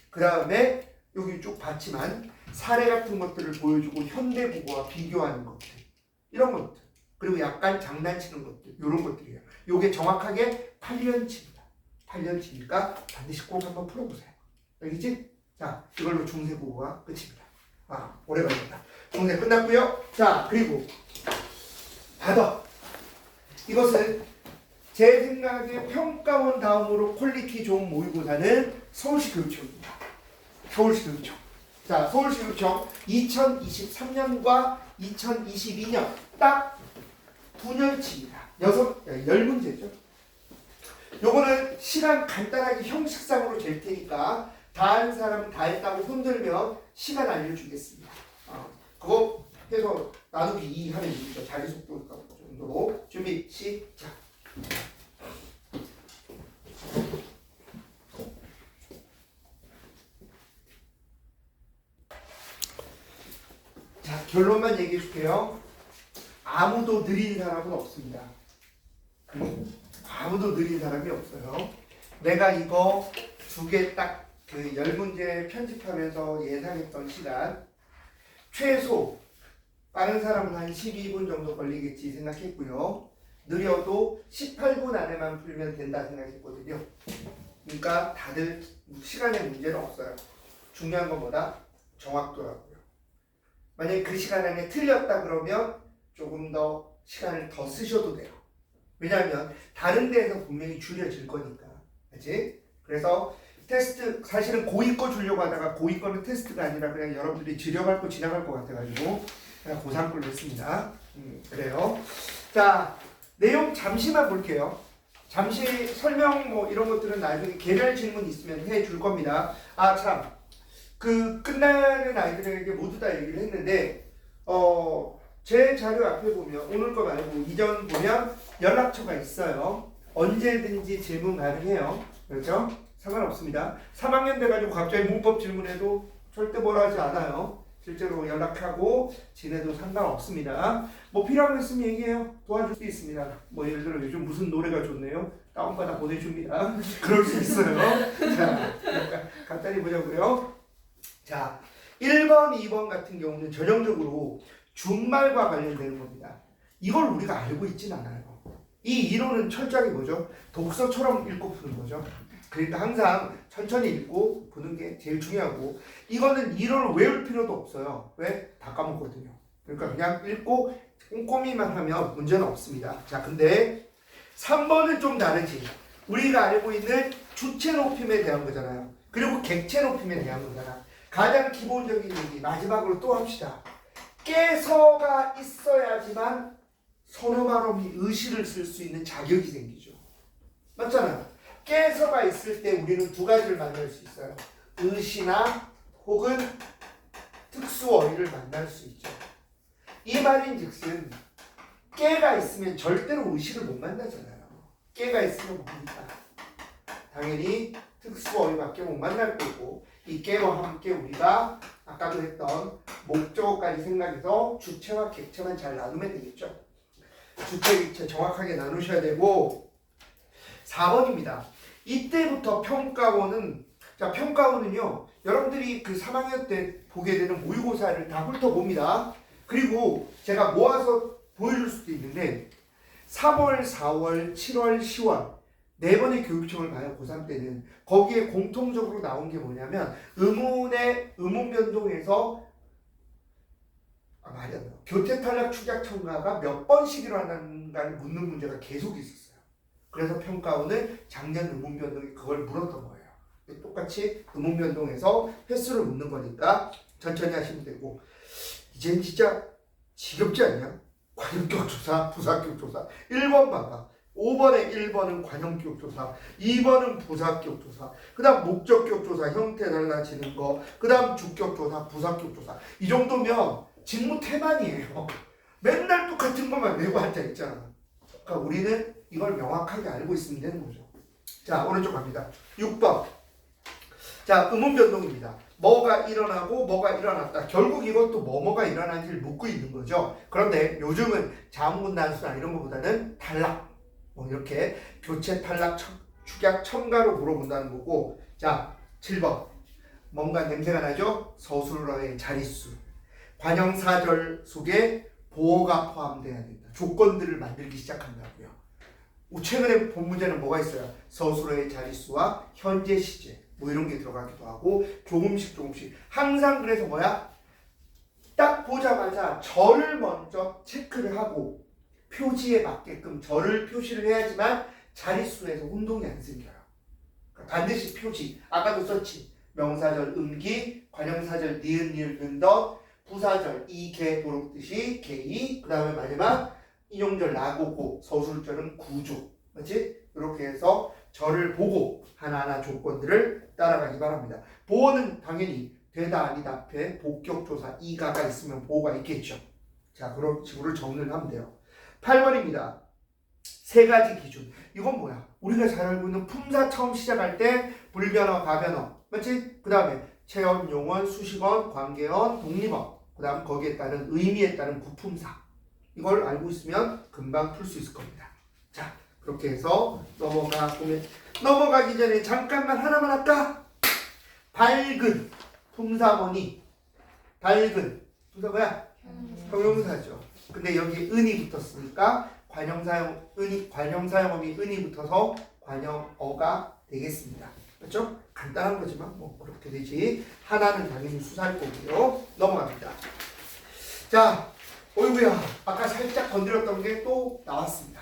그 다음에 여기 쭉 봤지만 사례 같은 것들을 보여주고 현대국어와 비교하는 것들. 이런 것들. 그리고 약간 장난치는 것들, 이런 것들이에요. 요게 정확하게 8년치입니다. 8년치니까 반드시 꼭 한번 풀어보세요. 알겠지? 자, 이걸로 중세국어가 끝입니다. 오래 걸린다. 중세 끝났고요. 자, 그리고 바더. 이것은 제 생각에 평가원 다음으로 퀄리티 좋은 모의고사는 서울시 교육청입니다. 서울시 교육청. 자, 서울시 교육청 2023년과 2022년 딱 2년치입니다. 10문제죠. 요거는 시간 간단하게 형식상으로 잴 테니까 다 한 사람은 다 했다고 손들면 시간 알려주겠습니다. 그거 해서 나누기 2 하면 됩니다. 자기 속도 정도로. 준비 시작. 자, 결론만 얘기해 줄게요. 아무도 느린 사람은 없습니다. 아무도 느린 사람이 없어요. 내가 이거 2개 딱 그 10문제 편집하면서 예상했던 시간 최소 빠른 사람은 한 12분 정도 걸리겠지 생각했고요. 느려도 18분 안에만 풀면 된다 생각했거든요. 그러니까 다들 시간에 문제는 없어요. 중요한 건 뭐다? 정확도라고요. 만약에 그 시간 안에 틀렸다 그러면 조금 더 시간을 더 쓰셔도 돼요. 왜냐하면 다른 데에서 분명히 줄여질 거니까. 그치? 그래서 테스트 사실은 고2 거 주려고 하다가 고2 거는 테스트가 아니라 그냥 여러분들이 지려갈 거 지나갈 것 같아가지고 그냥 고3 걸로 했습니다. 그래요. 자, 내용 잠시만 볼게요. 잠시 설명 뭐 이런 것들은 나중에 개별 질문 있으면 해줄 겁니다. 참, 그 끝나는 아이들에게 모두 다 얘기를 했는데 제 자료 앞에 보면 오늘 거 말고 이전 보면 연락처가 있어요. 언제든지 질문 가능해요. 그렇죠? 상관없습니다. 3학년 돼가지고 갑자기 문법 질문해도 절대 뭐라 하지 않아요. 실제로 연락하고 지내도 상관없습니다. 뭐 필요한 거 있으면 얘기해요. 도와줄 수 있습니다. 뭐 예를 들어 요즘 무슨 노래가 좋네요. 다운받아 보내줍니다. 그럴 수 있어요. 자, 간단히 보자고요. 자, 1번, 2번 같은 경우는 전형적으로 준말과 관련되는 겁니다. 이걸 우리가 알고 있진 않아요. 이 이론은 철저하게 뭐죠? 독서처럼 읽고 푸는 거죠. 그러니까 항상 천천히 읽고 보는 게 제일 중요하고 이거는 이론을 외울 필요도 없어요. 왜? 다 까먹거든요. 그러니까 그냥 읽고 꼼꼼히만 하면 문제는 없습니다. 자, 근데 3번은 좀 다르지. 우리가 알고 있는 주체 높임에 대한 거잖아요. 그리고 객체 높임에 대한 거잖아. 가장 기본적인 얘기 마지막으로 또 합시다. 깨서가 있어야지만 서너 말없이 의시를 쓸 수 있는 자격이 생기죠. 맞잖아요. 깨서가 있을 때 우리는 두 가지를 만날 수 있어요. 의시나 혹은 특수어휘를 만날 수 있죠. 이 말인즉슨 깨가 있으면 절대로 의시를 못 만나잖아요. 깨가 있으면 뭡니까? 당연히 특수어휘밖에 못 만날 거고 이 깨와 함께 우리가 아까도 했던 목적어까지 생각해서 주체와 객체만 잘 나누면 되겠죠. 주체, 객체 정확하게 나누셔야 되고 4번입니다. 이때부터 평가원은 자 평가원은요 여러분들이 그 3학년 때 보게 되는 모의고사를 다 훑어봅니다. 그리고 제가 모아서 보여줄 수도 있는데 3월, 4월, 7월, 10월 네 번의 교육청을 가요. 고3 때는 거기에 공통적으로 나온 게 뭐냐면 의문의 의문 변동에서 말이 안 나요. 교태 탈락 축약 첨가가 몇 번씩 일어나는가를 묻는 문제가 계속 있었어요. 그래서 평가원은 작년 의문 변동이 그걸 물었던 거예요. 똑같이 의문 변동에서 횟수를 묻는 거니까 천천히 하시면 되고 이젠 진짜 지겹지 않냐? 관용격 조사, 부사격 조사 1번 봐봐. 5번에 1번은 관용격 조사, 2번은 부사격 조사, 그 다음 목적격 조사, 형태 달라지는 거, 그 다음 주격 조사, 부사격 조사. 이 정도면 직무 태만이에요. 맨날 똑같은 것만 내고 앉아있잖아. 그러니까 우리는 이걸 명확하게 알고 있으면 되는 거죠. 자, 오른쪽 갑니다. 6번. 자, 의문 변동입니다. 뭐가 일어나고 뭐가 일어났다. 결국 이것도 뭐가 일어난지를 묻고 있는 거죠. 그런데 요즘은 자문문 단수나 이런 것보다는 탈락. 뭐 이렇게 교체 탈락 축약 첨가로 물어본다는 거고. 자, 7번. 뭔가 냄새가 나죠? 서술어의 자릿수. 관형사절 속에 보호가 포함돼야 된다. 조건들을 만들기 시작한다고요. 최근에 본 문제는 뭐가 있어요? 서술어의 자릿수와 현재 시제 뭐 이런 게 들어가기도 하고 조금씩 항상 그래서 뭐야? 딱 보자마자 절을 먼저 체크를 하고 표지에 맞게끔 절을 표시를 해야지만 자릿수에서 혼동이 안 생겨요. 그러니까 반드시 표지. 아까도 썼지. 명사절 음기, 관형사절 니은 니을 는덧, 부사절 이개 도록 뜻이 개이, 그 다음에 마지막 인용절 나고고, 서술절은 구조. 맞지? 이렇게 해서 절을 보고 하나하나 조건들을 따라가기 바랍니다. 보호는 당연히 되다 아니다 앞에 복격조사 이가가 있으면 보호가 있겠죠. 자, 그런 식으로 정리를 하면 돼요. 8번입니다. 세 가지 기준. 이건 뭐야? 우리가 잘 알고 있는 품사 처음 시작할 때 불변어, 가변어. 맞지? 그 다음에 체언, 용언, 수식언, 관계언, 독립언. 그 다음 거기에 따른 의미에 따른 부품사. 이걸 알고 있으면 금방 풀 수 있을 겁니다. 자, 그렇게 해서 넘어가기 전에 잠깐만 하나만 할까? 밝은 품사머니. 밝은 품사 뭐야? 형용사죠. 근데 여기 은이 붙었으니까 관형사용어미 은이 붙어서 관형어가 되겠습니다. 그렇죠? 간단한 거지만 뭐 그렇게 되지. 하나는 당연히 수사할 거고요. 넘어갑니다. 자, 어이구야. 아까 살짝 건드렸던 게 또 나왔습니다.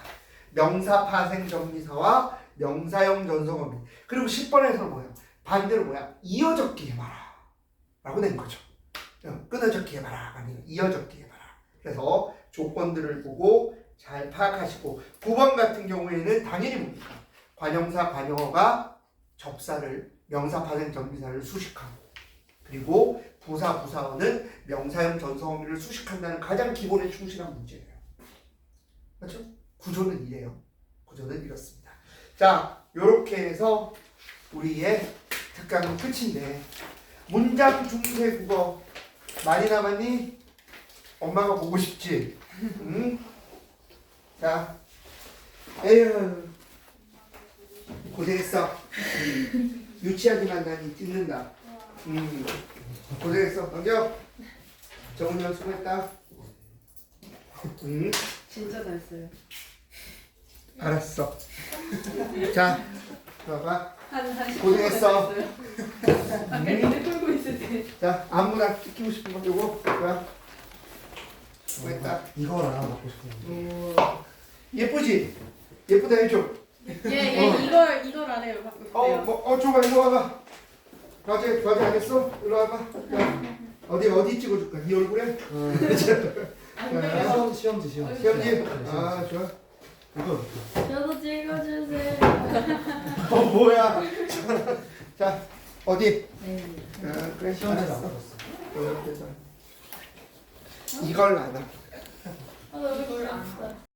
명사 파생 정비사와 명사형 전성어미. 그리고 10번에서는 뭐예요? 반대로 뭐야? 이어적기 해봐라 라고 낸 거죠. 끊어적기 해봐라 아니면 이어적기 해봐라. 그래서 조건들을 보고 잘 파악하시고 9번 같은 경우에는 당연히 뭡니까? 관형사 관형어가 접사를 명사 파생 정비사를 수식하고 그리고 부사어는 명사형 전성어미를 수식한다는 가장 기본에 충실한 문제예요. 그렇죠? 구조는 이래요. 구조는 이렇습니다. 자, 요렇게 해서 우리의 특강은 끝인데 문장 중세 국어 많이 남았니? 엄마가 보고 싶지? 응? 자, 에휴 고생했어. 유치하지만 난이 찢는다. 고생했어. 넘겨. 정훈이 형 수고했다. 진짜 잘했어요. 알았어. 자, 봐봐. 한 10분 고생했어. 아까 니네 풀고 있을 때. 자, 아무나 찍히고 싶은 거 요거 뭐야? 수고했다. 이걸 하나 갖고 싶은데. 예쁘지? 예쁘다 해줘. 얘 이걸 안 해요. 받고 싶대요. 줘봐, 일로 와봐. 과제 안 했어? 일로 와봐. 야, 어디 찍어줄까? 네 얼굴에? 시험지. 시험지? 아, 좋아. 이거 저도 찍어주세요. 뭐야? 자, 어디? 네. 그래, 시험지 안 알았어. 받았어. 이걸 안 하. 아, 너무 몰라.